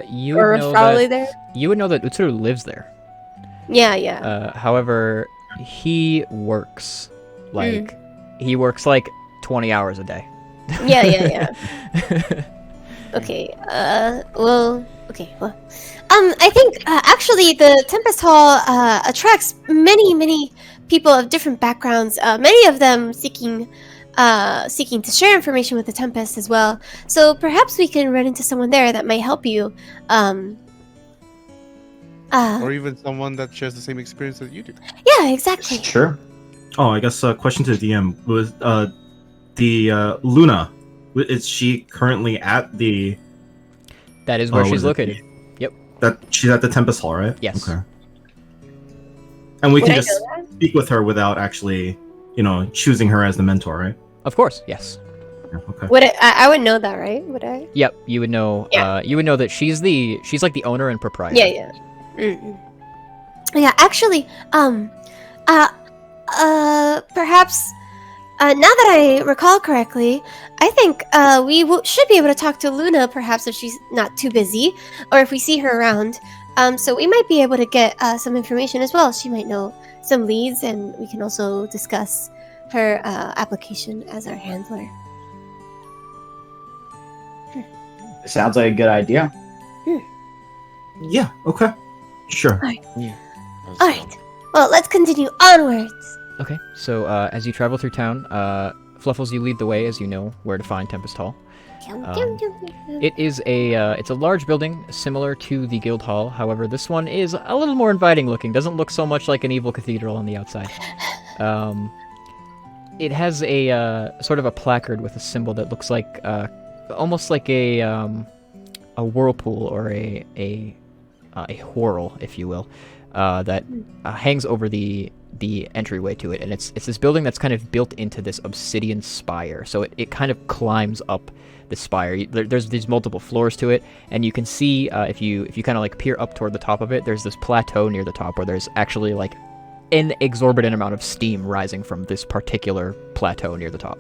You or would know probably that there? you would know that Utsuru lives there. Yeah. However, he works like he works like 20 hours a day. Yeah. Okay. I think actually the Tempest Hall attracts many people of different backgrounds. Many of them seeking to share information with the Tempest as well. So perhaps we can run into someone there that might help you. Or even someone that shares the same experience that you do. Yeah, exactly. True. oh, I guess question to the DM was the Luna. Is she currently at the? That is where what she's is it? located. That she's at the Tempest Hall, right? Yes. Okay. And we Would can I just know that? speak with her without actually, choosing her as the mentor, right? Of course, yes. Yeah, okay. Would I would know that, right? Would I? Yep, you would know. Yeah. You would know that she's like the owner and proprietor. Yeah. Yeah, actually, perhaps, now that I recall correctly, I think we should be able to talk to Luna, perhaps if she's not too busy, or if we see her around. So we might be able to get some information as well. She might know some leads, and we can also discuss her application as our handler. Sounds like a good idea. Yeah. Okay. Sure. All right. Well, let's continue onwards. Okay, so as you travel through town, Fluffles, you lead the way as you know where to find Tempest Hall. It is it's a large building similar to the Guild Hall. However, this one is a little more inviting looking. Doesn't look so much like an evil cathedral on the outside. It has a sort of a placard with a symbol that looks like almost like a whirlpool or a whorl, if you will, that hangs over the entryway to it, and it's this building that's kind of built into this obsidian spire, so it kind of climbs up the spire. There's these multiple floors to it, and you can see if you kind of like peer up toward the top of it, there's this plateau near the top where there's actually like an exorbitant amount of steam rising from this particular plateau near the top.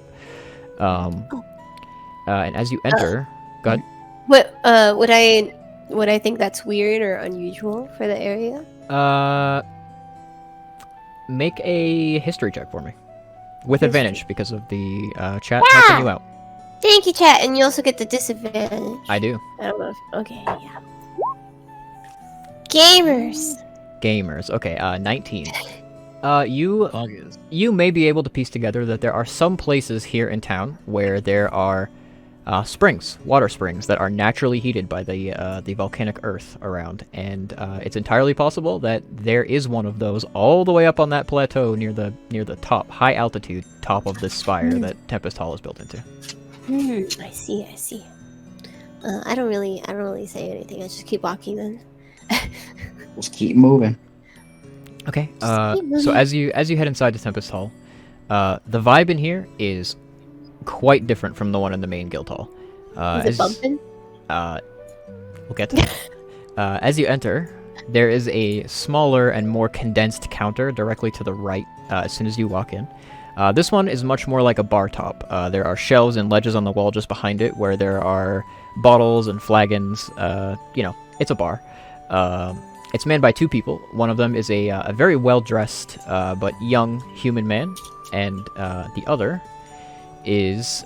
And as you enter, go ahead. Would I think that's weird or unusual for the area? Make a history check for me. With History. advantage because of the chat helping you out. Thank you, chat, and you also get the disadvantage. I do. I don't know if... Okay, yeah. Gamers. Okay, 19. You may be able to piece together that there are some places here in town where there are water springs that are naturally heated by the volcanic earth around, and it's entirely possible that there is one of those all the way up on that plateau near the top, high altitude top of this spire that Tempest Hall is built into. I see. I don't really say anything. I just keep walking then. Just keep moving. Okay. keep moving. So as you head inside to Tempest Hall, the vibe in here is quite different from the one in the main guild hall. Is it bumping? We'll get to that. As you enter, there is a smaller and more condensed counter directly to the right as soon as you walk in. This one is much more like a bar top. There are shelves and ledges on the wall just behind it where there are bottles and flagons. It's a bar. It's manned by two people. One of them is a very well-dressed but young human man, and the other is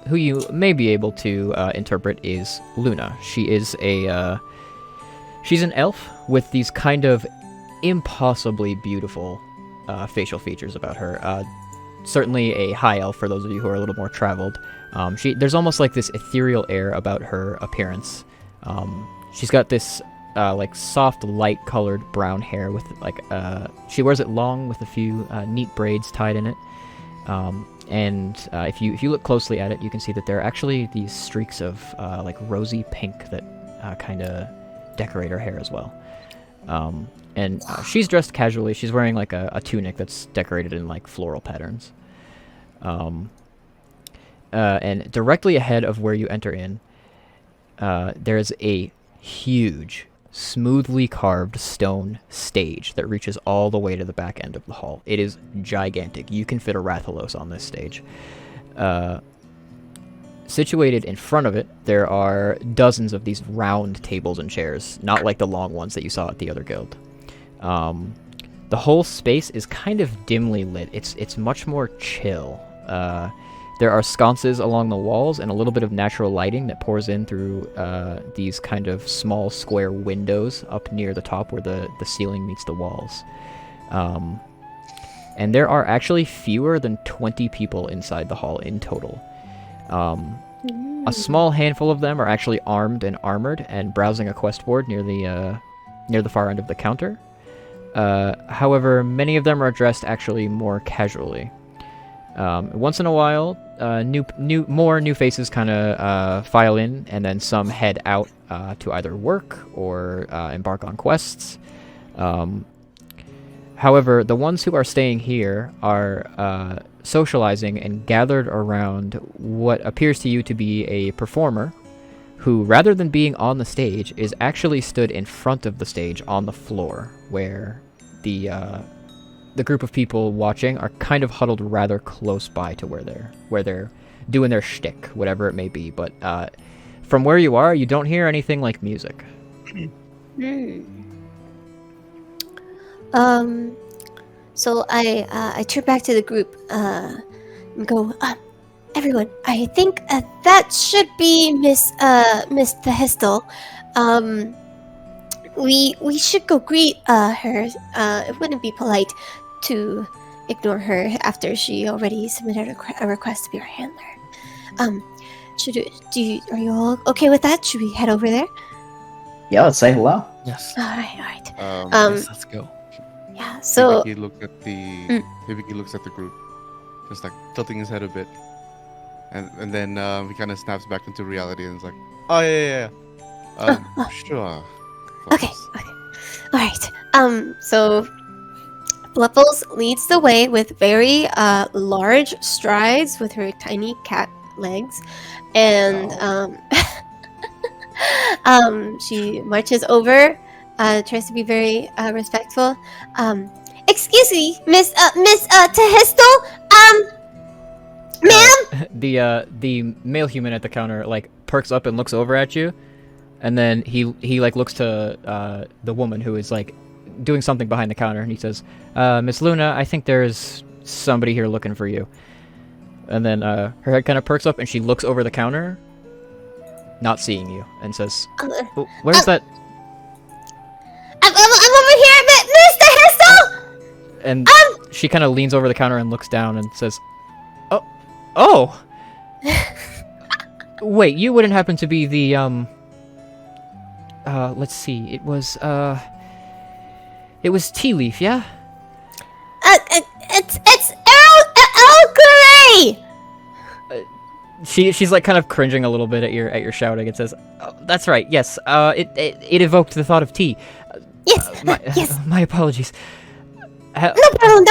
who you may be able to interpret is Luna. She is she's an elf with these kind of impossibly beautiful facial features about her. Certainly a high elf for those of you who are a little more traveled. There's almost like this ethereal air about her appearance. She's got this like soft, light-colored brown hair with like she wears it long with a few neat braids tied in it. And if you look closely at it, you can see that there are actually these streaks of like rosy pink that kind of decorate her hair as well. She's dressed casually. She's wearing like a tunic that's decorated in like floral patterns. And directly ahead of where you enter in, there's a huge, smoothly carved stone stage that reaches all the way to the back end of the hall. It is gigantic. You can fit a Rathalos on this stage. Situated in front of it, there are dozens of these round tables and chairs, not like the long ones that you saw at the other guild. The whole space is kind of dimly lit. It's much more chill. There are sconces along the walls and a little bit of natural lighting that pours in through these kind of small square windows up near the top where the ceiling meets the walls. And there are actually fewer than 20 people inside the hall in total. A small handful of them are actually armed and armored and browsing a quest board near the far end of the counter. However, many of them are dressed actually more casually. Once in a while, more new faces kind of file in, and then some head out to either work or embark on quests. However, the ones who are staying here are socializing and gathered around what appears to you to be a performer who, rather than being on the stage, is actually stood in front of the stage on the floor, where the group of people watching are kind of huddled rather close by to where they're doing their shtick, whatever it may be. But from where you are, you don't hear anything like music. So I turn back to the group and go, everyone, I think that should be Miss Tehistel. We should go greet her. It wouldn't be polite to ignore her after she already submitted a request to be our handler. Are you all okay with that? Should we head over there? Yeah, let's say hello. Yes. All right. Yes, let's go. Yeah. So Hibiki looks at the group, just like tilting his head a bit, and then he kind of snaps back into reality and is like, "Oh yeah. Sure." Okay. All right. So Fluffles leads the way with very large strides with her tiny cat legs, and she marches over, tries to be very respectful. Excuse me, Miss Tehistel. Ma'am. The male human at the counter like perks up and looks over at you, and then he like looks to the woman who is like doing something behind the counter, and he says, Miss Luna, I think there's somebody here looking for you. And then her head kind of perks up, and she looks over the counter, not seeing you, and says, "Where's that?" I'm over here, Mr. Hessel. And she kind of leans over the counter and looks down and says, "Oh, wait, you wouldn't happen to be the let's see, it was Tea Leaf, yeah?" It's Earl Grey. She's like kind of cringing a little bit at your shouting. It says, "Oh, that's right. Yes. It evoked the thought of tea. Yes. Yes. My apologies." No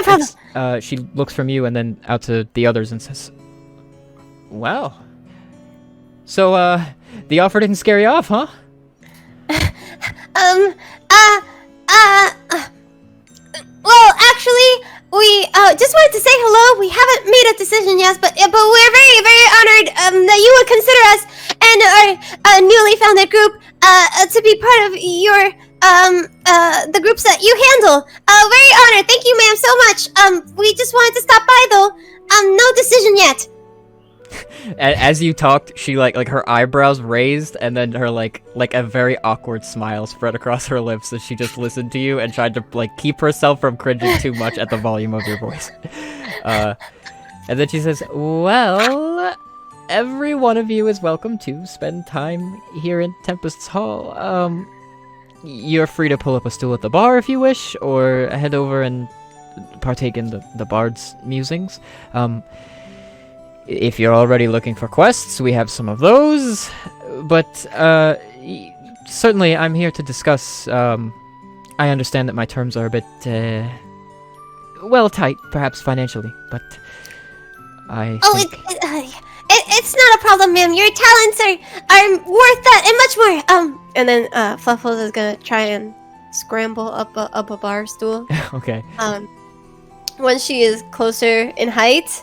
problem. She looks from you and then out to the others and says, "Wow. So the offer didn't scare you off, huh?" Well, actually, we just wanted to say hello. We haven't made a decision yet, but we're very, very honored that you would consider us and our newly founded group to be part of your the groups that you handle. Very honored. Thank you, ma'am, so much. We just wanted to stop by though. No decision yet. As you talked, she like her eyebrows raised, and then her like a very awkward smile spread across her lips as she just listened to you and tried to like keep herself from cringing too much at the volume of your voice. And then she says, "Well, every one of you is welcome to spend time here in Tempest's Hall. You're free to pull up a stool at the bar if you wish, or head over and partake in the bard's musings. If you're already looking for quests, we have some of those, but certainly I'm here to discuss. I understand that my terms are a bit, well, tight, perhaps financially, but Oh, it's not a problem, ma'am. Your talents are worth that and much more. And then Fluffles is gonna try and scramble up a bar stool. Okay. When she is closer in height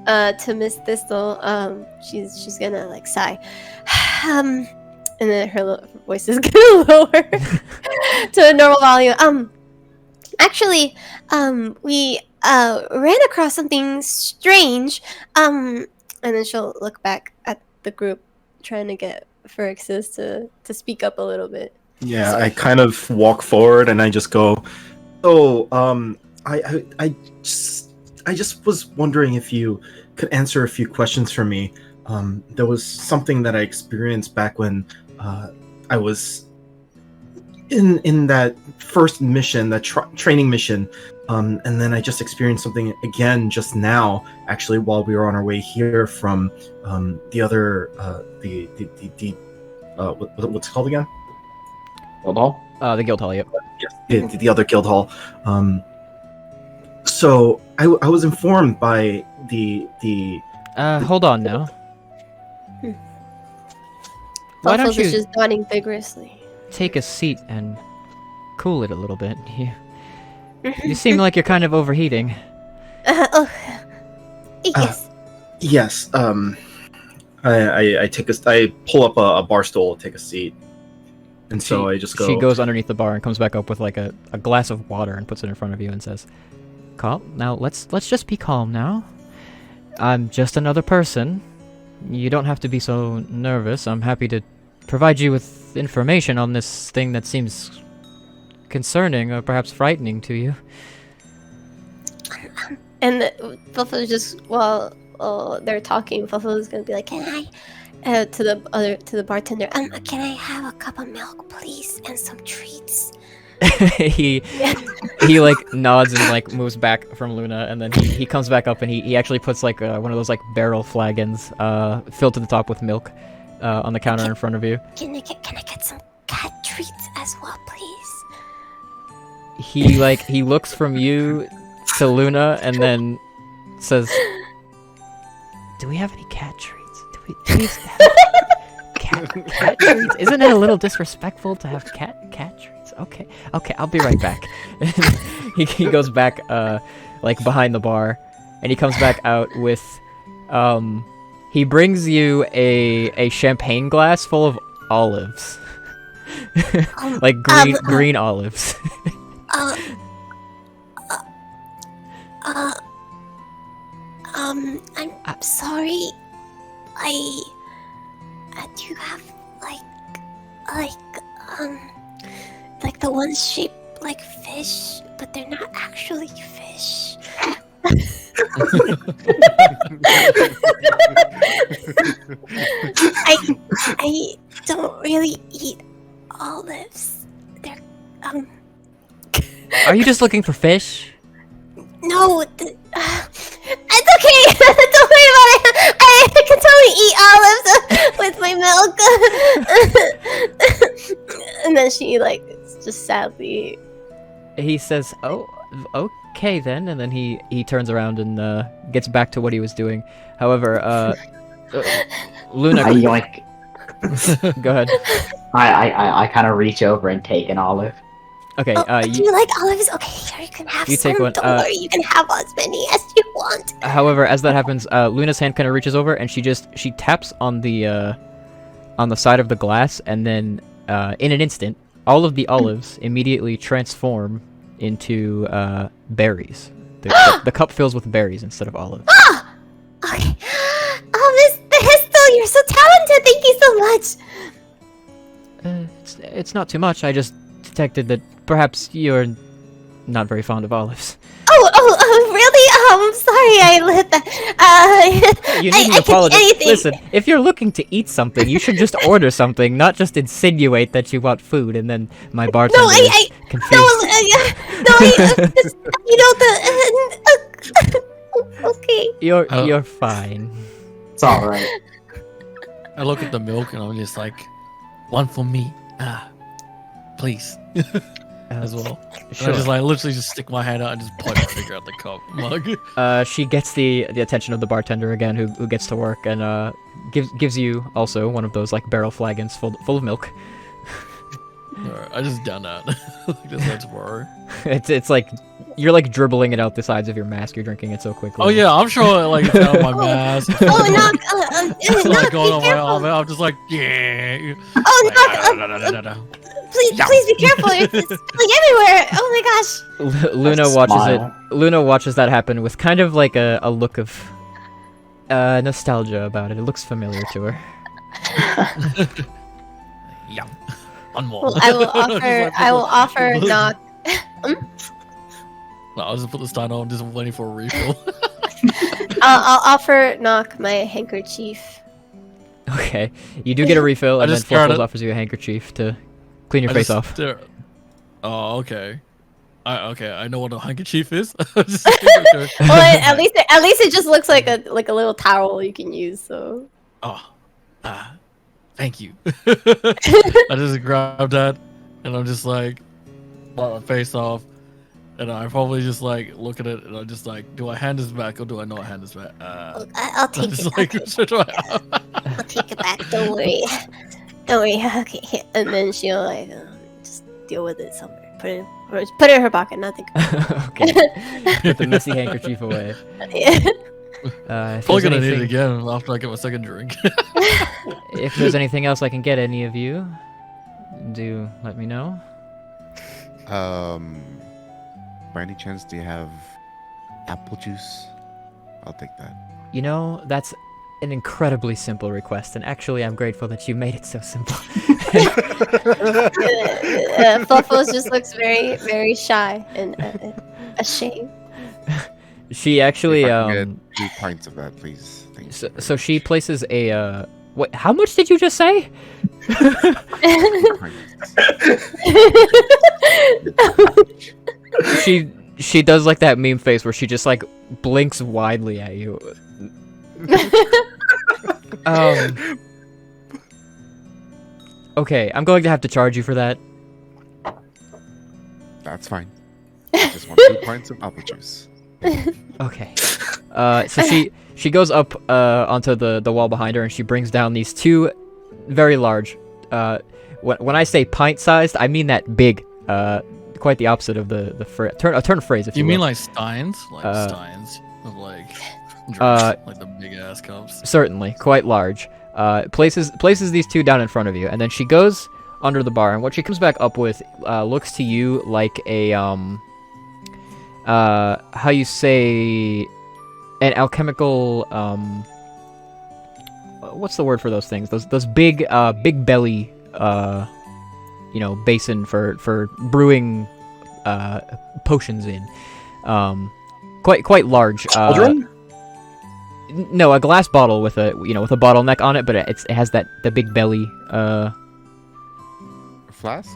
to Miss Thistle, she's gonna like sigh, and then her voice is gonna lower to a normal volume. Actually, we ran across something strange. And then she'll look back at the group, trying to get Phyrexius to speak up a little bit. Yeah, I kind of walk forward and I just go, "Oh, I just was wondering if you could answer a few questions for me. There was something that I experienced back when I was in that first mission, that training mission, and then I just experienced something again just now, actually, while we were on our way here from the other what's it called again? Guild Hall? The guild hall, yep. Yes, the other guild hall. So I was informed by the Hold on now. Why don't Fluffles is you just nodding vigorously. take a seat and cool it a little bit? You seem like you're kind of overheating. Yes. Yes. I pull up a bar stool, take a seat, and so I just go. She goes underneath the bar and comes back up with like a glass of water and puts it in front of you and says, "Calm. Now let's just be calm now. I'm just another person. You don't have to be so nervous. I'm happy to provide you with information on this thing that seems concerning or perhaps frightening to you." And Fluffles just while they're talking, Fluffles is gonna be like, "Can I?" To the bartender, "Can I have a cup of milk, please, and some treats?" he like nods and like moves back from Luna, and then he comes back up and he actually puts like one of those like barrel flagons filled to the top with milk on the counter in front of you. Can I get some cat treats as well, please? He looks from you to Luna and then says, "Do we have any cat treats? Do we have cat treats? Isn't it a little disrespectful to have cat treats? Okay, I'll be right back." he goes back like behind the bar, and he comes back out with he brings you a champagne glass full of olives. Like green olives. I'm sorry. Do you have like the ones shaped like fish, but they're not actually fish? I don't really eat olives. They're Are you just looking for fish? No, it's okay. Don't worry about it. I can totally eat olives with my milk. And then she like just sadly. He says, "Oh, okay then," and then he turns around and gets back to what he was doing. However, Luna, I yoink. go ahead. I kind of reach over and take an olive. Okay, do you like olives? Okay, here you can have you some. take one, Don't worry, you can have as many as you want. However, as that happens, Luna's hand kind of reaches over and she taps on the side of the glass, and then in an instant, all of the olives immediately transform into berries. The cup fills with berries instead of olives. Okay. Oh, Miss Thistle, you're so talented. Thank you so much. It's not too much. I just detected that perhaps you're not very fond of olives. Oh, really? I'm sorry I let that. You needn't apologize. Listen, if you're looking to eat something, you should just order something, not just insinuate that you want food, and then my bartender is confused. Okay. You're fine. It's all right. I look at the milk and I'm just like, one for me. Please. as well. And Sure. I just like literally just stick my hand out and just point my finger at the cup mug. She gets the attention of the bartender again, who gets to work, and gives you also one of those like barrel flagons full of milk. Alright, I just done that. Like this way tomorrow. It's like you're like dribbling it out the sides of your mask. You're drinking it so quickly. Oh yeah, I'm sure like it's out of my mask. Oh, Knock! It's Knock, like going on be my careful! arm. I'm just like, yeah. Oh, Knock! Please be careful! It's spilling everywhere! Oh my gosh! Luna That's a watches smile. it. Luna watches that happen with kind of like a look of nostalgia about it. It looks familiar to her. Yeah. One more. Well, I will offer Knock. No, I'll just put the stein on, just waiting for a refill. I'll offer Knock my handkerchief. Okay, you do get a refill, I and then just grabbed Fluffles it. offers you a handkerchief to clean your I face just off. stare- Oh, okay. I know what a handkerchief is. Just okay. Well, at least it just looks like a little towel you can use. So. Oh, thank you. I just grabbed that, and I'm just like, wipe my face off, and I probably just like look at it, and I'm just like, do I hand this back or do I not hand this back? I'll I'm take just it. like, I'll take it back. Don't worry. Don't worry. Okay. Here. And then she'll like just deal with it somewhere. Put it in her pocket. Nothing. Okay, put the messy handkerchief away. If Probably there's gonna need it anything- again after I get my second drink. If there's anything else I can get any of you, do let me know. By any chance, do you have apple juice? I'll take that. You know, that's an incredibly simple request, and actually I'm grateful that you made it so simple. Fluffles just looks very, very shy and ashamed. She actually, If I can get 3 pints of that, please. Thank you very so she much. places a, what, how much did you just say? 3 pints. She does like that meme face where she just like blinks widely at you. Okay, I'm going to have to charge you for that. That's fine. I just want 2 pints of apple juice. Okay. So she goes up onto the wall behind her, and she brings down these 2 very large. When I say pint-sized, I mean that big. Quite the opposite of the turn of phrase. If you You mean will. like steins? Like Uh, steins of like drinks, uh, like the big ass cups. Certainly, quite large. Places these 2 down in front of you, and then she goes under the bar, and what she comes back up with looks to you like a how you say, an alchemical what's the word for those things? Those big belly basin for brewing potions in. Quite large. Children? No, a glass bottle with a bottleneck on it, but it has the big belly. Flask?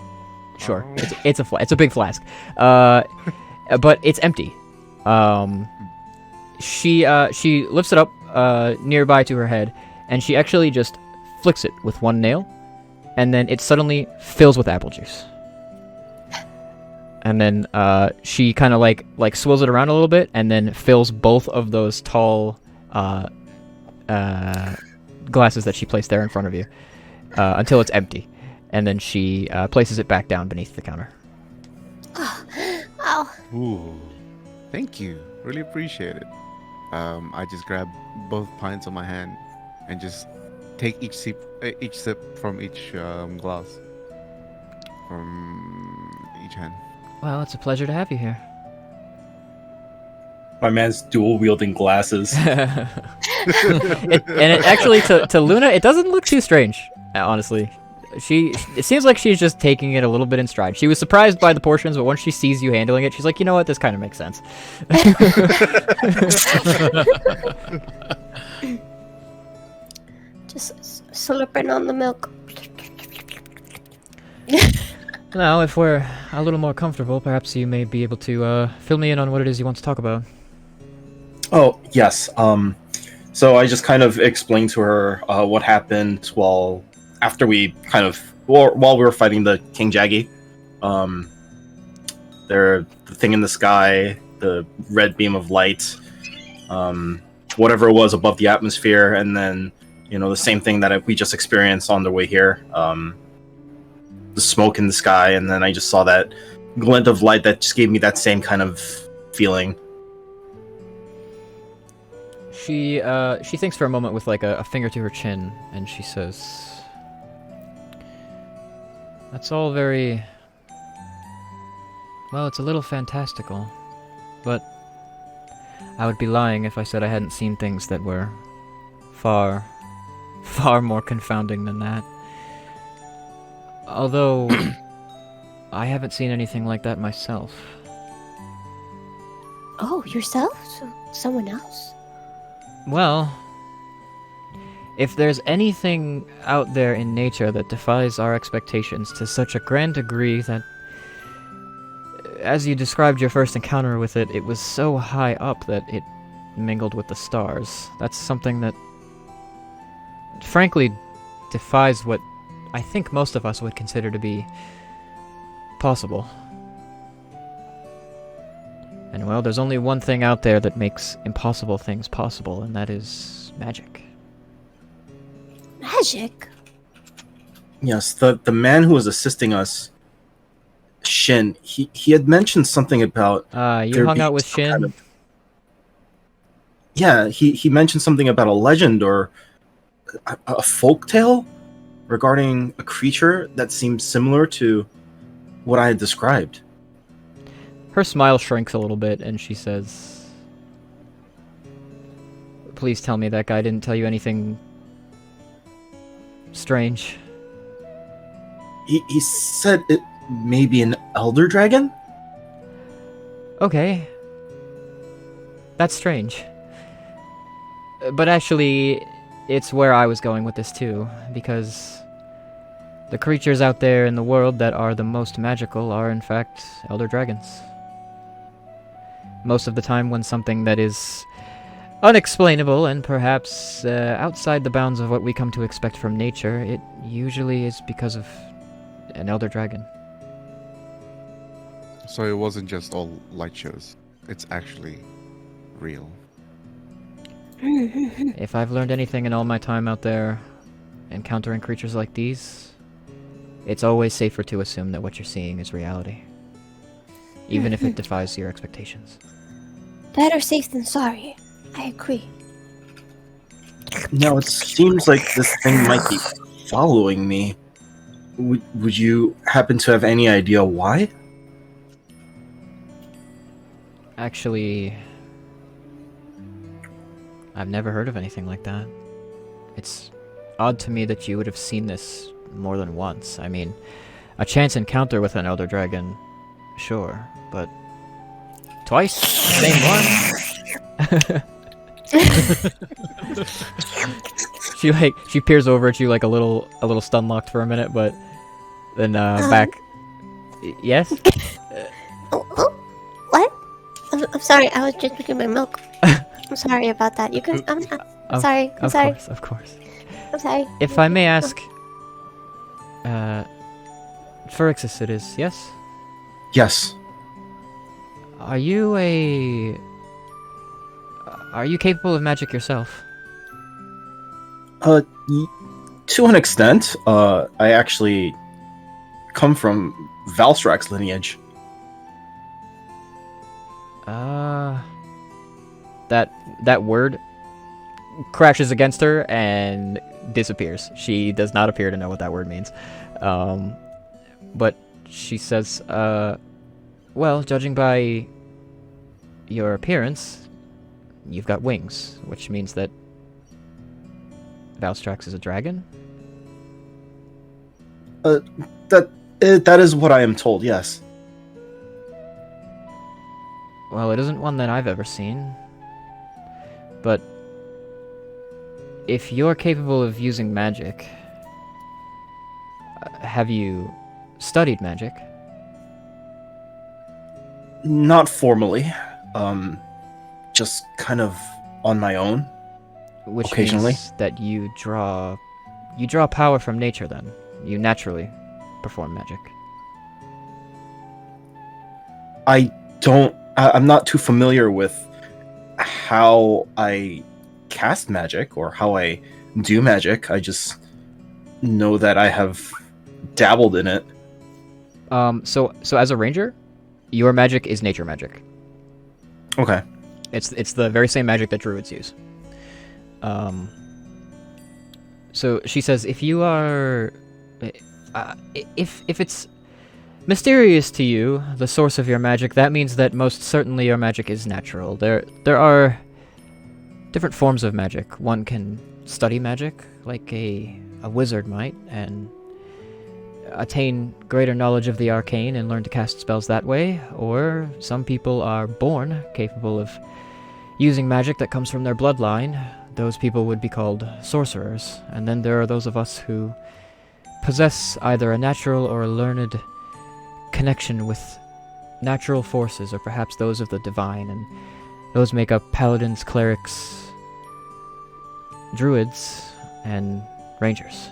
Sure, Oh. it's a big flask. But it's empty. She lifts it up nearby to her head, and she actually just flicks it with one nail, and then it suddenly fills with apple juice. And then she kind of like swirls it around a little bit, and then fills both of those tall glasses that she placed there in front of you until it's empty, and then she places it back down beneath the counter. Oh, Ooh. Thank you. Really appreciate it. I just grab both pints on my hand and just take each sip from each glass. From each hand. Well, it's a pleasure to have you here. My man's dual wielding glasses. And it actually, to Luna, it doesn't look too strange, honestly. It seems like she's just taking it a little bit in stride. She was surprised by the portions, but once she sees you handling it, she's like, you know what, this kind of makes sense. just slurping on the milk. Now, if we're a little more comfortable, perhaps you may be able to fill me in on what it is you want to talk about. Oh, yes. So I just kind of explained to her what happened while we were fighting the King Jaggy. the thing in the sky, the red beam of light, whatever it was above the atmosphere, and then the same thing that we just experienced on the way here, the smoke in the sky, and then I just saw that glint of light that just gave me that same kind of feeling. She thinks for a moment with like a finger to her chin, and she says, "That's all very... well, it's a little fantastical, but I would be lying if I said I hadn't seen things that were far, far more confounding than that. Although, I haven't seen anything like that myself." Oh, yourself? Someone else? Well, if there's anything out there in nature that defies our expectations to such a grand degree that, as you described your first encounter with it, it was so high up that it mingled with the stars. That's something that, frankly, defies what I think most of us would consider to be possible. And well, there's only one thing out there that makes impossible things possible, and that is magic. Magic? Yes, the man who was assisting us, Shin, he had mentioned something about... You there hung being out with some Shin? kind of- Yeah, he mentioned something about a legend or a folk tale regarding a creature that seemed similar to what I had described. Her smile shrinks a little bit, and she says, "Please tell me that guy didn't tell you anything strange." He said it may be an elder dragon? Okay. That's strange. But actually, it's where I was going with this too, because the creatures out there in the world that are the most magical are in fact elder dragons. Most of the time when something that is unexplainable and perhaps outside the bounds of what we come to expect from nature, it usually is because of an elder dragon. So it wasn't just all light shows. It's actually real. If I've learned anything in all my time out there encountering creatures like these, it's always safer to assume that what you're seeing is reality, even if it defies your expectations. Better safe than sorry. I agree. Now, it seems like this thing might be following me. Would you happen to have any idea why? Actually, I've never heard of anything like that. It's odd to me that you would have seen this more than once. I mean, a chance encounter with an elder dragon, sure, but twice? Same one? She peers over at you like a little stun locked for a minute, but then back. Yes? What? I'm sorry. I was just drinking my milk. I'm sorry about that. You can. I'm sorry. I'm sorry. Of course. I'm sorry. If I may ask, Phyrexius it is, yes? Yes. Are you capable of magic yourself? To an extent. I actually come from Valstrak's lineage. That word crashes against her and disappears. She does not appear to know what that word means. But she says, well, judging by your appearance, you've got wings, which means that Valstrax is a dragon? That is what I am told, yes. Well, it isn't one that I've ever seen. But if you're capable of using magic, have you studied magic? Not formally. Just kind of on my own. Which occasionally means that you draw power from nature then. You naturally perform magic. I'm not too familiar with how I cast magic or how I do magic. I just know that I have dabbled in it. So as a ranger, your magic is nature magic. Okay. It's the very same magic that druids use. So she says, if you are, if it's mysterious to you, the source of your magic, that means that most certainly your magic is natural. There are different forms of magic. One can study magic, like a wizard might, and attain greater knowledge of the arcane and learn to cast spells that way, or some people are born capable of using magic that comes from their bloodline. Those people would be called sorcerers. And then there are those of us who possess either a natural or a learned connection with natural forces, or perhaps those of the divine, and those make up paladins, clerics, druids, and rangers.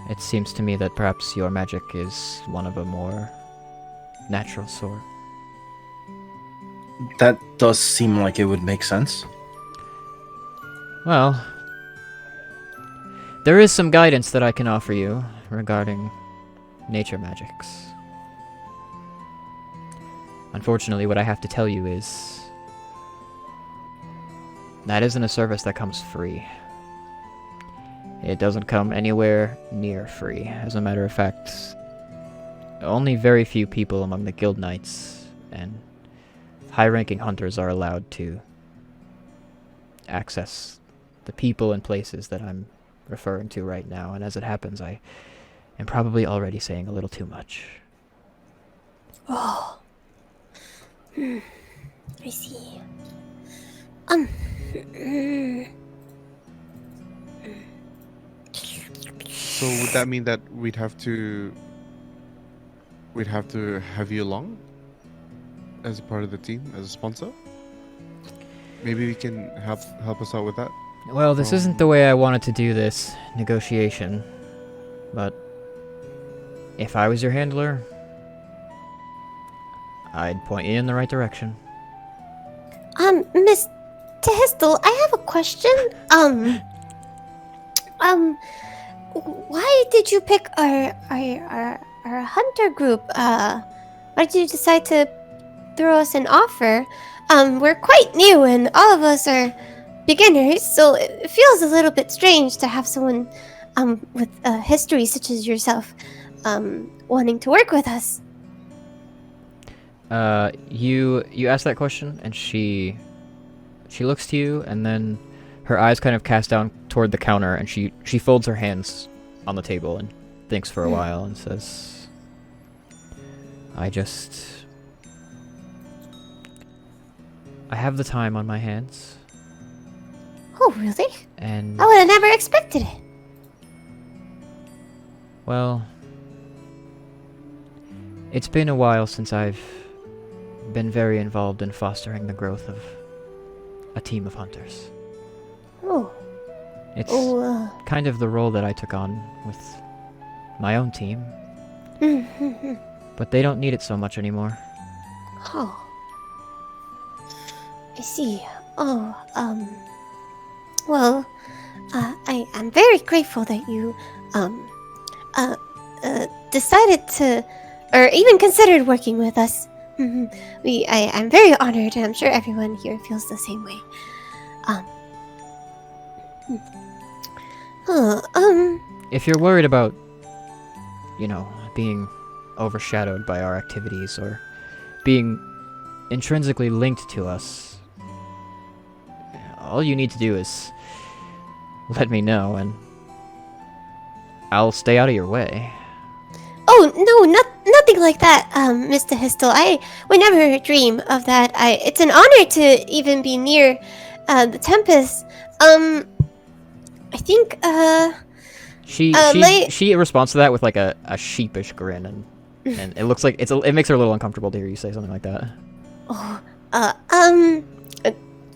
It seems to me that perhaps your magic is one of a more natural sort. That does seem like it would make sense. Well, there is some guidance that I can offer you regarding nature magics. Unfortunately, what I have to tell you is that isn't a service that comes free. It doesn't come anywhere near free. As a matter of fact, only very few people among the guild knights and high-ranking hunters are allowed to access the people and places that I'm referring to right now, and as it happens, I am probably already saying a little too much. Oh. I see. So would that mean that we'd have to have you along as a part of the team, as a sponsor? Maybe we can help us out with that. Well, this isn't the way I wanted to do this negotiation, but if I was your handler, I'd point you in the right direction. Miss Tehistel, I have a question. Why did you pick our hunter group? Why did you decide to throw us an offer? We're quite new and all of us are beginners, so it feels a little bit strange to have someone with a history such as yourself wanting to work with us. You ask that question, and she looks to you, and then her eyes kind of cast down toward the counter, and she folds her hands on the table and thinks for a while and says, I have the time on my hands. Oh, really? And I would have never expected it. well, it's been a while since I've been very involved in fostering the growth of a team of hunters. Oh. It's Oh, kind of the role that I took on with my own team, but they don't need it so much anymore. Oh. I see. Oh, well, I'm very grateful that you, decided to, or even considered working with us. I'm very honored, and I'm sure everyone here feels the same way. If you're worried about, being overshadowed by our activities or being intrinsically linked to us, all you need to do is let me know, and I'll stay out of your way. Oh, no, nothing like that, Mr. Histel. I would never dream of that. It's an honor to even be near, the Tempest. I think, She responds to that with like a sheepish grin, and it looks like it makes her a little uncomfortable to hear you say something like that.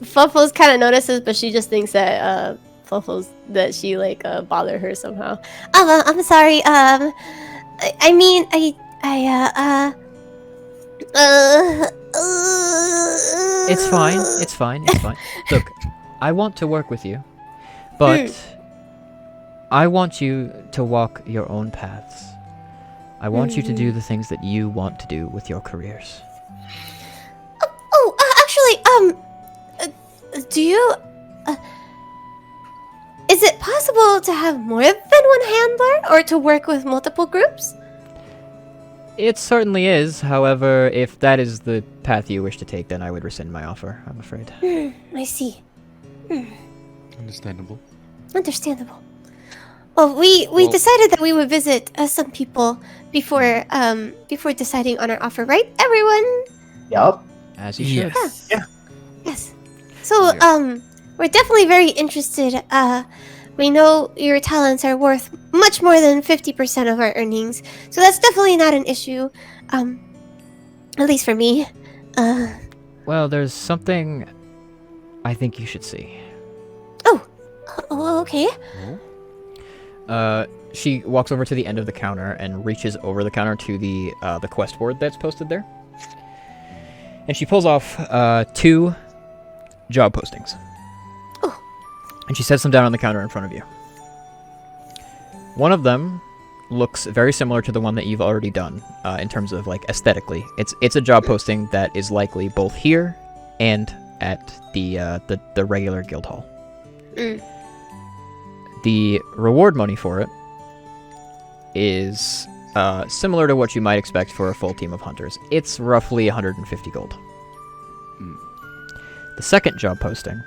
Fluffles kind of notices, but she just thinks that, Fluffles, that she, bothered her somehow. I'm sorry, I mean, It's fine. It's fine. It's fine. Look, I want to work with you, but I want you to walk your own paths. I want you to do the things that you want to do with your careers. Actually, do you? Is it possible to have more than one handler, or to work with multiple groups? It certainly is. However, if that is the path you wish to take, then I would rescind my offer, I'm afraid. I see. Understandable. Understandable. Well, we decided that we would visit some people before deciding on our offer, right, everyone? Yup. As you should. Yes. So, we're definitely very interested. We know your talents are worth much more than 50% of our earnings, so that's definitely not an issue. At least for me. Well, there's something I think you should see. Oh, okay. She walks over to the end of the counter and reaches over the counter to the quest board that's posted there. And she pulls off 2 job postings. Oh. And she sets them down on the counter in front of you. One of them looks very similar to the one that you've already done in terms of like aesthetically. It's a job posting that is likely both here and at the regular guild hall. The reward money for it is similar to what you might expect for a full team of hunters. It's roughly 150 gold. The second job posting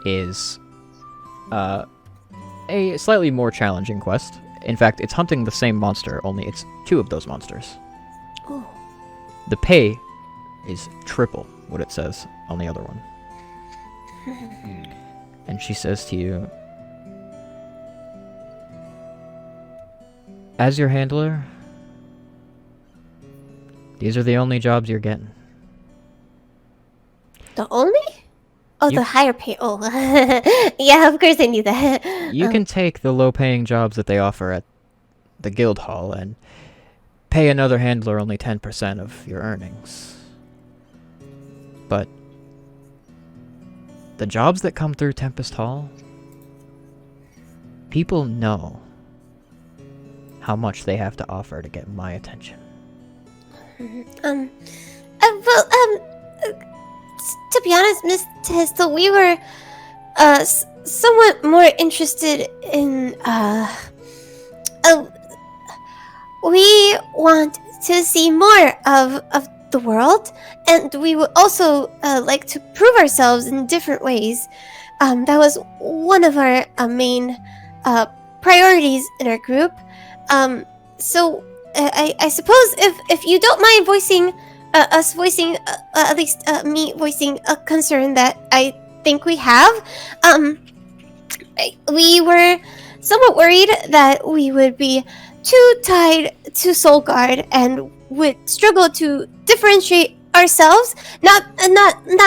is a slightly more challenging quest. In fact, it's hunting the same monster, only it's 2 of those monsters. Oh. The pay is triple what it says on the other one. And she says to you, as your handler, these are the only jobs you're getting. The only? Oh, You- the higher pay. Oh, yeah, of course I knew that. You can take the low-paying jobs that they offer at the guild hall and pay another handler only 10% of your earnings. But the jobs that come through Tempest Hall, people know how much they have to offer to get my attention. To be honest, Miss Testel, we were somewhat more interested in we want to see more of the world, and we would also like to prove ourselves in different ways. That was one of our main priorities in our group. So I suppose if you don't mind voicing us voicing at least me voicing a concern that I think we have, we were somewhat worried that we would be too tied to Solgarde and would struggle to differentiate ourselves. Not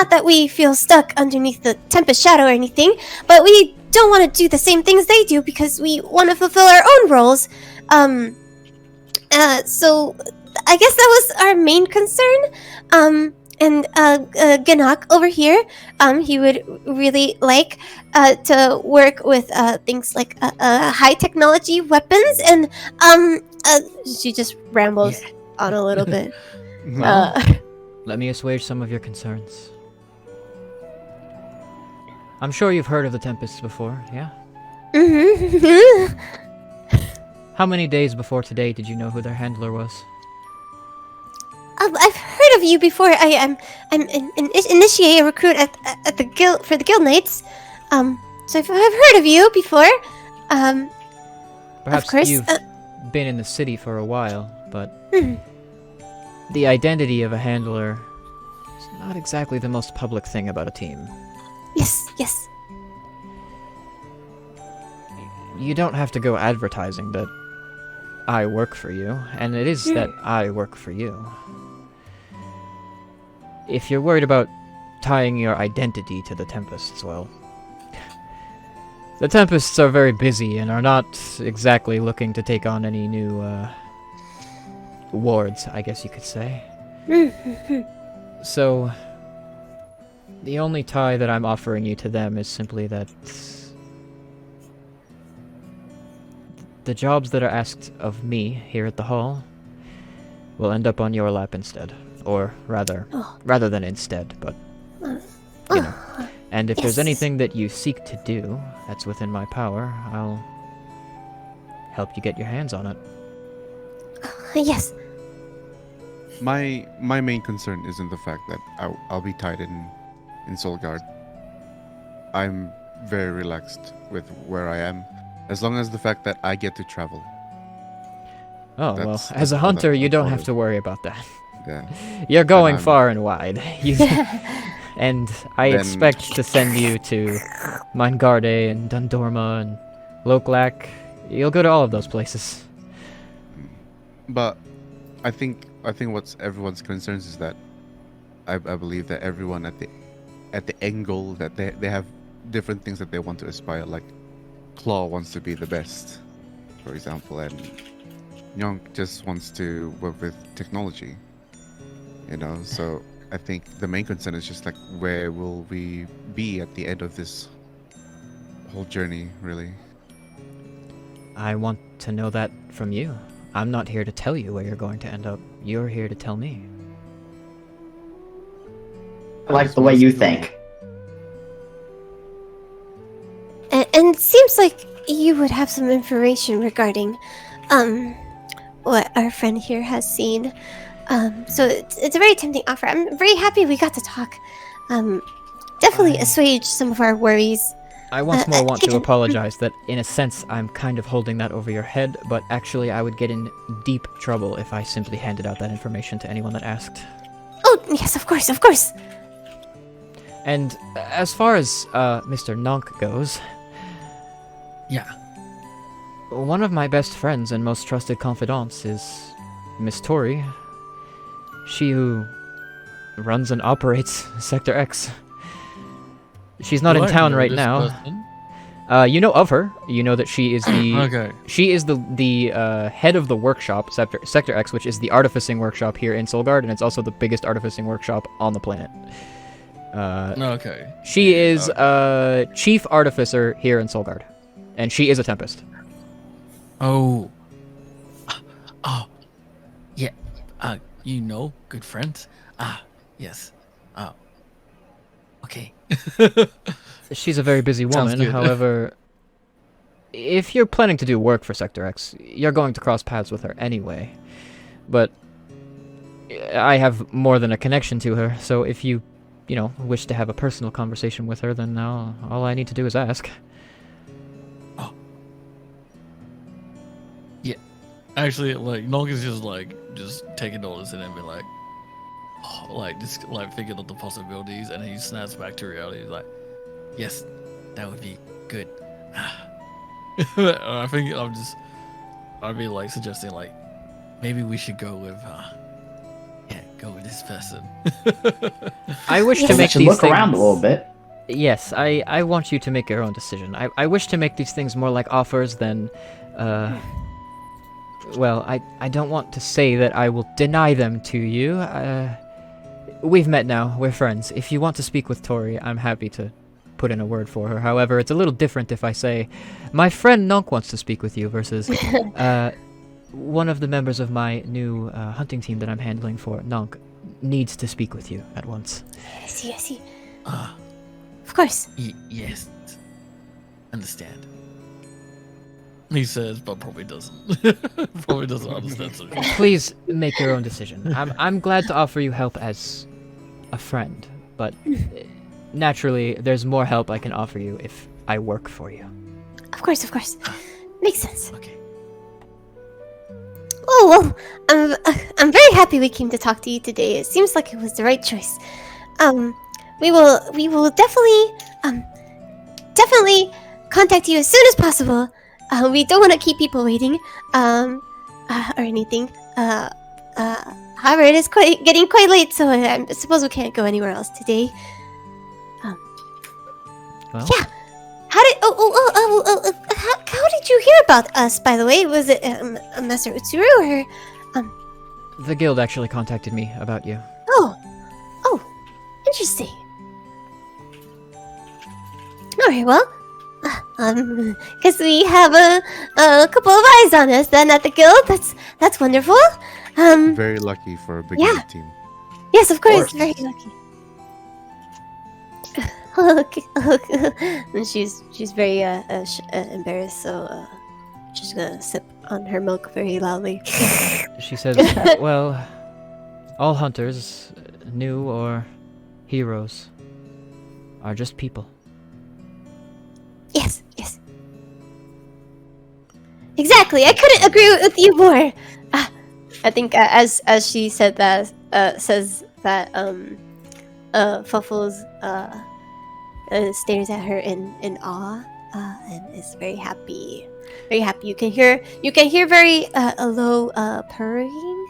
that we feel stuck underneath the Tempest Shadow or anything, but we don't want to do the same things they do because we want to fulfill our own roles. So I guess that was our main concern. And Ganak over here, he would really like to work with things like high technology weapons, and she just rambles on a little bit. Let me assuage some of your concerns. I'm sure you've heard of the Tempests before, yeah? Mm-hmm. How many days before today did you know who their handler was? I've heard of you before. I'm an initiate, a recruit at the guild for the guild knights. So I've heard of you before. Perhaps of course, you've been in the city for a while, but the identity of a handler is not exactly the most public thing about a team. Yes. You don't have to go advertising that I work for you, and it is that I work for you. If you're worried about tying your identity to the Tempests, well, the Tempests are very busy and are not exactly looking to take on any new wards, I guess you could say. So, the only tie that I'm offering you to them is simply that the jobs that are asked of me here at the hall will end up on your lap instead. Or rather than instead, but, you know. And if there's anything that you seek to do that's within my power, I'll help you get your hands on it. Yes. My main concern isn't the fact that I'll be tied in Solgarde. I'm very relaxed with where I am, as long as the fact that I get to travel. Oh, well, That's as a all hunter, that you don't matters. have to worry about that. Yeah. You're going I'm- far and wide. And I Then- expect to send you to Minegarde and Dundorma and Loklak. You'll go to all of those places. But I think what's everyone's concerns is that I believe that everyone at the end goal that they have different things that they want to aspire. Like Claw wants to be the best, for example, and Yonk just wants to work with technology. You know, so I think the main concern is just like, where will we be at the end of this whole journey, really? I want to know that from you. I'm not here to tell you where you're going to end up. You're here to tell me. I like the way you think. And it seems like you would have some information regarding, what our friend here has seen. So it's a very tempting offer. I'm very happy we got to talk. Definitely assuage some of our worries. I once more want to again- apologize that, in a sense, I'm kind of holding that over your head, but actually I would get in deep trouble if I simply handed out that information to anyone that asked. Oh, yes, of course, of course. And as far as Mr. Nonk goes, Yeah. one of my best friends and most trusted confidants is Miss Tori. She who runs and operates Sector X. She's not Do in I town know right this now. person? You know of her. You know that she is the Okay. she is the head of the workshop, Sector X, which is the artificing workshop here in Solgarde, and it's also the biggest artificing workshop on the planet. Okay. She is chief artificer here in Solgarde, and she is a Tempest. Oh. Oh. Yeah. You know, good friends. Yes. Oh. Okay. She's a very busy Sounds woman, good. however, if you're planning to do work for Sector X, you're going to cross paths with her anyway. But I have more than a connection to her, so if you wish to have a personal conversation with her, then all I need to do is ask. Actually, like, Nog is just taking notice and then be like, thinking of the possibilities, and he snaps back to reality. He's like, yes, that would be good. I think I'd be like suggesting like, maybe we should go with, go with this person. I wish to Yes. make should these look things... around a little bit. Yes, I want you to make your own decision. I wish to make these things more like offers than, well, I don't want to say that I will deny them to you. We've met now. We're friends. If you want to speak with Tori, I'm happy to put in a word for her. However, it's a little different if I say, my friend Nonk wants to speak with you versus one of the members of my new hunting team that I'm handling for, Nonk, needs to speak with you at once. I see. Ah, Of course. yes. Understand. He says, but probably doesn't. Probably doesn't understand. So Please make your own decision. I'm glad to offer you help as a friend, but naturally, there's more help I can offer you if I work for you. Of course. Makes sense. okay. Oh, well, I'm very happy we came to talk to you today. It seems like it was the right choice. We will definitely contact you as soon as possible. We don't want to keep people waiting, or anything. However, it is getting quite late, so I suppose we can't go anywhere else today. Well, Yeah. How did you hear about us, by the way? Was it Master Utsuru or The guild actually contacted me about you. Oh, interesting. All right, well, guess we have a couple of eyes on us then at the guild. That's wonderful. Very lucky for a big Yeah. team. Yes, of course, course. very lucky. Okay. And she's very embarrassed, so she's gonna sip on her milk very loudly. She says, well, all hunters, new or heroes, are just people. Yes. Exactly. I couldn't agree with you more. I think as she said that, says that Fuffles stares at her in awe and is very happy. Very happy. You can hear very a low purring.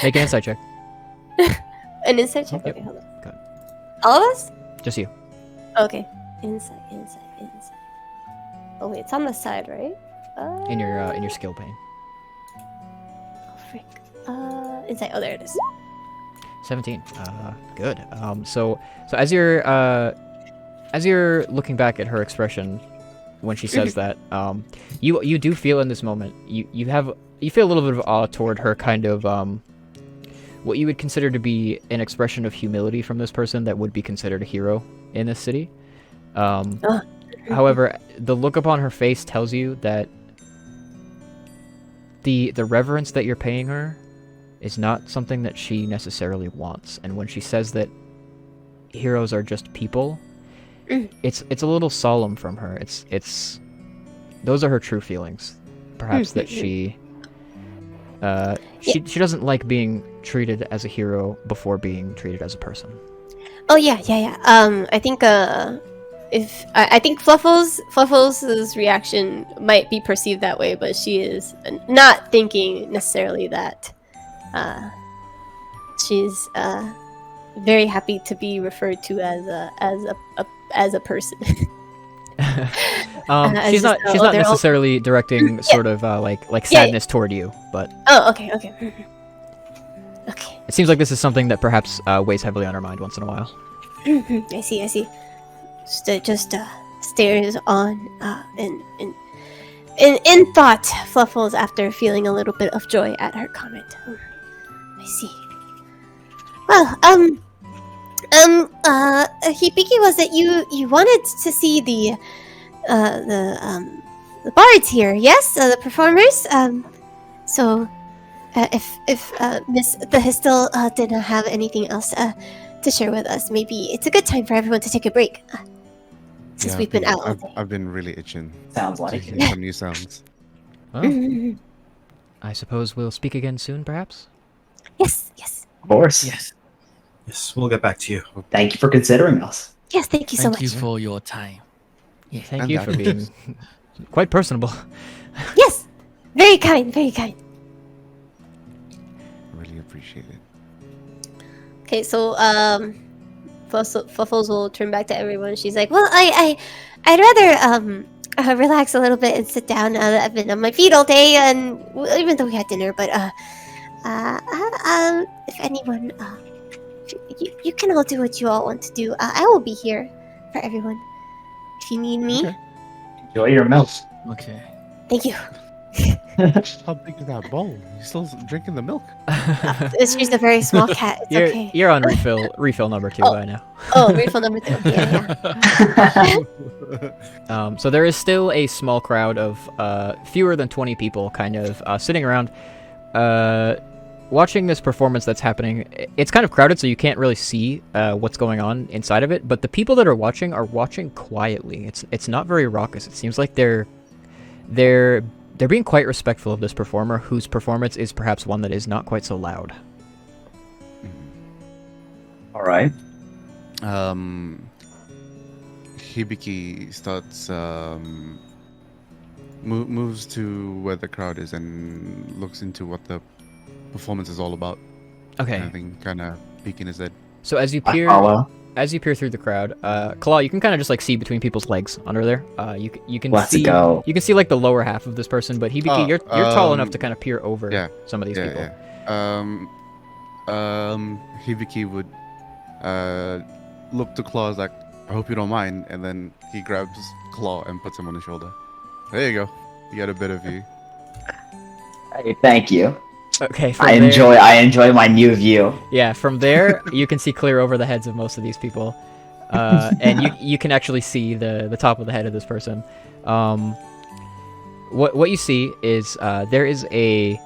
Make an insight check. An insight check. Yep. Okay, hold on. Got it. All of us? Just you. Okay. Insight. Oh wait, it's on the side, right? In your skill pane. Oh frick. Insight. Oh, there it is. 17. Good. So as you're looking back at her expression when she says that, you do feel in this moment, you feel a little bit of awe toward her, kind of what you would consider to be an expression of humility from this person that would be considered a hero in this city. However, the look upon her face tells you that the reverence that you're paying her is not something that she necessarily wants. And when she says that heroes are just people, it's a little solemn from her. It's those are her true feelings. Perhaps that she doesn't like being treated as a hero before being treated as a person. Oh yeah. I think I think Fluffles' reaction might be perceived that way, but she is not thinking necessarily that. She's very happy to be referred to as a person. She's not necessarily directing sort of like sadness toward you, but Oh, okay. Okay. it seems like this is something that perhaps weighs heavily on her mind once in a while. I see. Just stares on in thought, Fluffles, after feeling a little bit of joy at her comment. I see. Well, Hibiki, was it you wanted to see the bards here? Yes, the performers. So, if Miss the Histel didn't have anything else to share with us, maybe it's a good time for everyone to take a break. Since we've been out all day. I've been really itching Sounds to like hear it. some new sounds. Oh, I suppose we'll speak again soon, perhaps? Yes. Of course. Yes. Yes, we'll get back to you. Thank you for considering us. Yes, thank you so Thank much. you for your time. Thank And you that for being quite personable. Yes, very kind. Really appreciate it. Okay, so Fuffles will turn back to everyone. She's like, "Well, I'd rather relax a little bit and sit down now that I've been on my feet all day, and even though we had dinner, but if anyone, you can all do what you all want to do. I will be here for everyone if you need me. Okay. Enjoy your milk. Okay. Thank you." How big is that bowl? You still drinking the milk? It's just a very small cat. It's okay. You're on refill number 2 by now. Oh, refill number 2. Yeah. So there is still a small crowd of fewer than 20 people kind of sitting around watching this performance that's happening. It's kind of crowded, so you can't really see what's going on inside of it, but the people that are watching quietly. It's not very raucous. It seems like they're being quite respectful of this performer, whose performance is perhaps one that is not quite so loud. All right. Hibiki starts moves to where the crowd is and looks into what the performance is all about. Okay. I think kind of peeking his head. So as you I peer follow. through the crowd, Claw, you can kind of just like see between people's legs under there. You can Let's see go. you can see like the lower half of this person, but Hibiki, you're tall enough um, to kind of peer over yeah, some of these people. Hibiki would look to Claw's like, I hope you don't mind, and then he grabs Claw and puts him on his shoulder. There you go. You got a bit of view. Hey, thank you. Okay, I enjoy my new view. Yeah, from there you can see clear over the heads of most of these people, and you can actually see the top of the head of this person. What you see is there is an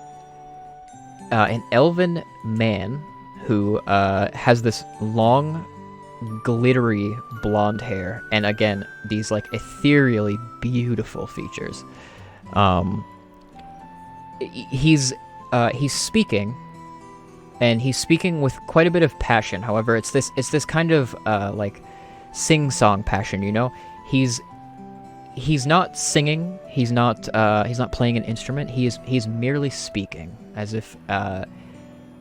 elven man who has this long, glittery blonde hair, and again these like ethereally beautiful features. He's speaking, and he's speaking with quite a bit of passion. However, it's this kind of like sing-song passion, you know. He's not singing. He's not playing an instrument. He's merely speaking, as if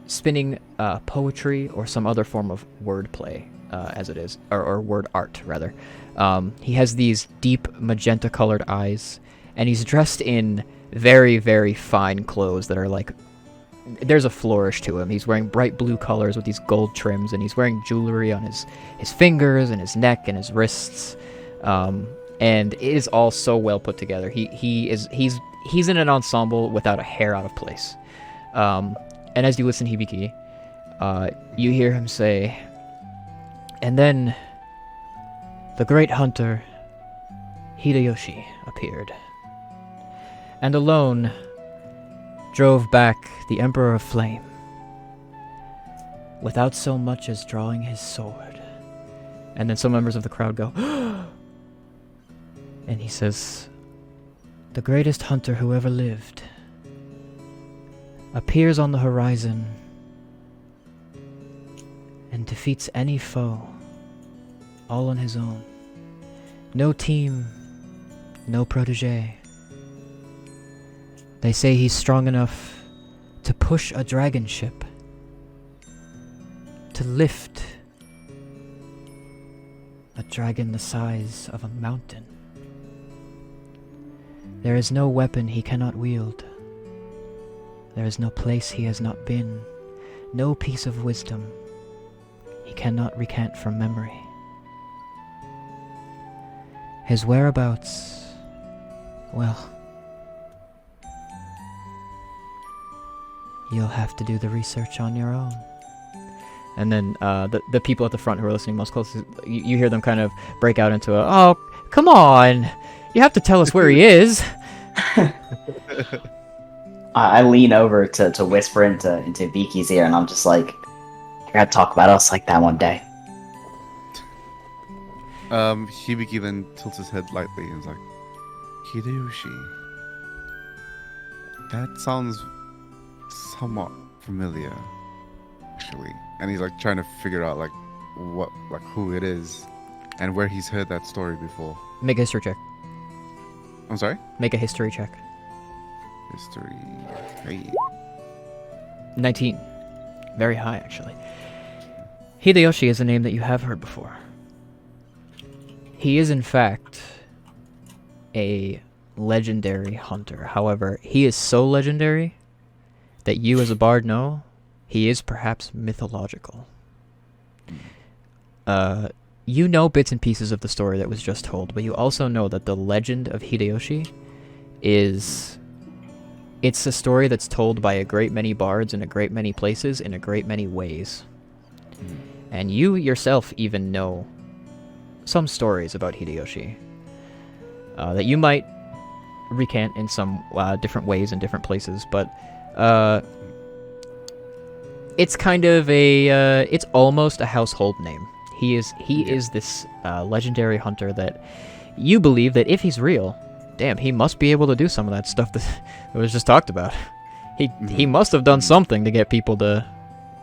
spinning poetry or some other form of wordplay, as it is, or word art rather. He has these deep magenta-colored eyes, and he's dressed in very, very fine clothes that are like, there's a flourish to him. He's wearing bright blue colors with these gold trims, and he's wearing jewelry on his fingers and his neck and his wrists. And it is all so well put together. He's in an ensemble without a hair out of place. And as you listen to Hibiki, you hear him say, "And then the great hunter Hideyoshi appeared, and alone drove back the Emperor of Flame, without so much as drawing his sword." And then some members of the crowd go, and he says, "The greatest hunter who ever lived appears on the horizon and defeats any foe all on his own. No team, no protege. They say he's strong enough to push a dragon ship, to lift a dragon the size of a mountain. There is no weapon he cannot wield. There is no place he has not been, no piece of wisdom he cannot recant from memory. His whereabouts, well, you'll have to do the research on your own." And then the people at the front who are listening most closely, you hear them kind of break out into a, "Oh, come on! You have to tell us where he is!" I lean over to whisper into Viki's ear, and I'm just like, "You're gonna talk about us like that one day." Hibiki then tilts his head lightly and is like, "Hideyoshi. That sounds somewhat familiar, actually." And he's like trying to figure out like who it is and where he's heard that story before. Make a history check. I'm sorry? Make a history check. History. Hey. 19. Very high, actually. Hideyoshi is a name that you have heard before. He is, in fact, a legendary hunter. However, he is so legendary that you, as a bard, know he is perhaps mythological. You know bits and pieces of the story that was just told, but you also know that the legend of Hideyoshi is... It's a story that's told by a great many bards in a great many places in a great many ways. And you yourself even know some stories about Hideyoshi that you might recant in some different ways in different places, but it's kind of a it's almost a household name. He is this legendary hunter that you believe that if he's real, damn, he must be able to do some of that stuff that was just talked about. He must have done something to get people to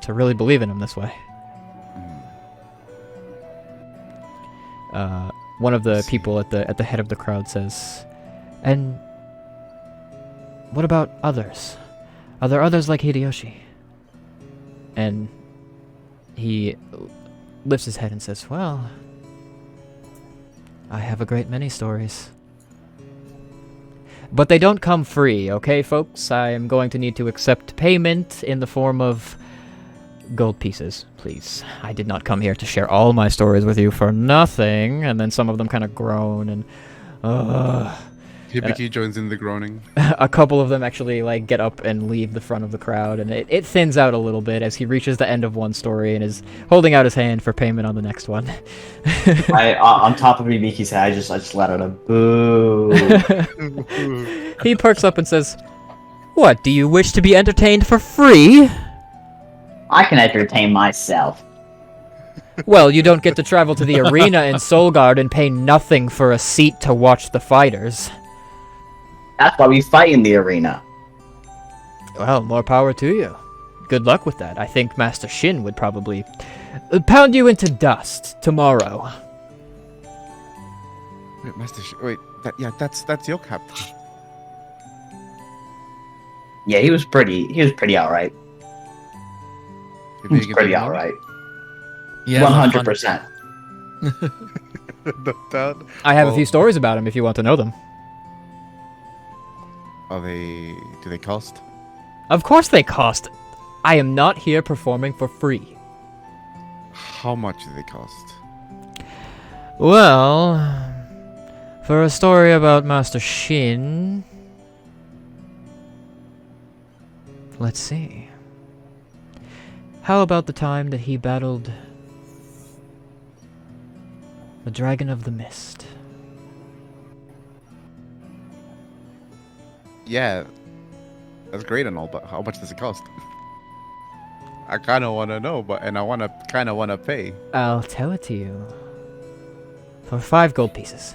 really believe in him this way. One of the people at the head of the crowd says, "And what about others? Are there others like Hideyoshi?" And he lifts his head and says, "Well, I have a great many stories. But they don't come free, okay, folks? I am going to need to accept payment in the form of gold pieces, please. I did not come here to share all my stories with you for nothing. And then some of them kind of groan and... Hibiki joins in the groaning. A couple of them actually like get up and leave the front of the crowd, and it thins out a little bit as he reaches the end of one story and is holding out his hand for payment on the next one. I on top of Ibiki's head, I just let out a boo. He perks up and says, "What, do you wish to be entertained for free?" I can entertain myself. Well, you don't get to travel to the arena in Solgarde and pay nothing for a seat to watch the fighters. That's why we fight in the arena. Well, more power to you. Good luck with that. I think Master Shin would probably pound you into dust tomorrow. Wait, that's your captain. Yeah, he was pretty alright. He was pretty alright. Yeah, 100%. No doubt. I have a few stories about him if you want to know them. Do they cost? Of course they cost. I am not here performing for free. How much do they cost? Well, for a story about Master Shin... Let's see. How about the time that he battled the Dragon of the Mist? Yeah, that's great and all, but how much does it cost? I kind of want to know, and I kind of want to pay. I'll tell it to you. For 5 gold pieces.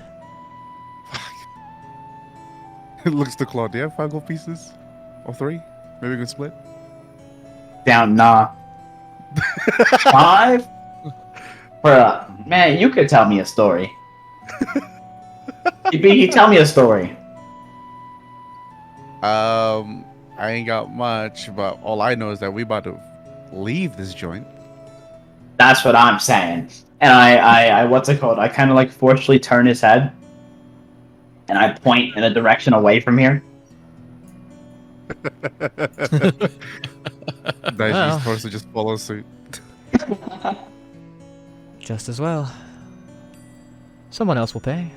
It looks to Claude. Do you have 5 gold pieces? Or 3? Maybe we can split? Down, nah. 5? Bruh, man, you could tell me a story. You tell me a story. I ain't got much, but all I know is that we about to leave this joint. That's what I'm saying. And I what's it called? I kind of like forcefully turn his head, and I point in a direction away from here. Daiji's forced to just follow suit. Just as well. Someone else will pay.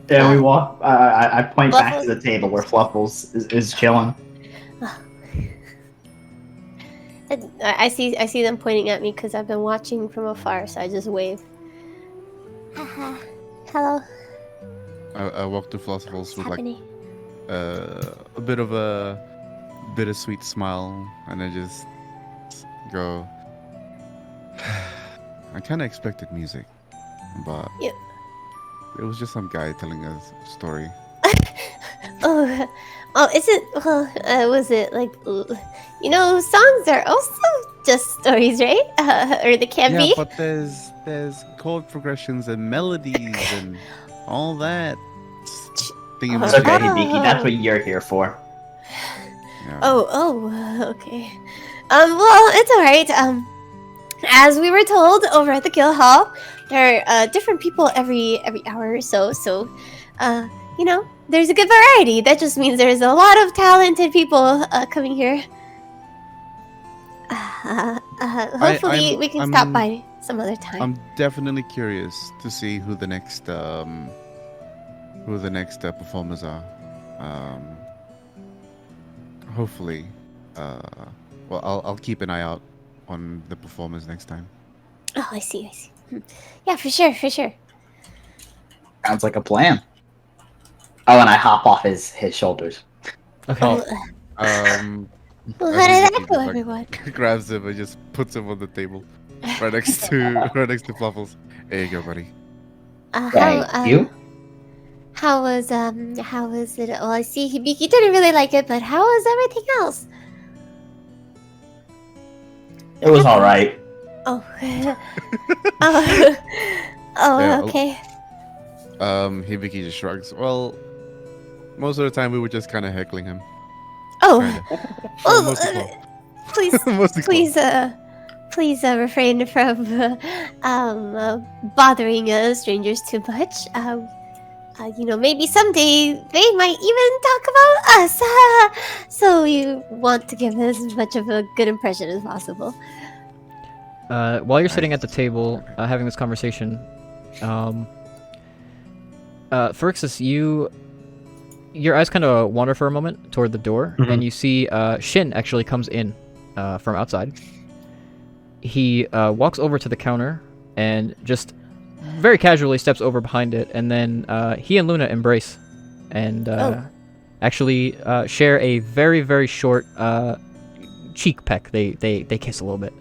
Yeah, we walk. I point back to Fluffles? the table where Fluffles is chilling. I see them pointing at me because I've been watching from afar, so I just wave. Haha. Hello. I walk to Fluffles What's with like happening? a bit of a bittersweet smile, and I just go. I kind of expected music, but Yeah. it was just some guy telling a story. Is it? Well, was it like, songs are also just stories, right? Or they can Yeah, be. but there's chord progressions and melodies and all that. It's okay, Hibiki. That's what you're here for. Yeah. Okay. Well, it's alright. As we were told over at the Guild Hall, there are different people every hour or so. So, there's a good variety. That just means there's a lot of talented people coming here. Hopefully, we can stop by some other time. I'm definitely curious to see who the next performers are. Hopefully, I'll keep an eye out on the performers next time. Oh, I see. Yeah, for sure. Sounds like a plan. Oh, and I hop off his shoulders. Okay. Well, how did that go, everyone? Grabs him and just puts him on the table, right next to Fluffles. There you go, buddy. Thank you. How was it? Well, I see Hibiki didn't really like it, but how was everything else? It was all right. Oh. Yeah, Okay. Hibiki just shrugs. Well, most of the time we were just kind of heckling him. Oh. Kinda. Well, Mostly Claw. please, Mostly Claw. please refrain from bothering strangers too much. Maybe someday they might even talk about us. So you want to give us as much of a good impression as possible. While you're sitting at the table having this conversation, Phyrexius, your eyes kind of wander for a moment toward the door, and you see Shin actually comes in from outside. He walks over to the counter and just very casually steps over behind it, and then he and Luna embrace and actually share a very, very short cheek peck. They kiss a little bit.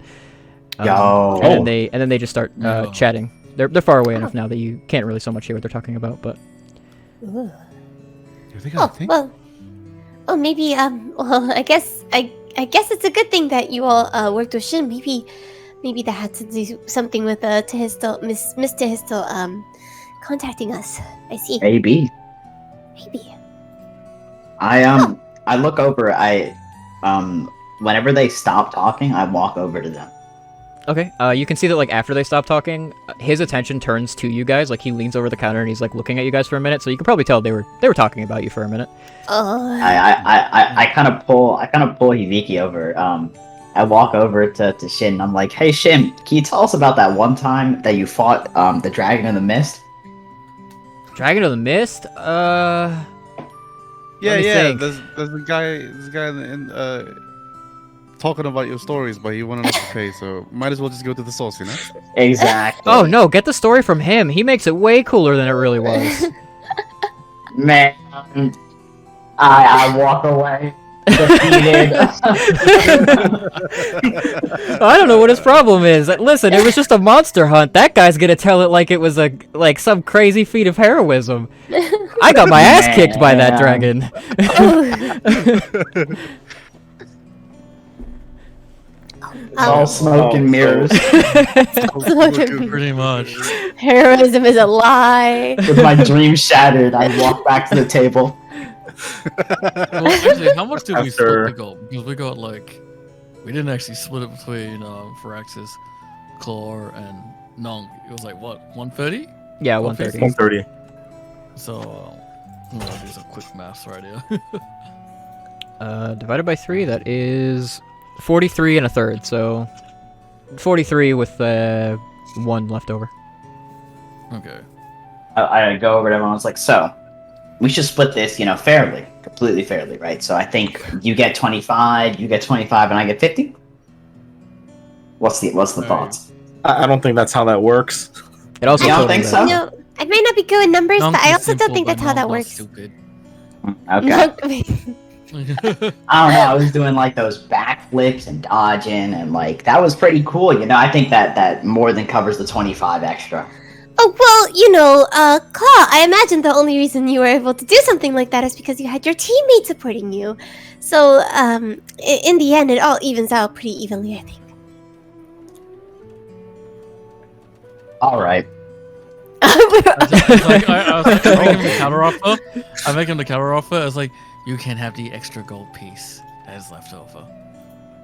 And then they just start chatting. They're far away enough now that you can't really so much hear what they're talking about, but Maybe I guess it's a good thing that you all worked with Shin. Maybe that had to do something with Tehisto, Miss Tehisto contacting us. I see. Maybe. I look over. Whenever they stop talking, I walk over to them. okay. You can see that like after they stop talking, his attention turns to you guys. Like he leans over the counter and he's like looking at you guys for a minute. So you can probably tell they were talking about you for a minute. I kind of pull Hibiki over. I walk over to Shin. And I'm like, hey Shin, can you tell us about that one time that you fought the Dragon of the Mist? Dragon of the Mist? Yeah. think. There's a guy. This guy in talking about your stories, but he wanted us to pay, so might as well just go to the source, you know? Exactly. Oh no, get the story from him. He makes it way cooler than it really was. Man, I walk away. Defeated. I don't know what his problem is. Listen, it was just a monster hunt. That guy's gonna tell it like it was some crazy feat of heroism. I got my ass kicked by that dragon. All smoke and mirrors. Pretty much. Heroism is a lie. With my dream shattered, I walk back to the table. Well, actually, how much did we split After- the gold? Because we got we didn't actually split it between Phyrexius, Claw, and Nong. It was like what, 130? Yeah, 130. 130. So I'm gonna do some quick maths right here. Divided by 3, that is 43 and a third. So 43 with 1 left over. Okay. I go over to everyone. I was like, so we should split this, fairly, completely fairly, right? So I think you get 25, and I get 50. What's the thoughts? I don't think that's how that works. It also You don't totally think does. so? No, I might not be good with numbers, Nong but I is also don't simple, think but that's how that Nong not works. Stupid. Okay. I don't know. I was doing those backflips and dodging, and that was pretty cool. I think that more than covers the 25 extra. Oh, well, Claw, I imagine the only reason you were able to do something like that is because you had your teammates supporting you. So, in the end, it all evens out pretty evenly, I think. All right. I was making him the counter offer. I make him the counter offer. I was like, you can have the extra gold piece that is left over.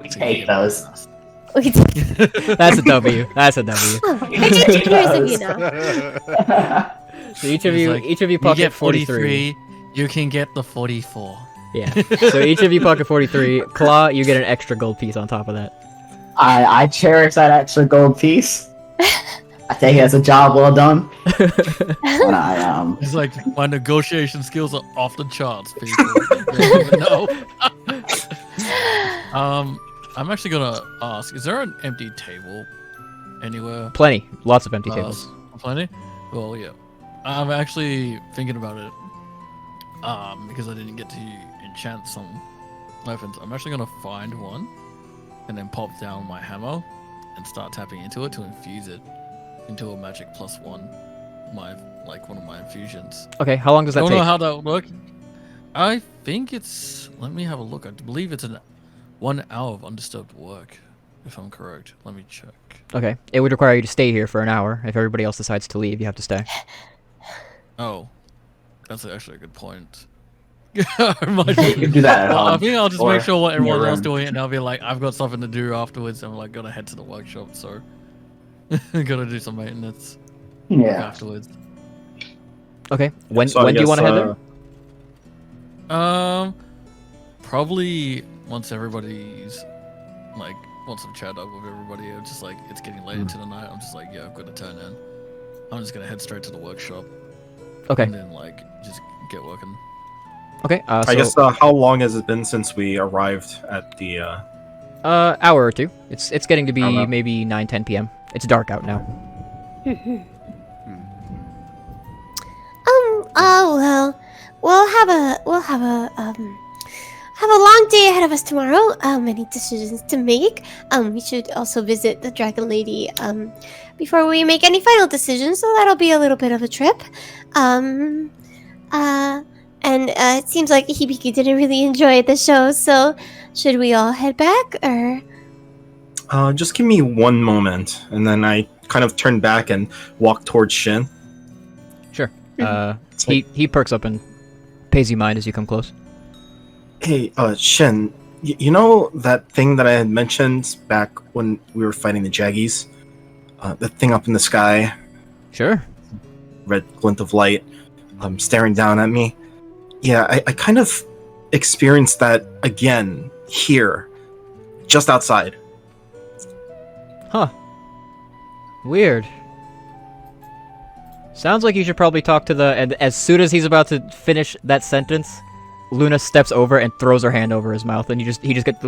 We So you take get those. bonus. That's a W. That's a W. Pretty generous of you now. So each He's like, of you You pocket get 43. 43. You can get the 44. Yeah. So each of you pocket 43. Claw, you get an extra gold piece on top of that. I cherish that extra gold piece. I take it as a job well done. And I It's like my negotiation skills are off the charts, people. You don't even know. I'm actually gonna ask: is there an empty table anywhere? Plenty. Lots of empty tables. Plenty. Well, yeah. I'm actually thinking about it. Because I didn't get to enchant some weapons. I'm actually gonna find one, and then pop down my hammer, and start tapping into it to infuse it into a magic +1. One of my infusions. Okay, how long does that Don't take? know how that would work. I think it's. Let me have a look. I believe it's 1 hour of undisturbed work, if I'm correct. Let me check. Okay, it would require you to stay here for an hour. If everybody else decides to leave, you have to stay. Oh, that's actually a good point. I might You can do that at well, I home. think I'll just or make sure what in your everyone else room. doing, and I'll be like, I've got something to do afterwards. I'm like, gotta head to the workshop, so gotta do some maintenance work Yeah. afterwards. Okay. When So I when do you guess, want to head there? Probably once everybody's like, once I've chatted up with everybody, I'm just like, it's getting late into the night. I'm just like, yeah, I've got to turn in. I'm just gonna head straight to the workshop. Okay. And then like just get working. Okay. So, I guess how long has it been since we arrived at the? hour or two. It's getting to be Okay. maybe 9-10 p.m. It's dark out now. Oh well, we'll have a long day ahead of us tomorrow. Many decisions to make. We should also visit the Dragon Lady before we make any final decisions. So that'll be a little bit of a trip. And it seems like Hibiki didn't really enjoy the show. So should we all head back or? Just give me one moment, and then I kind of turn back and walk towards Shin. Sure. He perks up and pays you mind as you come close. Hey, Shin, you know that thing that I had mentioned back when we were fighting the Jaggies? The thing up in the sky, Sure. red glint of light, staring down at me. Yeah, I kind of experienced that again here, just outside. Huh. Weird. Sounds like you should probably talk to the. And as soon as he's about to finish that sentence, Luna steps over and throws her hand over his mouth, and he just gets.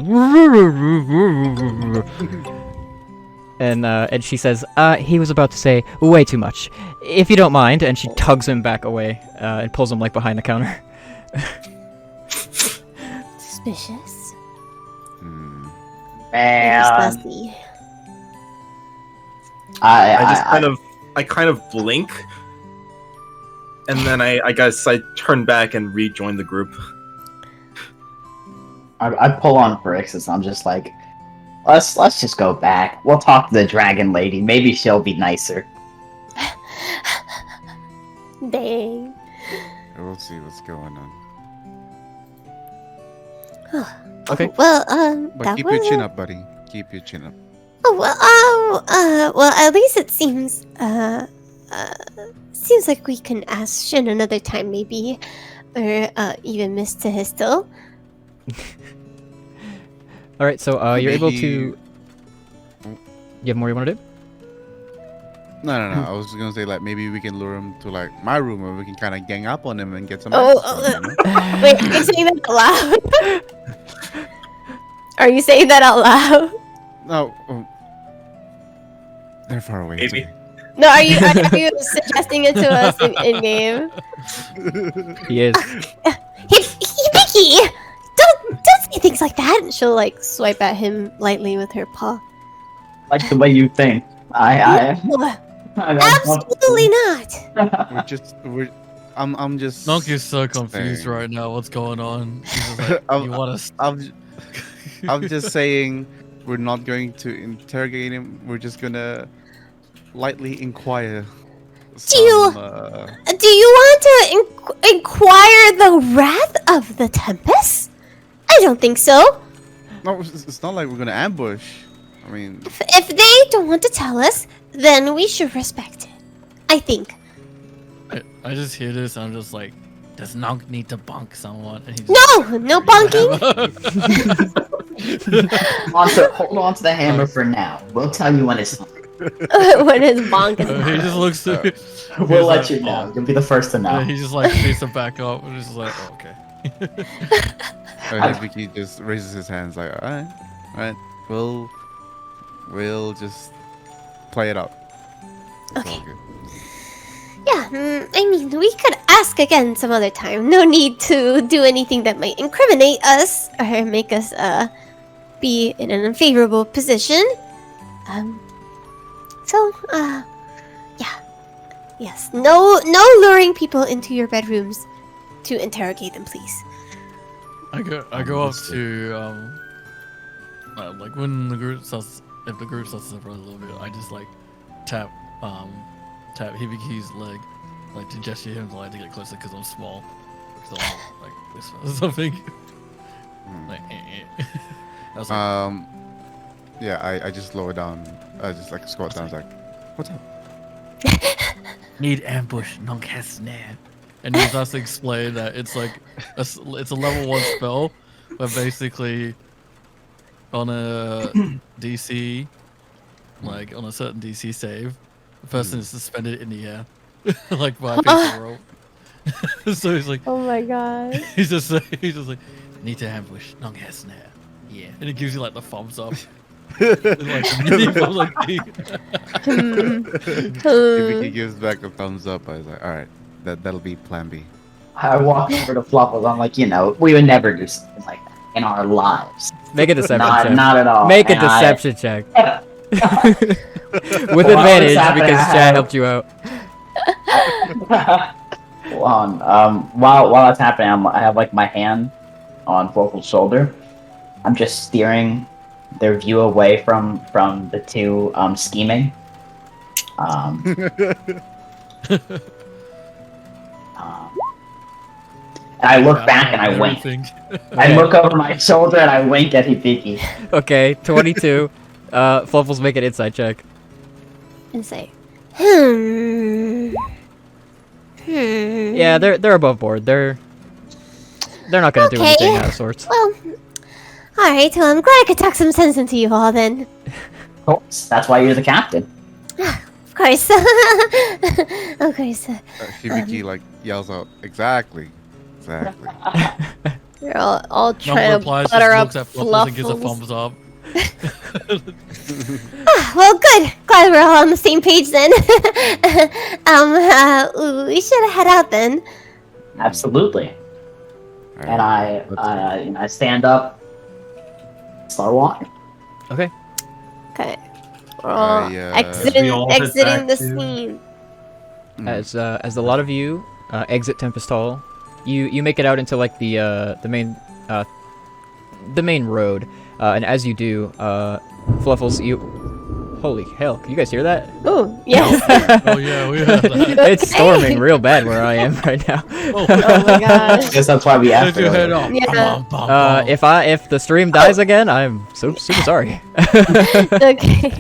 And she says, he was about to say way too much. If you don't mind, and she tugs him back away and pulls him like behind the counter. Suspicious. Man. Sassy. I kind of blink, and then I guess I turn back and rejoin the group. I pull on Brixis. I'm just like, let's just go back. We'll talk to the Dragon Lady. Maybe she'll be nicer. Dang. We'll see what's going on. Okay. Well, But that keep was your chin up, buddy. Keep your chin up. well, at least it seems like we can ask Shin another time, maybe, or even Mr. Histel. All right, so you're able Maybe- to. You have more you want to do? No. I was gonna say like maybe we can lure him to like my room where we can kind of gang up on him and get some. Oh, answers from him, you know? Wait, are you saying that out loud? Are you saying that out loud? No. They're far away. Maybe. No, are you suggesting it to us in game? He is. Hibiki! Don't say things like that. And she'll like swipe at him lightly with her paw. Like the way you think. I Absolutely not. I'm just. Nonkey's so confused saying. right now. What's going on? He's just like, I'm- you want to? I'm just saying we're not going to interrogate him. We're just gonna lightly inquire. Do you want to inquire the wrath of the Tempest? I don't think so. No, it's not like we're gonna ambush. I mean, If they don't want to tell us, then we should respect it. I think. I just hear this. And I'm just like, does Nonk need to bonk someone? And he just No bonking. hold on to the hammer for now. We'll tell you when it's time. When his bonk is He just looks. We'll let you know. You'll be the first to know. And he just like picks it back up and just like, oh, okay. Hibiki just raises his hands like, all right, we'll just play it up. It's all Okay. good. Yeah, I mean, we could ask again some other time. No need to do anything that might incriminate us or make us be in an unfavorable position. Yes. No luring people into your bedrooms to interrogate them, please. I go up to like when the group starts, if the group starts to separate a little bit, I just like tap Hibiki's leg, like to gesture him like to get closer because I'm small. 'cause I'll like whisper or something. Like, I was like, Yeah, I just lower down. I just like squat down. I was like, what's up? need ambush, non cast snare. And he starts to explain that it's like it's a level 1 spell, where basically on a DC, like on a certain DC save, the person is suspended in the air, like by a piece of rope. So he's like, Oh my god. he's just like, need to ambush, non cast snare. Yeah, and it gives you like the thumbs up. Like, If he gives back a thumbs up, I was like, all right, that'll be Plan B. I walk over to Fluffles. I'm like, we would never do something like that in our lives. Make a deception check. Not at all. Make a And deception check. With While advantage it's happening, because I Chad have- helped you out. Hold on. While that's happening, I have like my hand on Fluffles' shoulder. I'm just steering their view away from the two scheming. And I look back and I wink. I look over my shoulder and I wink at Hibiki. Okay, 22. Fluffles, make an insight check. And say, Yeah, they're above board. They're not gonna do Okay. anything out of sorts. Well, alright, well, I'm glad I could talk some sense into you all then. Of course, that's why you're the captain. Of course. Of course. Hibiki like yells out, exactly. We're all Number trying to replies, butter up just looks at Fluffles and gives a Fluffles. thumbs up. Well, good. Glad we're all on the same page then. We should head out then. Absolutely. All And right, I stand up, start walking. Okay. Okay. We're all exiting, We all head exiting back the to- scene. As a lot of you exit Tempest Hall, you make it out into like the main road, and as you do, Fluffles, holy hell! Can you guys hear that? Oh, yes. Oh yeah, we heard that. It's storming real bad where I am right now. Oh, Oh my I gosh. guess that's why we asked. Lift your head earlier. up. Yeah. Bum, bum, bum. If the stream dies again, I'm so super sorry. Okay.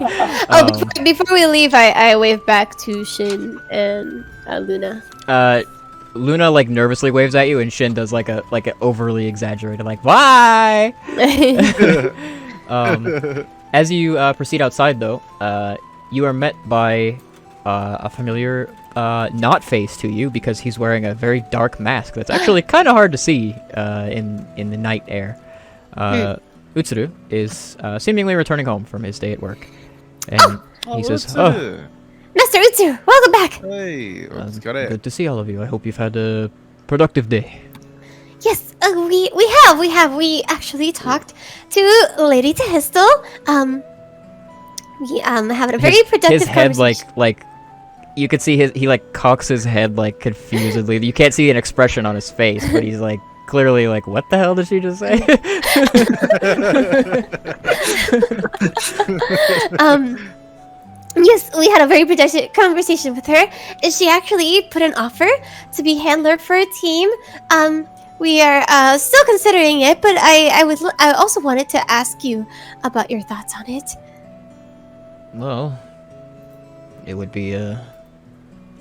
Oh, Um, before we leave, I wave back to Shin and Luna. Luna like nervously waves at you, and Shin does like a overly exaggerated like bye. As you proceed outside, though, you are met by a familiar not face to you because he's wearing a very dark mask that's actually kind of hard to see in the night air. Utsuru is seemingly returning home from his day at work, and he says, "Oh, Mr. Utsu, welcome back. Hey, what's got it? good to see all of you. I hope you've had a productive day." Yes, we have. We actually talked to Lady Tehistel. We having a very productive His head conversation. like you could see he like cocks his head like confusedly. You can't see an expression on his face, but he's like clearly like, what the hell did she just say? Yes, we had a very productive conversation with her. And she actually put an offer to be handler for a team. We are still considering it, but I also wanted to ask you about your thoughts on it. Well, it would be a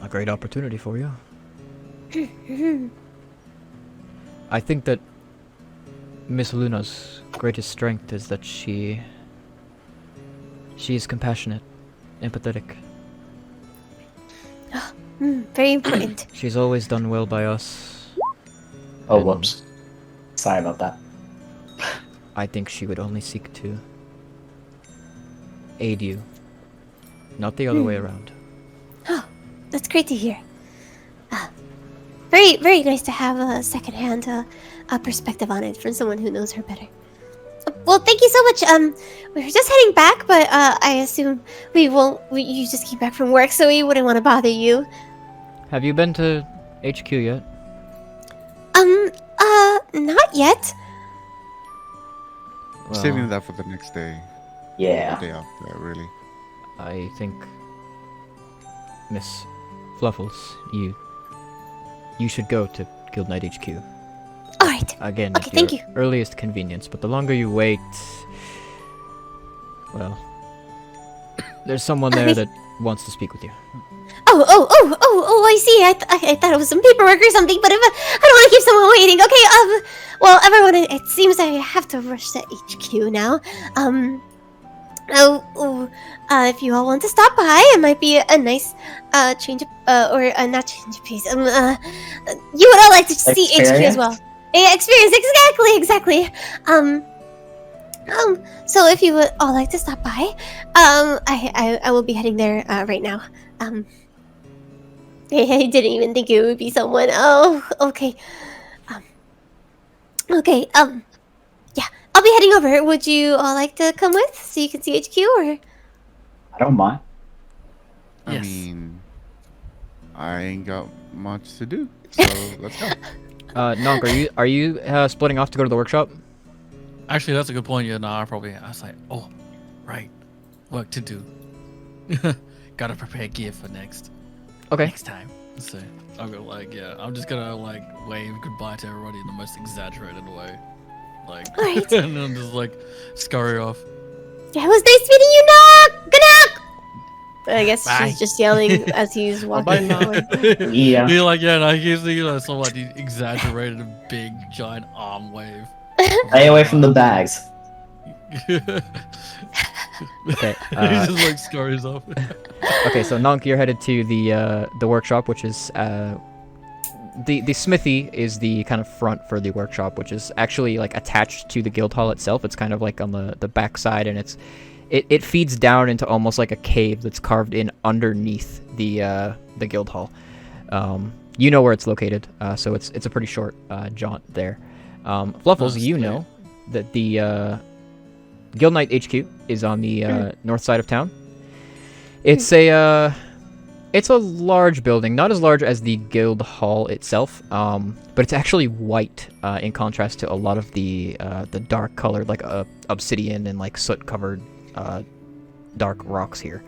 great opportunity for you. I think that Miss Luna's greatest strength is that she is compassionate, empathetic. Very important. She's always done well by us. Oh, and whoops. Sorry about that. I think she would only seek to aid you, not the other way around. Oh, that's great to hear. Very, very nice to have a secondhand perspective on it from someone who knows her better. Well, thank you so much. We were just heading back, but I assume we won't. You just came back from work, so we wouldn't want to bother you. Have you been to HQ yet? Not yet. Saving Well, that for the next day. Yeah. The day after, really. I think Miss Fluffles, you should go to Guild Knight HQ. All right. Again, Okay, at thank your earliest convenience, but the longer you wait, well, there's someone there that wants to speak with you. Oh, I see. I thought it was some paperwork or something, but if I don't want to keep someone waiting. Okay, well, everyone, it seems I have to rush to HQ now. If you all want to stop by, it might be a nice, change of, or not change of pace. You would all like to see HQ as well. Yeah, experience, exactly. So if you would all like to stop by, I will be heading there, right now. I didn't even think it would be someone. Oh, okay. Yeah, I'll be heading over. Would you all like to come with so you can see HQ, or? I don't mind. I Yes. mean, I ain't got much to do, so let's go. Nonk, are you splitting off to go to the workshop? Actually, that's a good point. Yeah, no, I was like, oh, right, work to do. Gotta prepare gear for next time. So I'm gonna I'm just gonna wave goodbye to everybody in the most exaggerated way, Alright. and then just scurry off. Yeah, it was nice meeting you, Knock! Good knock! I guess Bye. she's just yelling as he's walking forward. Yeah. He's some exaggerated big giant arm wave. Stay away from the bags. Okay. He just scurries off. Okay, so Nonk, you're headed to the workshop, which is the smithy is the kind of front for the workshop, which is actually attached to the guild hall itself. It's kind of on the back side, and it feeds down into almost like a cave that's carved in underneath the guild hall. You know where it's located, so it's a pretty short jaunt there. Fluffles, you know that the Guild Knight HQ is on the north side of town. It's a large building, not as large as the guild hall itself, but it's actually white in contrast to a lot of the dark colored obsidian and soot covered dark rocks here.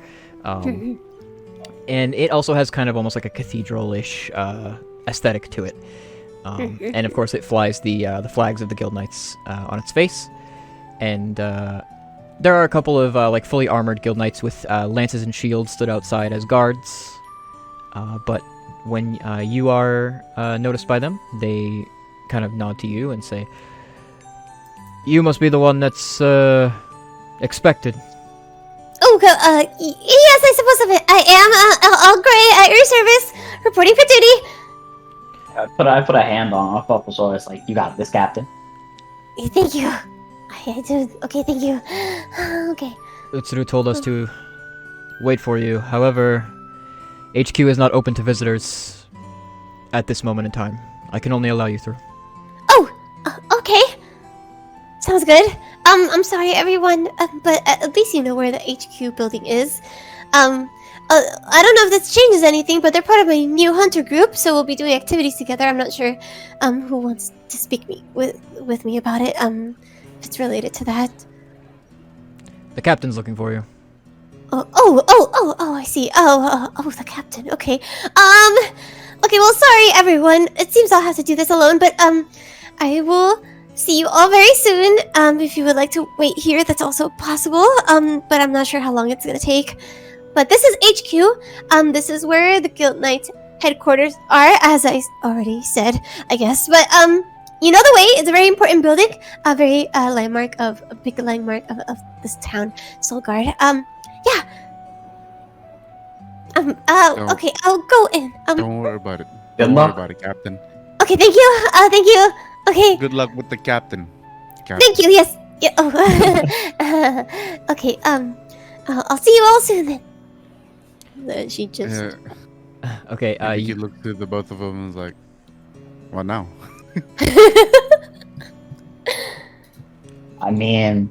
And it also has kind of almost like a cathedral-ish aesthetic to it. And of course it flies the flags of the Guild Knights on its face. And there are a couple of fully armored Guild Knights with lances and shields stood outside as guards. But when you are noticed by them, they kind of nod to you and say, "You must be the one that's expected." Oh, yes, I suppose I am. All gray at your service, reporting for duty. I put a hand on Fluffle's shoulder. It's like, you got this, Captain. Thank you. I do. Okay, thank you. Okay. Utsuru told us to wait for you. However, HQ is not open to visitors at this moment in time. I can only allow you through. Oh, okay. Sounds good. I'm sorry, everyone, but at least you know where the HQ building is. I don't know if this changes anything, but they're part of my new hunter group, so we'll be doing activities together. I'm not sure, who wants to speak with me about it. If it's related to that. The captain's looking for you. Oh, I see. Oh, the captain. Okay. Okay, well, sorry, everyone. It seems I'll have to do this alone, but, I will see you all very soon. If you would like to wait here, that's also possible. But I'm not sure how long it's gonna take. But this is HQ. This is where the Guild Knight headquarters are, as I already said, I guess. But, you know the way. It's a very important building. A very, big landmark of this town, Solgarde. Yeah. Okay, I'll go in. Don't worry about it. Good Don't luck. worry about it, Captain. Okay, thank you. Thank you. Okay. Good luck with the captain. Thank you. Yes. Yeah. Oh. Okay. I'll see you all soon then. Then she just. Okay, You look to the both of them and was like, "What now?" I mean,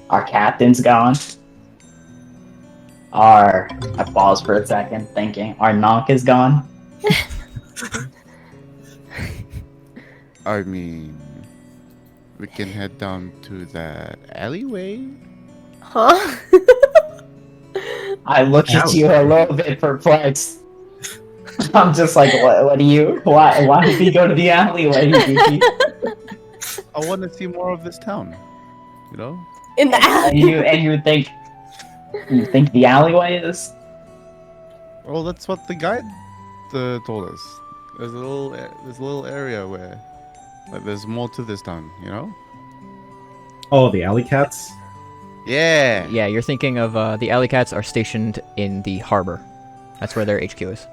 our captain's gone. I paused for a second thinking, our Nonk is gone. I mean, we can head down to that alleyway. Huh? I look at Ouch. you a little bit perplexed. I'm just like, what do you? Why did he go to the alleyway? I want to see more of this town. You know? In the and you think the alleyway is? Well, that's what the guide told us. There's a little area where like there's more to this town. You know? Oh, the alley cats. Yeah. Yeah, you're thinking of the alley cats are stationed in the harbor. That's where their HQ is.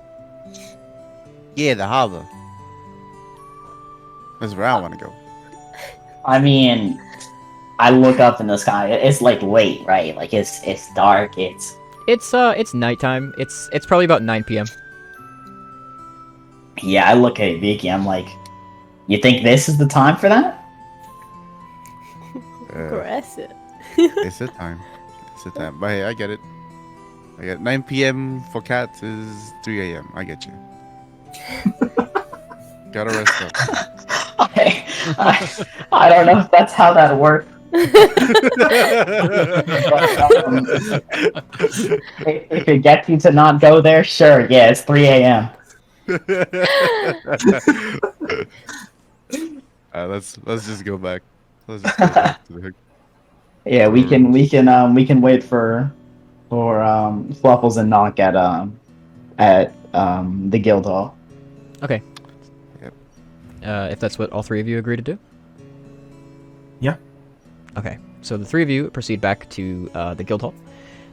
Yeah, the harbor. That's where I want to go. I mean, I look up in the sky. It's like late, right? Like it's dark. It's nighttime. It's probably about 9 p.m. yeah. I look at Vicky. I'm like, you think this is the time for that? aggressive. It's the time. It's the time. But hey, I get it. I get 9 p.m. for cats is 3 a.m. I get you. Gotta rest up. I don't know if that's how that works. If it gets you to not go there, sure. Yeah, it's 3 a.m. Let's just go back. Let's just go back to the hook. Yeah, we can wait for Fluffles and Knock at the guild hall. Okay. Yep. If that's what all three of you agree to do. Yeah. Okay. So the three of you proceed back to the guild hall.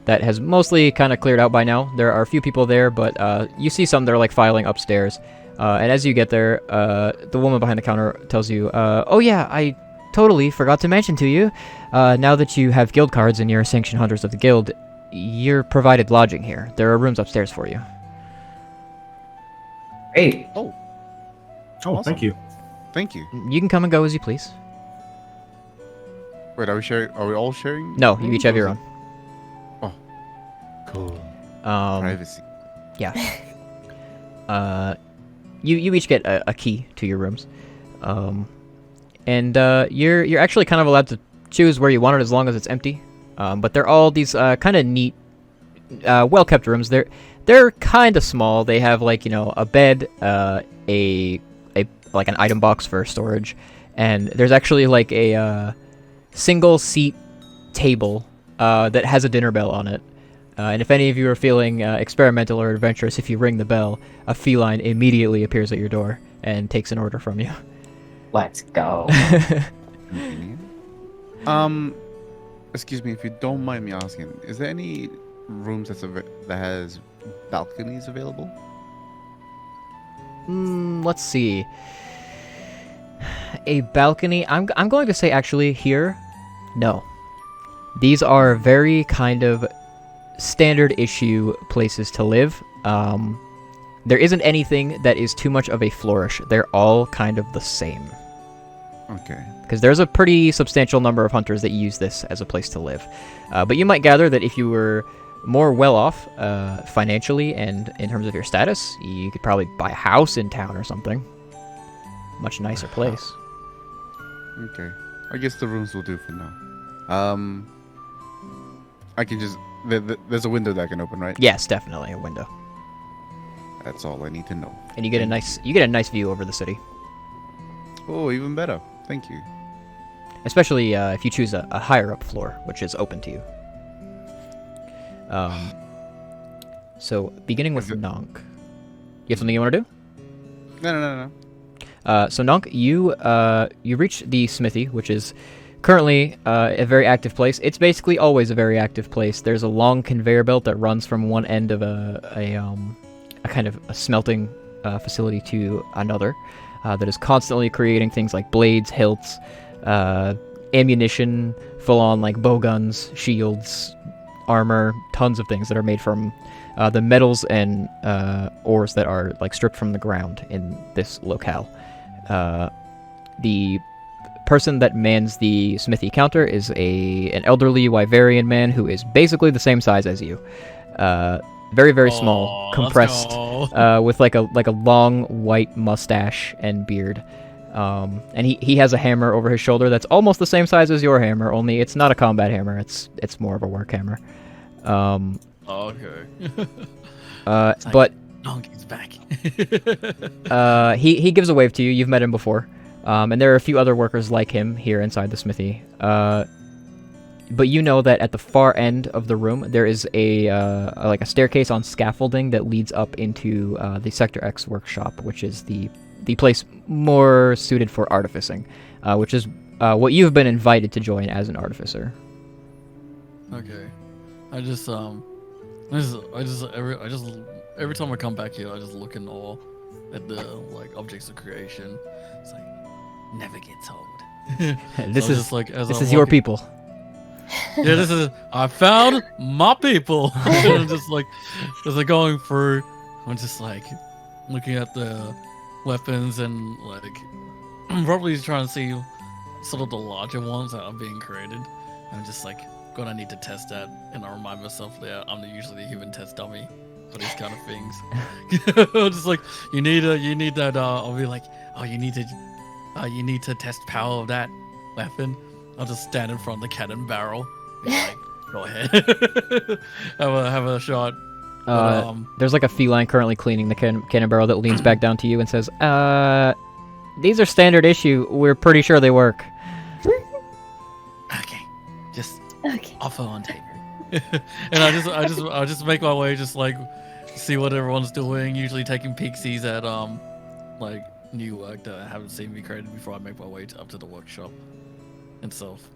That has mostly kind of cleared out by now. There are a few people there, but you see some that are like filing upstairs. And as you get there, the woman behind the counter tells you, "Oh yeah, I totally forgot to mention to you. Now that you have guild cards and you're sanctioned hunters of the guild, you're provided lodging here. There are rooms upstairs for you." Great. Oh, Awesome. thank you. Thank you. You can come and go as you please. Wait, are we sharing? Are we all sharing? No, you each have your own. Cool. Um, Privacy. Yeah. You each get a key to your rooms, and you're actually kind of allowed to choose where you want it as long as it's empty. But they're all these kind of neat, well kept rooms. They're kind of small. They have like a bed, a like an item box for storage, and there's actually like a single seat table that has a dinner bell on it. And if any of you are feeling experimental or adventurous, if you ring the bell, a feline immediately appears at your door and takes an order from you. Let's go. Excuse me, if you don't mind me asking, is there any rooms that has balconies available? Let's see. A balcony. I'm going to say actually here, no. These are very kind of standard issue places to live. There isn't anything that is too much of a flourish. They're all kind of the same. Okay. Because there's a pretty substantial number of hunters that use this as a place to live. But you might gather that if you were more well off financially and in terms of your status, you could probably buy a house in town or something. Much nicer place. Okay. I guess the rooms will do for now. I can just... There's a window that I can open, right? Yes, definitely a window. That's all I need to know. And you get a nice view over the city. Oh, even better. Thank you. Especially if you choose a higher up floor, which is open to you. So beginning with Nonk. You have something you want to do? No. So Nonk, you reach the smithy, which is currently a very active place. It's basically always a very active place. There's a long conveyor belt that runs from one end of a kind of a smelting facility to another that is constantly creating things like blades, hilts, ammunition, full-on like bow guns, shields, armor, tons of things that are made from the metals and ores that are like stripped from the ground in this locale. The person that mans the smithy counter is an elderly Wyverian man who is basically the same size as you. Very, very small, compressed, with like a long white mustache and beard. And he has a hammer over his shoulder that's almost the same size as your hammer, only it's not a combat hammer, it's more of a work hammer. Okay. But Monkey's back. He gives a wave to you. You've met him before. And there are a few other workers like him here inside the smithy. But you know that at the far end of the room, there is like a staircase on scaffolding that leads up into the Sector X workshop, which is the place more suited for artificing, which is what you've been invited to join as an artificer. Okay. Every time I come back here, I just look in awe at the like objects of creation. It's like never gets old. This So is just like as this I'm is your walking- people. Yeah, this is. I found my people. I'm just like, as I'm going through, I'm just like looking at the weapons and like probably trying to see sort of the larger ones that are being created. I'm just like, gonna need to test that, and I remind myself that I'm usually the human test dummy for these kind of things. I'm just like, you need that. I'll be like, oh, you need to test power of that weapon. I'll just stand in front of the cannon barrel. Be like, go ahead. have a shot. But, There's like a feline currently cleaning the cannon barrel that leans back down to you and says, these are standard issue. We're pretty sure they work. okay, just Okay. offer on table. And I just make my way, just like see what everyone's doing. Usually taking peeksies at like new work that haven't seen me created before. I make my way up to the workshop itself.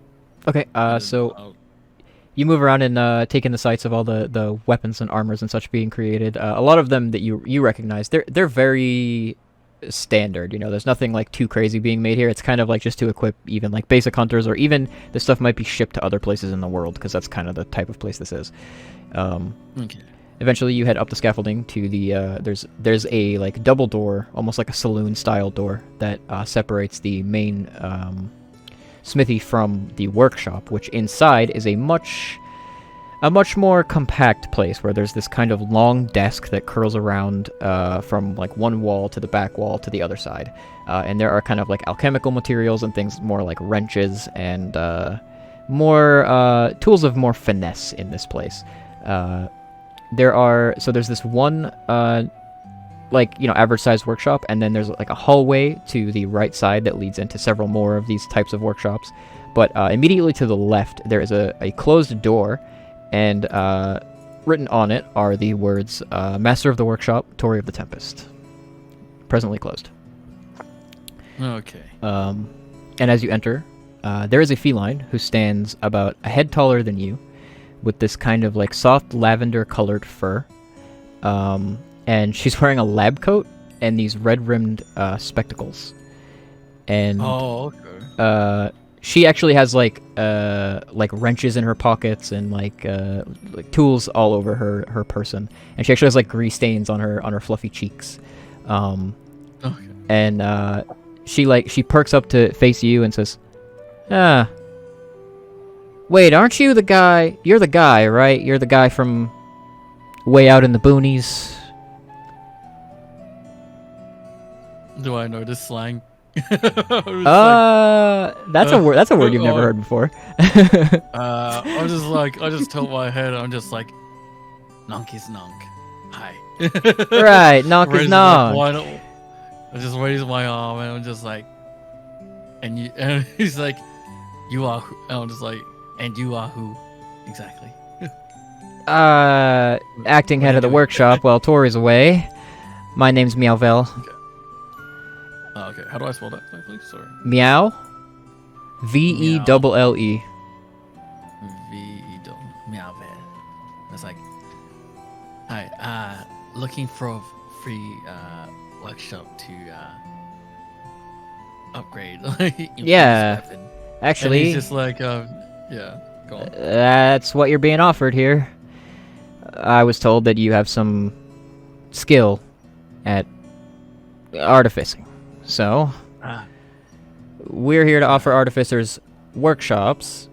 Okay, And then so you move around and take in the sights of all the weapons and armors and such being created. A lot of them that you recognize, they're very standard. You know, there's nothing like too crazy being made here. It's kind of like just to equip even like basic hunters, or even this stuff might be shipped to other places in the world, because that's kind of the type of place this is. okay. Eventually, you head up the scaffolding to the there's a like double door, almost like a saloon style door that separates the main smithy from the workshop, which inside is a much more compact place where there's this kind of long desk that curls around from like one wall to the back wall to the other side, and there are kind of like alchemical materials and things more like wrenches and more tools of more finesse in this place. There's this one like, you know, average sized workshop, and then there's like a hallway to the right side that leads into several more of these types of workshops. But immediately to the left there is a closed door, and written on it are the words Master of the Workshop, Tory of the Tempest. Presently closed. Okay. And as you enter, there is a feline who stands about a head taller than you, with this kind of like soft lavender colored fur. And she's wearing a lab coat and these red-rimmed spectacles. And Oh, okay. she actually has like wrenches in her pockets and like tools all over her person. And she actually has like grease stains on her fluffy cheeks. Okay. And she perks up to face you and says, wait, aren't you the guy? You're the guy, right? You're the guy from way out in the boonies. Do I know this slang? That's a word. That's a word you've never heard before. I'm just like, I just tilt my head. I'm just like, Nonk is Nonk. Hi. Right, Nonk is Raises Nonk. my- I just raise my arm and I'm just like, and he's like, you are who? And I'm just like, and you are who? Exactly. Acting head of the doing? workshop while Tori's away. My name's Meowvel. Okay, how do I spell that, please? Sorry. Meow. VELLE. Meowvel. It's like, hi, looking for a free workshop to upgrade. Yeah, weapon. And actually, he's just like, yeah, go on. that's what you're being offered here. I was told that you have some skill at artificing. So, we're here to offer artificers workshops.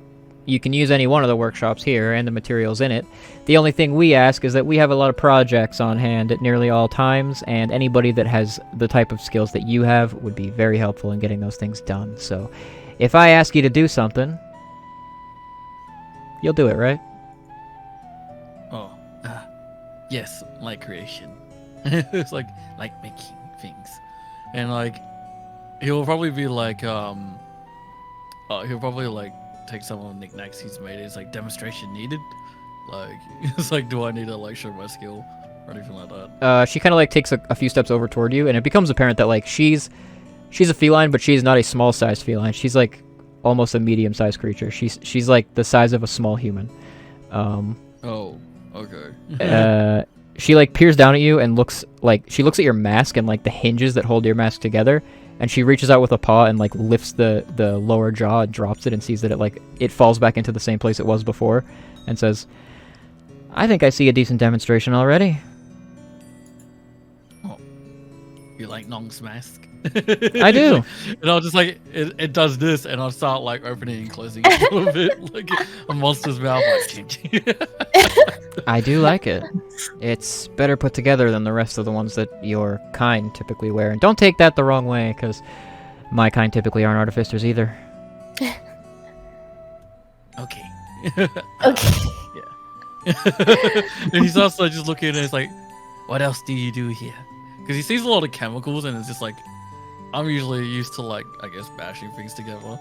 You can use any one of the workshops here and the materials in it. The only thing we ask is that we have a lot of projects on hand at nearly all times, and anybody that has the type of skills that you have would be very helpful in getting those things done. So, if I ask you to do something, you'll do it, right? Oh, yes, my creation. It's like making things, and like he'll probably be like he'll probably like take some of the knickknacks he's made. It's like demonstration needed. Like it's like, do I need to like show my skill or anything like that? She kind of like takes a few steps over toward you, and it becomes apparent that like she's a feline, but she's not a small-sized feline. She's like almost a medium-sized creature. She's like the size of a small human. Oh, okay. She like peers down at you and looks at your mask and like the hinges that hold your mask together, and she reaches out with a paw and like lifts the lower jaw and drops it and sees that it falls back into the same place it was before, and says, "I think I see a decent demonstration already." Oh, you like Nong's mask? I do. And I'll just like it does this, and I'll start like opening and closing it a little bit like a monster's mouth. Like, I do like it. It's better put together than the rest of the ones that your kind typically wear. And don't take that the wrong way, because my kind typically aren't artificers either. Okay. Okay. And he's also just looking at it, it's like, what else do you do here? Because he sees a lot of chemicals, and it's just like, I'm usually used to like, I guess, bashing things together.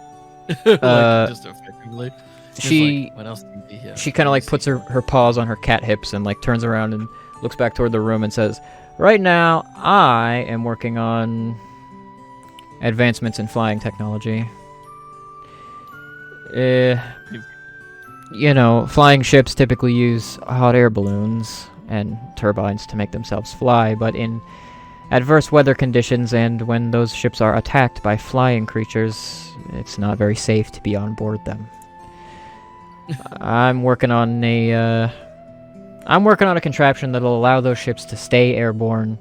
Like, just effectively. She, like, what else do you do here? she kind of like puts her paws on her cat hips and like turns around and looks back toward the room and says, "Right now, I am working on advancements in flying technology. You know, flying ships typically use hot air balloons and turbines to make themselves fly, but in adverse weather conditions and when those ships are attacked by flying creatures, it's not very safe to be on board them. I'm working on a contraption that'll allow those ships to stay airborne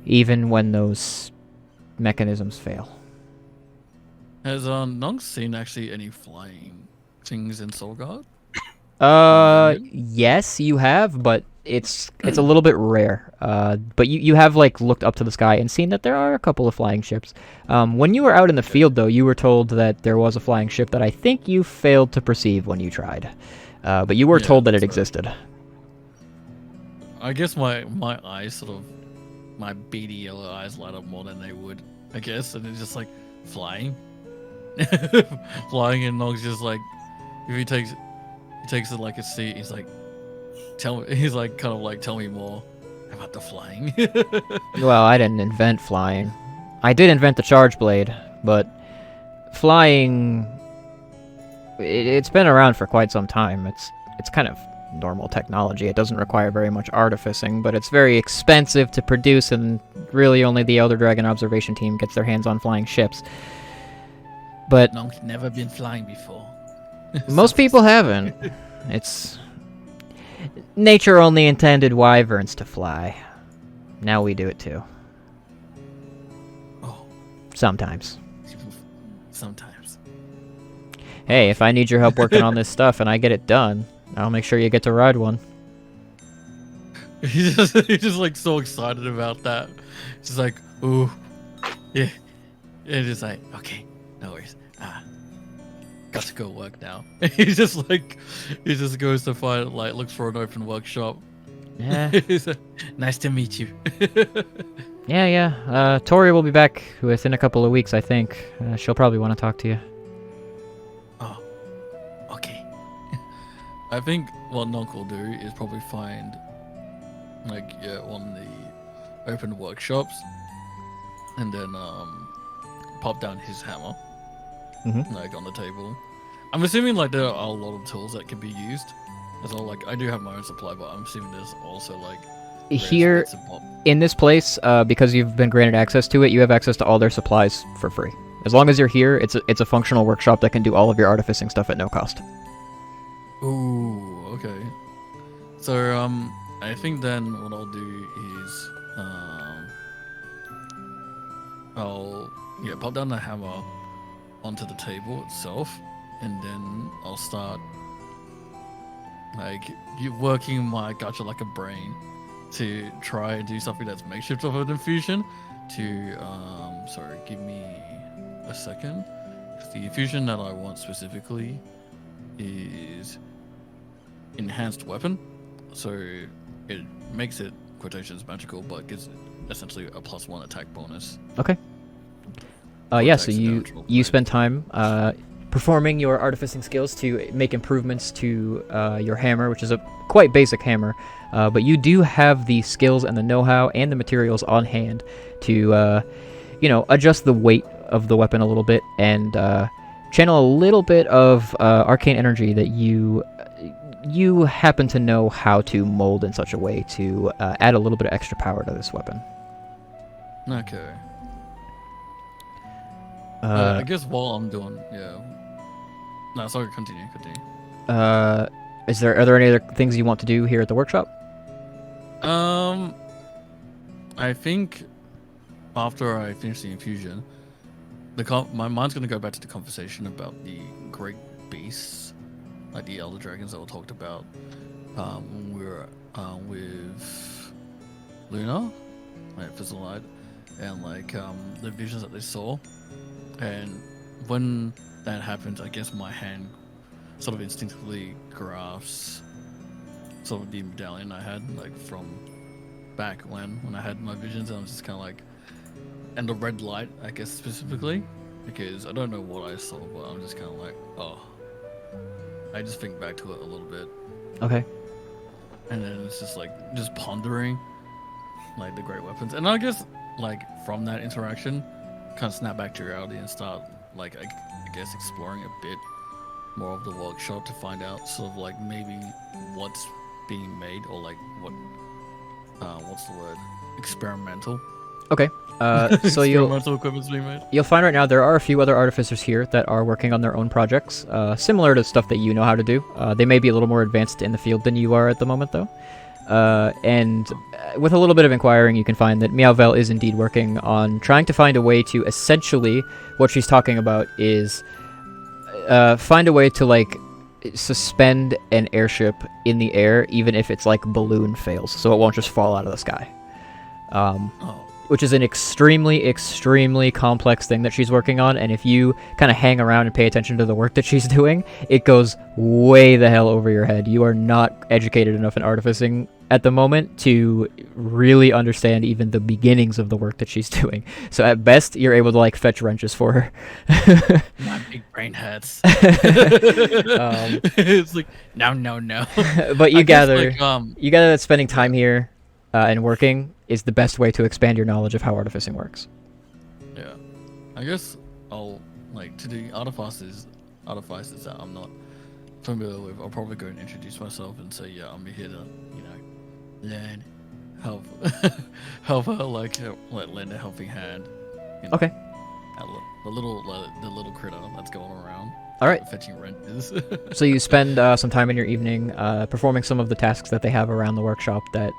even when those mechanisms fail." Has Nong seen actually any flying things in Solgarde? Yes, you have, but it's a little bit rare. But you have like looked up to the sky and seen that there are a couple of flying ships. When you were out in the field, though, you were told that there was a flying ship that I think you failed to perceive when you tried. But you were told that it existed. I guess my eyes sort of, my beady yellow eyes light up more than they would, I guess, and it's just like flying. Flying, and Nog's just like, if he takes it like a seat, he's like, he's like kind of like, tell me more about the flying. Well, I didn't invent flying. I did invent the charge blade, but flying, it's been around for quite some time. It's kind of normal technology. It doesn't require very much artificing, but it's very expensive to produce, and really only the Elder Dragon observation team gets their hands on flying ships. But Nong's never been flying before. most people haven't. It's nature only intended wyverns to fly. Now we do it too. Oh, Sometimes. sometimes. Hey, if I need your help working on this stuff and I get it done, I'll make sure you get to ride one. He's just like so excited about that. Just like, ooh, yeah. And just like, okay, no worries. Got to go work now. He just goes to find, like, looks for an open workshop. Yeah. He's like, nice to meet you. Yeah. Tori will be back within a couple of weeks, I think. She'll probably want to talk to you. Oh, okay. I think what Nonk will do is probably find, like, one of the open workshops, and then pop down his hammer, like, on the table. I'm assuming, like, there are a lot of tools that can be used as well. Like, I do have my own supply, but I'm assuming there's also, like, here in this place, because you've been granted access to it, you have access to all their supplies for free. As long as you're here, it's a functional workshop that can do all of your artificing stuff at no cost. Ooh, okay. So, I think then what I'll do is, I'll pop down the hammer onto the table itself, and then I'll start like working my gacha like a brain to try and do something that's makeshift of an infusion. Sorry, give me a second. The infusion that I want specifically is enhanced weapon, so it makes it quotations magical, but gives essentially a +1 attack bonus. Okay. Yeah, so attacks and you damage roll spend time performing your artificing skills to make improvements to your hammer, which is a quite basic hammer, but you do have the skills and the know-how and the materials on hand to, adjust the weight of the weapon a little bit and channel a little bit of arcane energy that you happen to know how to mold in such a way to add a little bit of extra power to this weapon. Okay. I guess while I'm doing, No, sorry, continue. Are there any other things you want to do here at the workshop? I think after I finish the infusion, my mind's gonna go back to the conversation about the great beasts, like the elder dragons that we talked about when we were with Luna, like Fizzlelight, and like the visions that they saw. And when that happens, I guess my hand sort of instinctively grasps sort of the medallion I had, like from back when I had my visions, and I'm just kind of like, and the red light, I guess specifically, because I don't know what I saw, but I'm just kind of like, oh, I just think back to it a little bit. Okay. And then it's just like, just pondering, like the great weapons, and I guess like from that interaction, kind of snap back to reality and start like I guess exploring a bit more of the workshop to find out sort of like maybe what's being made, or like what's the word, experimental. Okay. So experimental equipment's being made. you'll find right now there are a few other artificers here that are working on their own projects, similar to stuff that you know how to do. They may be a little more advanced in the field than you are at the moment, though. And with a little bit of inquiring, you can find that Meowvel is indeed working on trying to find a way to essentially, what she's talking about is find a way to like suspend an airship in the air, even if its like balloon fails, so it won't just fall out of the sky. Which is an extremely, extremely complex thing that she's working on, and if you kind of hang around and pay attention to the work that she's doing, it goes way the hell over your head. You are not educated enough in artificing at the moment to really understand even the beginnings of the work that she's doing. So at best, you're able to like fetch wrenches for her. My big brain hurts. It's like, no. But you gather, guess, like, you gather that spending time here and working is the best way to expand your knowledge of how artificing works. Yeah, I guess I'll like to the artificers that I'm not familiar with. I'll probably go and introduce myself and say, yeah, I'm here to, learn, help her, like lend a helping hand. Okay. The little critter that's going around. All right. Fetching wrenches. So you spend some time in your evening performing some of the tasks that they have around the workshop that,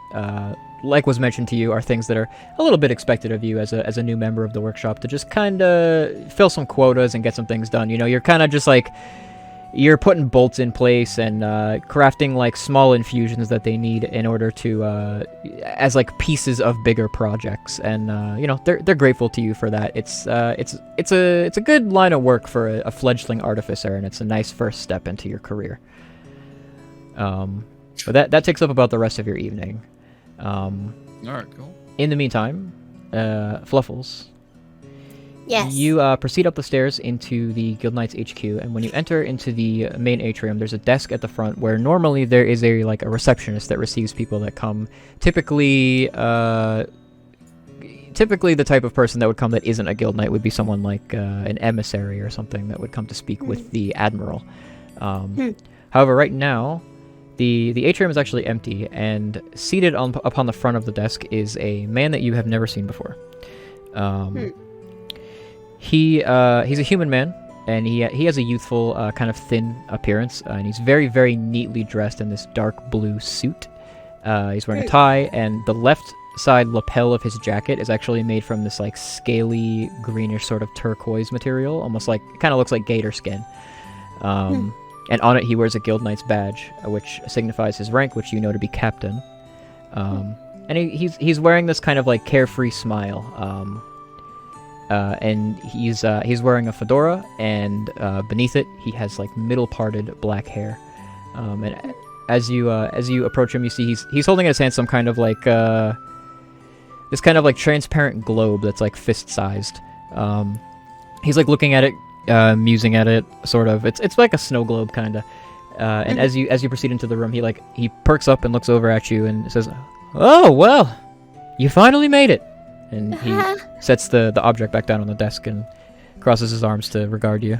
like was mentioned to you, are things that are a little bit expected of you as a new member of the workshop, to just kind of fill some quotas and get some things done. You're kind of just like, you're putting bolts in place and crafting like small infusions that they need in order to, as like pieces of bigger projects. And they're grateful to you for that. It's a good line of work for a fledgling artificer, and it's a nice first step into your career. But that takes up about the rest of your evening. All right, cool. In the meantime, Fluffles. Yes. You proceed up the stairs into the Guild Knights HQ, and when you enter into the main atrium, there's a desk at the front where normally there is a receptionist that receives people that come. Typically the type of person that would come that isn't a Guild Knight would be someone like an emissary or something that would come to speak with the Admiral. However, right now, the atrium is actually empty, and seated upon the front of the desk is a man that you have never seen before. He's a human man, and he has a youthful, kind of thin appearance, and he's very, very neatly dressed in this dark blue suit. He's wearing a tie, and the left side lapel of his jacket is actually made from this like scaly, greenish sort of turquoise material, almost like, it kind of looks like gator skin. And on it he wears a Guild Knight's badge, which signifies his rank, which you know to be Captain. And he's wearing this kind of like carefree smile. And he's wearing a fedora, and beneath it he has like middle-parted black hair. And as you approach him, you see he's holding in his hand some kind of like this kind of like transparent globe that's like fist sized. He's like looking at it, musing at it, sort of. It's like a snow globe kind of. And as you proceed into the room, he perks up and looks over at you and says, "Oh well, you finally made it." And he sets the object back down on the desk and crosses his arms to regard you.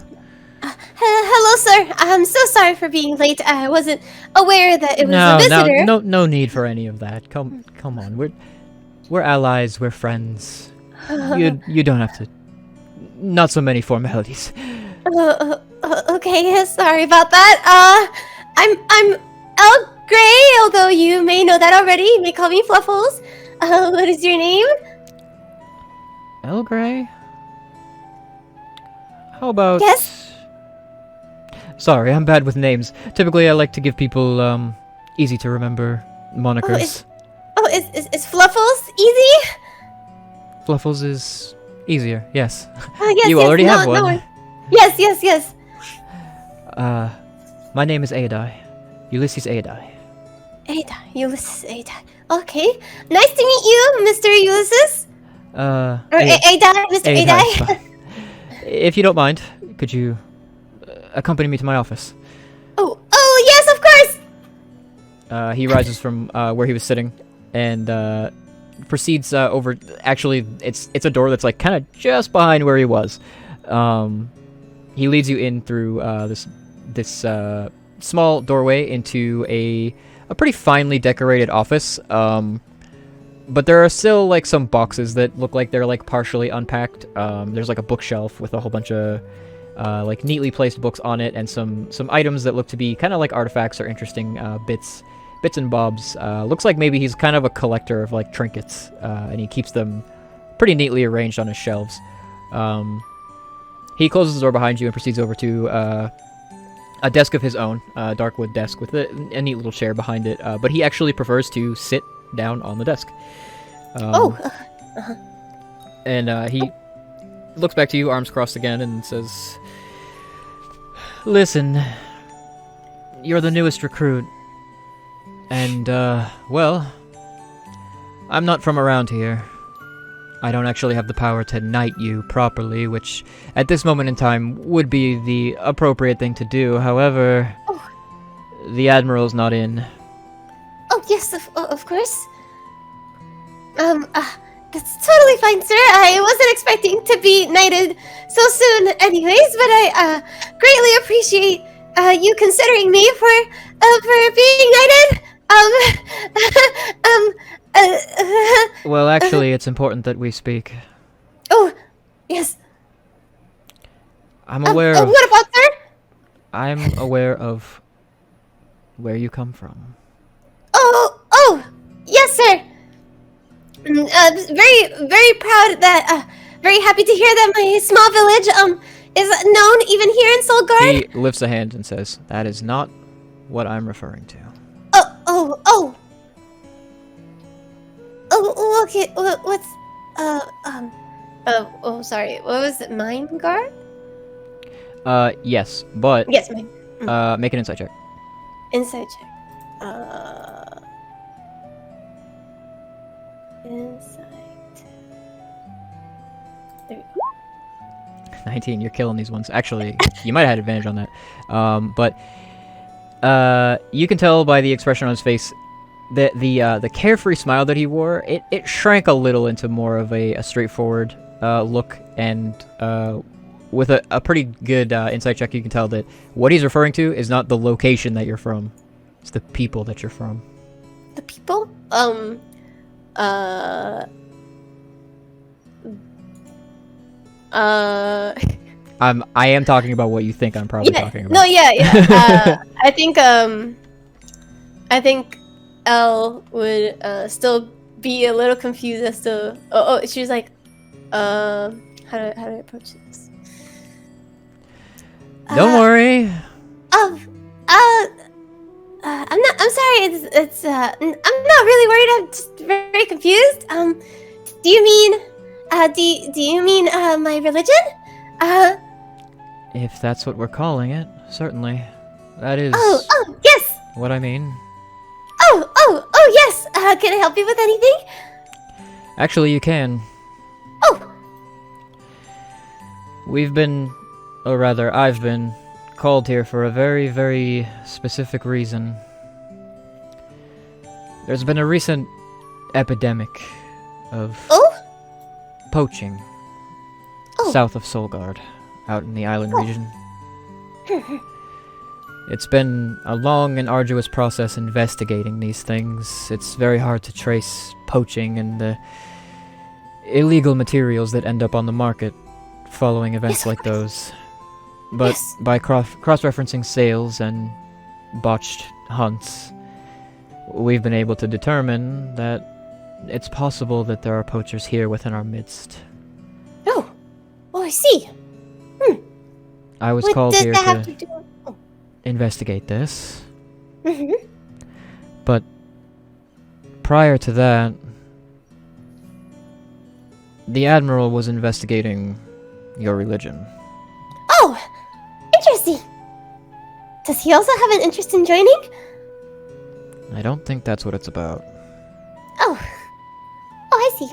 Hello, sir. I'm so sorry for being late. I wasn't aware that it was a visitor. No need for any of that. Come on. We're allies. We're friends. You don't have to. Not so many formalities. Okay. Sorry about that. I'm El Grey. Although you may know that already, you may call me Fluffles. What is your name? El Grey? How about... Yes? Sorry, I'm bad with names. Typically, I like to give people, easy to remember monikers. Is Fluffles easy? Fluffles is easier, yes. Yes, you already have one. No. Yes. My name is Aedai. Ulysses Aedai. Ulysses Aedai. Okay. Nice to meet you, Mr. Ulysses. Aedai, Mr. Aedai. If you don't mind, could you accompany me to my office? Oh, yes, of course. He rises from where he was sitting and proceeds over. Actually, it's a door that's like kind of just behind where he was. He leads you in through this small doorway into a pretty finely decorated office. But there are still like some boxes that look like they're like partially unpacked. There's like a bookshelf with a whole bunch of like neatly placed books on it, and some items that look to be kind of like artifacts or interesting bits and bobs. Looks like maybe he's kind of a collector of like trinkets, and he keeps them pretty neatly arranged on his shelves. He closes the door behind you and proceeds over to a desk of his own, a dark wood desk with a neat little chair behind it. But he actually prefers to sit down on the desk. And he looks back to you, arms crossed again, and says, "Listen, you're the newest recruit, and, well, I'm not from around here. I don't actually have the power to knight you properly, which, at this moment in time, would be the appropriate thing to do. However, the Admiral's not in." Oh, yes, of course. That's totally fine, sir. I wasn't expecting to be knighted so soon anyways, but I, greatly appreciate, you considering me for being knighted. Well, actually, it's important that we speak. Oh, yes. I'm aware of... What about, sir? I'm aware of where you come from. Oh, yes, sir. Very, very proud that, very happy to hear that my small village, is known even here in Solgarde. He lifts a hand and says, "That is not what I'm referring to." Okay, what's, sorry, what was it, Mine Guard? Yes, but... Yes, mine. Make an insight check. Insight check. Insight. There we go. 19, you're killing these ones. Actually, you might have had advantage on that. But you can tell by the expression on his face that the carefree smile that he wore, it shrank a little into more of a straightforward look, and with a pretty good insight check, you can tell that what he's referring to is not the location that you're from. It's the people that you're from. The people? I am talking about what you think I'm probably talking about. No, yeah. I think Elle would still be a little confused as to. She was like, how do I approach this? Don't worry. I'm sorry. It's I'm not really worried. I'm just very confused. Do you mean my religion? If that's what we're calling it, certainly. That is... Oh, yes! what I mean? Oh, yes! Can I help you with anything? Actually, you can. Oh! I've been called here for a very, very specific reason. There's been a recent epidemic of poaching south of Solgarde, out in the island region. It's been a long and arduous process investigating these things. It's very hard to trace poaching and the illegal materials that end up on the market following events like those. But by cross-referencing sales and botched hunts, we've been able to determine that it's possible that there are poachers here within our midst. Oh, I see. I was called here to investigate this. But prior to that, the Admiral was investigating your religion. Oh, interesting. Does he also have an interest in joining? I don't think that's what it's about. Oh, I see.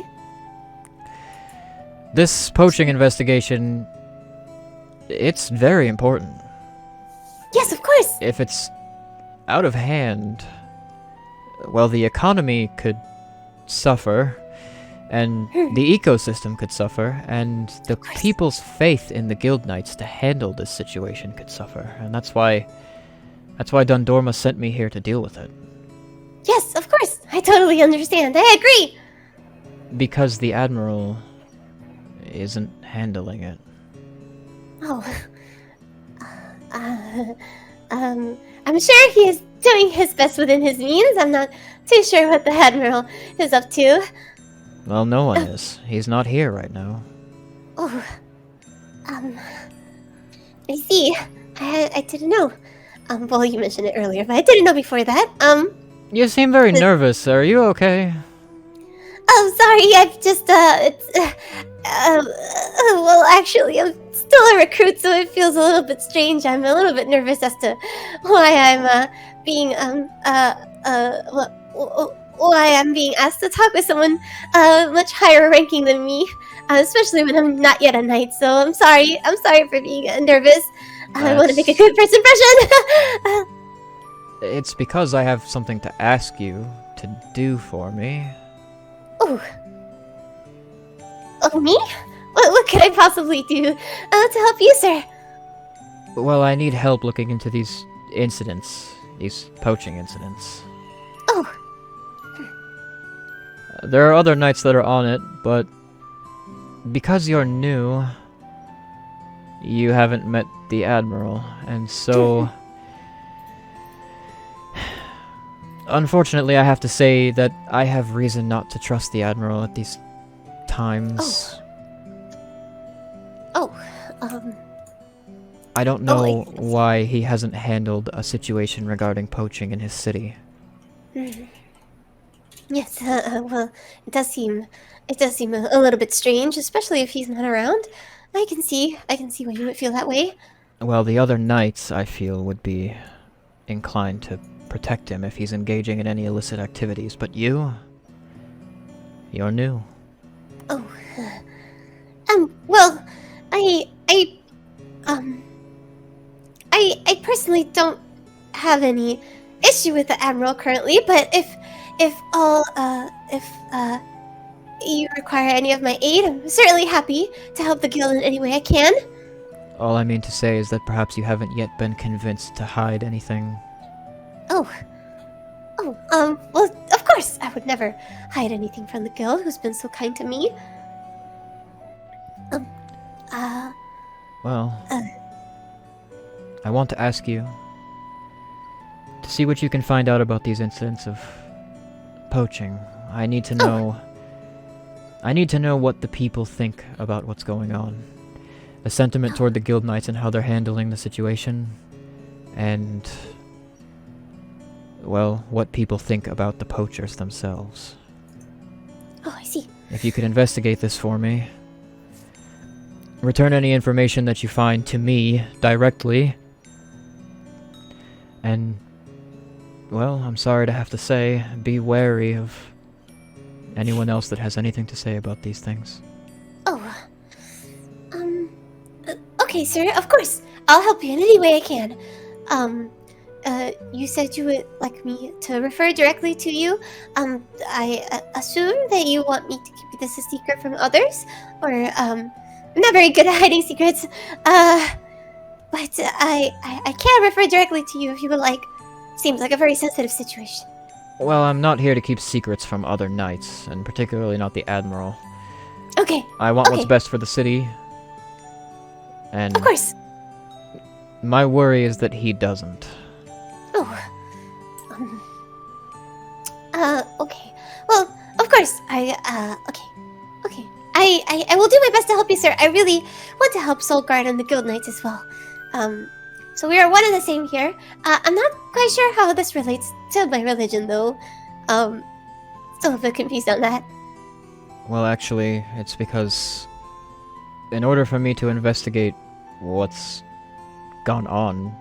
This poaching investigation, it's very important. Yes, of course. If it's out of hand, well, the economy could suffer, and the ecosystem could suffer, and the people's faith in the Guild Knights to handle this situation could suffer, and that's why Dundorma sent me here to deal with it. Yes, of course. I totally understand. I agree. Because the Admiral isn't handling it. Oh. I'm sure he is doing his best within his means. I'm not too sure what the Admiral is up to. Well, no one is. He's not here right now. Oh. I see. I didn't know. Well, you mentioned it earlier, but I didn't know before that. You seem very nervous. Are you okay? Oh, sorry. I've just, well, actually, I'm still a recruit, so it feels a little bit strange. I'm a little bit nervous as to why I'm, being asked to talk with someone, much higher ranking than me, especially when I'm not yet a knight, so I'm sorry. I'm sorry for being nervous. I want to make a good first impression. It's because I have something to ask you to do for me. Oh, me? What could I possibly do to help you, sir? Well, I need help looking into these incidents, these poaching incidents. Oh. There are other knights that are on it, but because you're new, you haven't met the Admiral, and so... Unfortunately, I have to say that I have reason not to trust the Admiral at these times. I don't know why he hasn't handled a situation regarding poaching in his city. Yes, well, it does seem a little bit strange, especially if he's not around. I can see why you would feel that way. Well, the other knights, I feel, would be inclined to protect him if he's engaging in any illicit activities, but you're new. Oh, well, I personally don't have any issue with the Admiral currently, but if you require any of my aid, I'm certainly happy to help the guild in any way I can. All I mean to say is that perhaps you haven't yet been convinced to hide anything. Well, of course, I would never hide anything from the guild who's been so kind to me. I want to ask you to see what you can find out about these incidents of poaching. I need to know... I need to know what the people think about what's going on. The sentiment toward the Guild Knights and how they're handling the situation. And... well, what people think about the poachers themselves. Oh, I see. If you could investigate this for me, return any information that you find to me directly, and Well, I'm sorry to have to say, be wary of anyone else that has anything to say about these things. Oh, okay, sir, of course. I'll help you in any way I can. You said you would like me to refer directly to you. I assume that you want me to keep this a secret from others, or, I'm not very good at hiding secrets. But I can refer directly to you if you would like. Seems like a very sensitive situation. Well, I'm not here to keep secrets from other knights, and particularly not the Admiral. Okay, I want what's Okay. best for the city, and of course. my worry is that he doesn't. Oh. Okay. Well, of course. Okay. I will do my best to help you, sir. I really want to help Solgarde and the Guild Knights as well. So we are one and the same here. I'm not quite sure how this relates to my religion, though. Still a bit confused on that. Well, actually, it's because in order for me to investigate what's gone on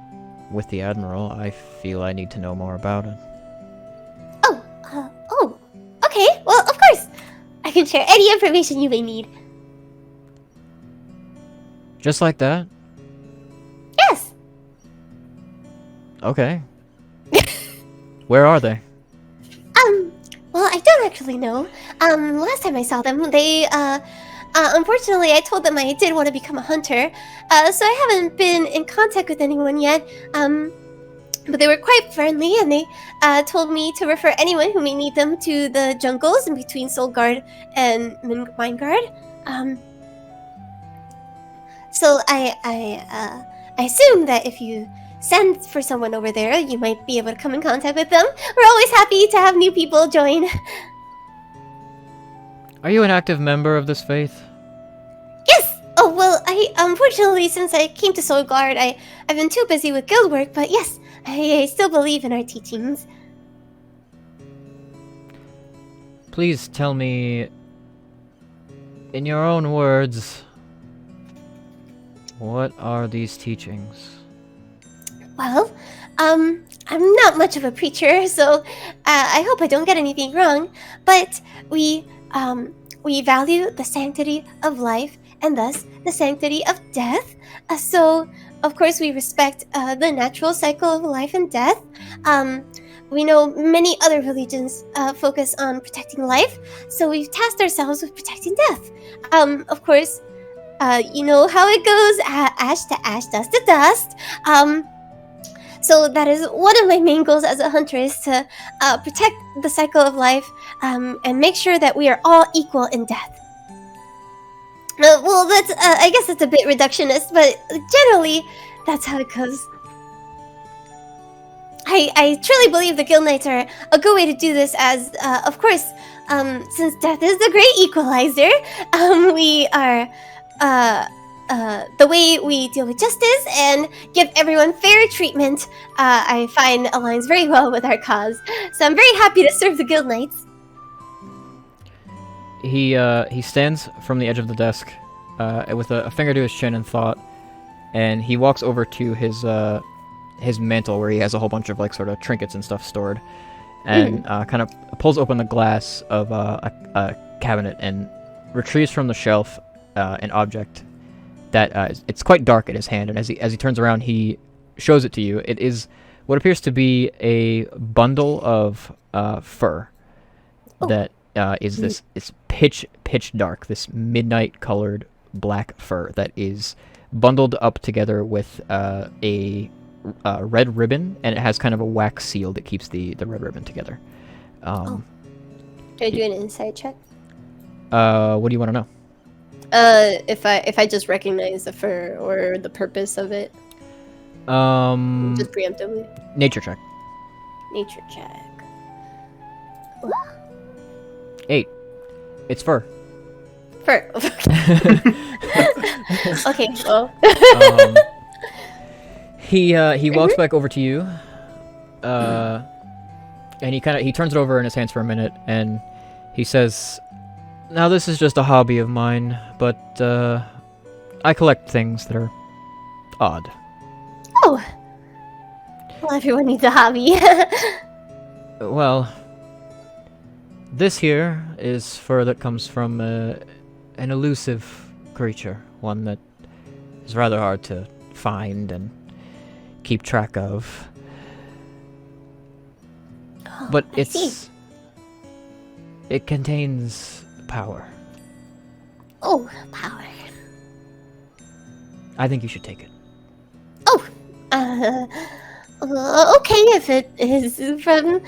with the Admiral, I feel I need to know more about it. Oh. Okay. Well, of course. I can share any information you may need. Just like that? Yes. Okay. Where are they? Well, I don't actually know. Last time I saw them, they, unfortunately, I told them I did want to become a hunter, so I haven't been in contact with anyone yet, but they were quite friendly, and they, told me to refer anyone who may need them to the jungles in between Solgarde and Minegard. So I assume that if you send for someone over there, you might be able to come in contact with them. We're always happy to have new people join. Are you an active member of this faith? Yes! Oh, well, unfortunately, since I came to Solgarde, I've been too busy with guild work, but yes, I still believe in our teachings. Please tell me, in your own words, what are these teachings? Well, I'm not much of a preacher, so I hope I don't get anything wrong, but we value the sanctity of life and thus the sanctity of death. So, of course, we respect the natural cycle of life and death. We know many other religions focus on protecting life, so we've tasked ourselves with protecting death. Of course, you know how it goes, ash to ash, dust to dust. So that is one of my main goals as a hunter, is to protect the cycle of life and make sure that we are all equal in death. Well, that's I guess it's a bit reductionist, but generally that's how it goes. I truly believe the Guild Knights are a good way to do this, as of course, since death is the great equalizer, we are the way we deal with justice and give everyone fair treatment, I find aligns very well with our cause. So I'm very happy to serve the Guild Knights. He stands from the edge of the desk, with a finger to his chin in thought, and he walks over to his mantle where he has a whole bunch of like sort of trinkets and stuff stored, and kind of pulls open the glass of a cabinet and retrieves from the shelf an object that it's quite dark in his hand, and as he turns around, he shows it to you. It is what appears to be a bundle of fur that is this pitch dark, this midnight colored black fur that is bundled up together with a red ribbon, and it has kind of a wax seal that keeps the red ribbon together. Should I do an insight check? What do you want to know? If I just recognize the fur or the purpose of it, just preemptively. Nature check. Nature check. 8. It's fur. Fur. Okay, well. He walks back over to you, and he turns it over in his hands for a minute, and he says, "Now this is just a hobby of mine, but I collect things that are odd." Oh. Well, everyone needs a hobby. Well, this here is fur that comes from an elusive creature, one that is rather hard to find and keep track of. Oh, But I see. it contains power. Oh, power. I think you should take it. Okay, if it is from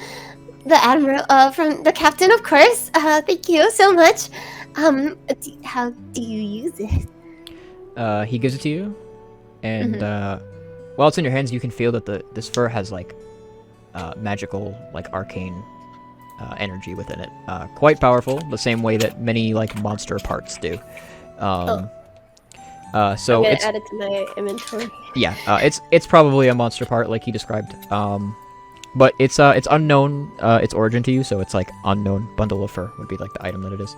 the admiral, from the captain, of course. Thank you so much. How do you use it? He gives it to you, and while it's in your hands, you can feel that this fur has like magical, like arcane energy within it. Quite powerful, the same way that many like monster parts do. So I'm gonna it's add it to my inventory. yeah, it's probably a monster part like he described. But it's unknown its origin to you, so it's like unknown bundle of fur would be like the item that it is.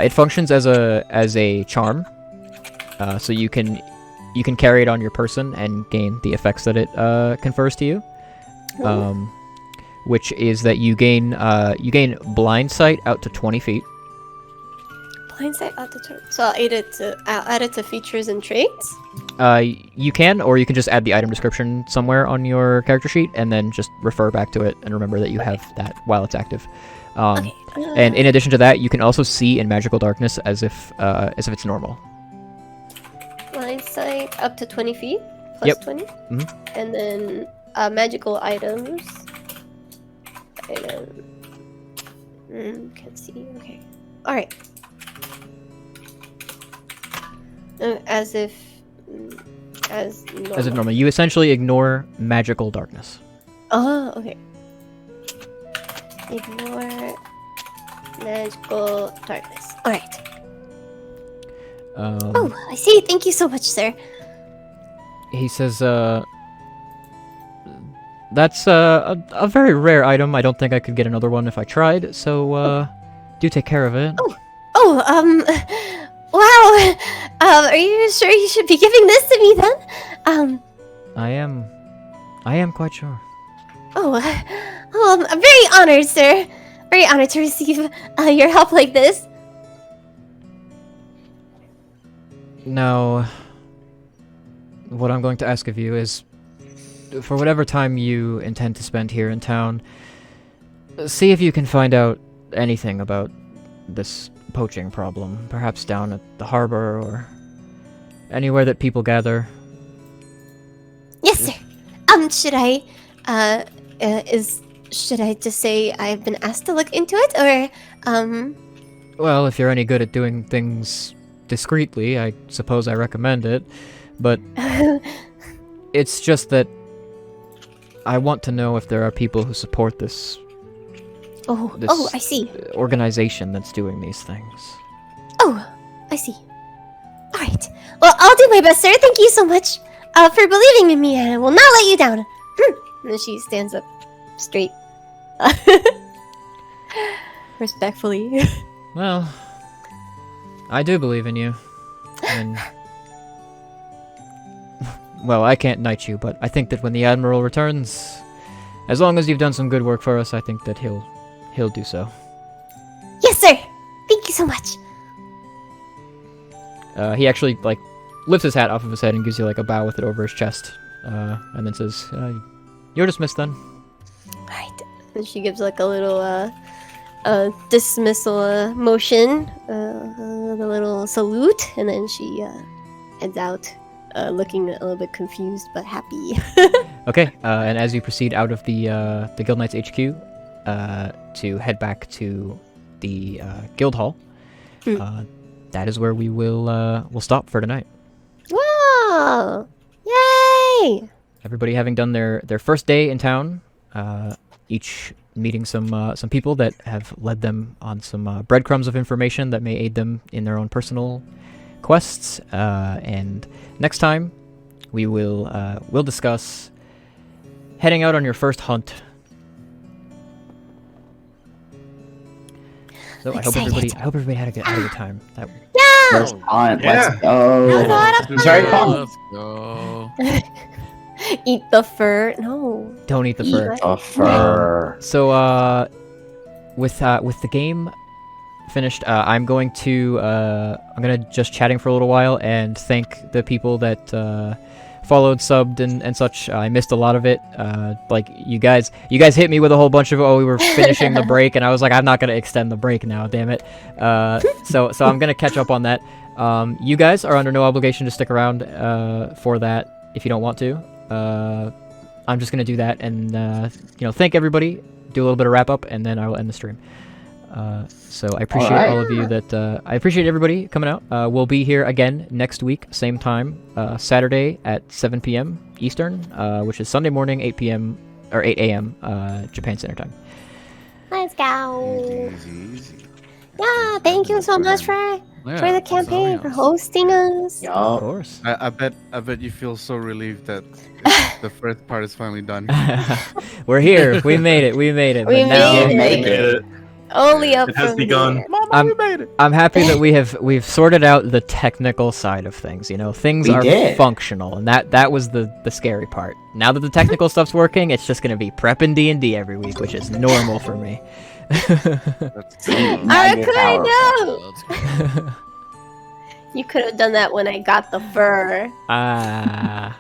It functions as a charm, so you can carry it on your person and gain the effects that it confers to you. Which is that you gain blind sight out to 20 feet. Blindsight out the turn. So I'll add it to features and traits. You can, or you can just add the item description somewhere on your character sheet, and then just refer back to it and remember that you have that while it's active. Okay. And in addition to that, you can also see in magical darkness as if it's normal. Blindsight up to 20 feet. Plus Yep. 20. Mhm. And then magical items. Can't see. Okay. All right. As if normal. As if normal. You essentially ignore magical darkness. Oh, okay. Ignore magical darkness. All right. Oh, I see. Thank you so much, sir. He says, that's a very rare item. I don't think I could get another one if I tried, so, do take care of it. Oh, wow. Are you sure you should be giving this to me then? I am quite sure. I'm very honored, sir. Very honored to receive your help like this. Now, what I'm going to ask of you is, for whatever time you intend to spend here in town, see if you can find out anything about this poaching problem, perhaps down at the harbor or anywhere that people gather. Yes, sir. Should I just say I've been asked to look into it, or Well, if you're any good at doing things discreetly, I suppose I recommend it, but it's just that I want to know if there are people who support this I see. organization that's doing these things. Oh, I see. All right. Well, I'll do my best, sir. Thank you so much for believing in me. I will not let you down. And then she stands up straight. Respectfully. Well, I do believe in you. And well, I can't knight you, but I think that when the Admiral returns, as long as you've done some good work for us, I think that he'll do so. Yes, sir. Thank you so much. He actually like lifts his hat off of his head and gives you like a bow with it over his chest, and then says, "You're dismissed then." All right. And she gives like a little dismissal motion, the little salute, and then she heads out, looking a little bit confused but happy. Okay, and as you proceed out of the Guild Knights HQ to head back to the Guild Hall, that is where we'll stop for tonight. Wow! Yay! Everybody having done their first day in town, each meeting some people that have led them on some breadcrumbs of information that may aid them in their own personal quests. And next time, we'll discuss heading out on your first hunt. So I hope everybody had a good time. First hunt, Yeah. let's go. Let's It's very fun. Let's go. Eat the fur. No. Don't eat the fur. Oh, fur. So with the game finished, I'm gonna just chatting for a little while and thank the people that followed, subbed, and such. I missed a lot of it. Like you guys hit me with a whole bunch of we were finishing the break, and I was like, I'm not gonna extend the break now, damn it. So I'm gonna catch up on that. You guys are under no obligation to stick around for that if you don't want to. I'm just gonna do that and thank everybody. Do a little bit of wrap up, and then I will end the stream. So I appreciate all of you that I appreciate everybody coming out. We'll be here again next week, same time, Saturday at 7 p.m. Eastern, which is Sunday morning, 8 p.m. or 8 a.m. Japan Standard Time. Let's go. Easy. Yeah, thank you so much for the campaign, for hosting us. Of Yup. course. I bet you feel so relieved that the first part is finally done. We're here. We made it. We made it. We But now made Make it. Only up It has from begun. here. Mama, we made it. I'm happy that we've sorted out the technical side of things. Things We are did. functional, and that was the scary part. Now that the technical stuff's working, it's just gonna be prepping D&D every week, which is normal for me. That's Now you're I powerful. know. You could have done that when I got the fur. Ah,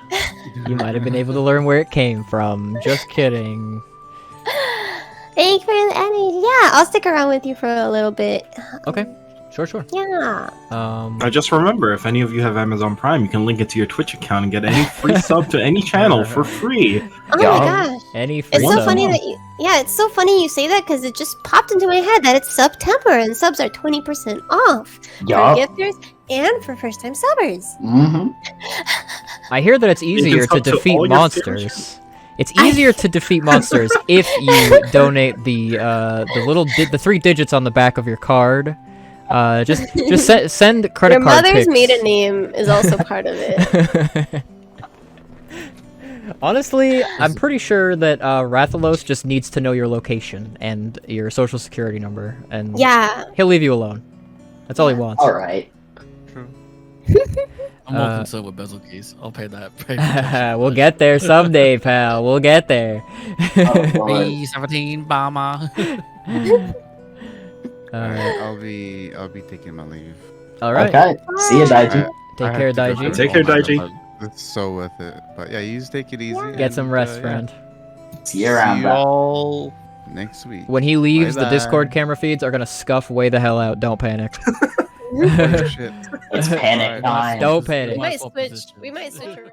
you might have been able to learn where it came from. Just kidding. Thank you for the energy. Yeah, I'll stick around with you for a little bit. Okay, sure. Yeah. I just remember, if any of you have Amazon Prime, you can link it to your Twitch account and get any free sub to any channel for free. Oh Yeah. my gosh. Any free It's so sub. funny that you. Yeah, it's so funny you say that because it just popped into my head that it's September and subs are 20% off for Yup. gifters and for first-time subbers. Mm-hmm. I hear that it's easier to sub to defeat all your monsters. It's easier to defeat monsters if you donate the 3 digits on the back of your card. Just send credit Your card mother's pics. maiden name is also part of it. Honestly, I'm pretty sure that Rathalos just needs to know your location and your social security number, and Yeah. he'll leave you alone. That's all he wants. All right. I'm more concerned with bezel keys. I'll pay that. We'll get there someday, pal. We'll get there. Oh, Lord. B17 bomber. Alright. I'll be taking my leave. Alright. Okay. See you, Daiji. Take I care, have to go Daiji. through Take all care, my Daiji. stuff. It's so worth it. But yeah, you just take it easy. Get some and, rest, yeah. friend. See you around, See you bro. all next week. When he leaves, the Bye-bye. Discord camera feeds are gonna scuff way the hell out. Don't panic. Oh, shit. It's panic Alright, time. Don't panic. We might Swap switch. positions. We might switch around.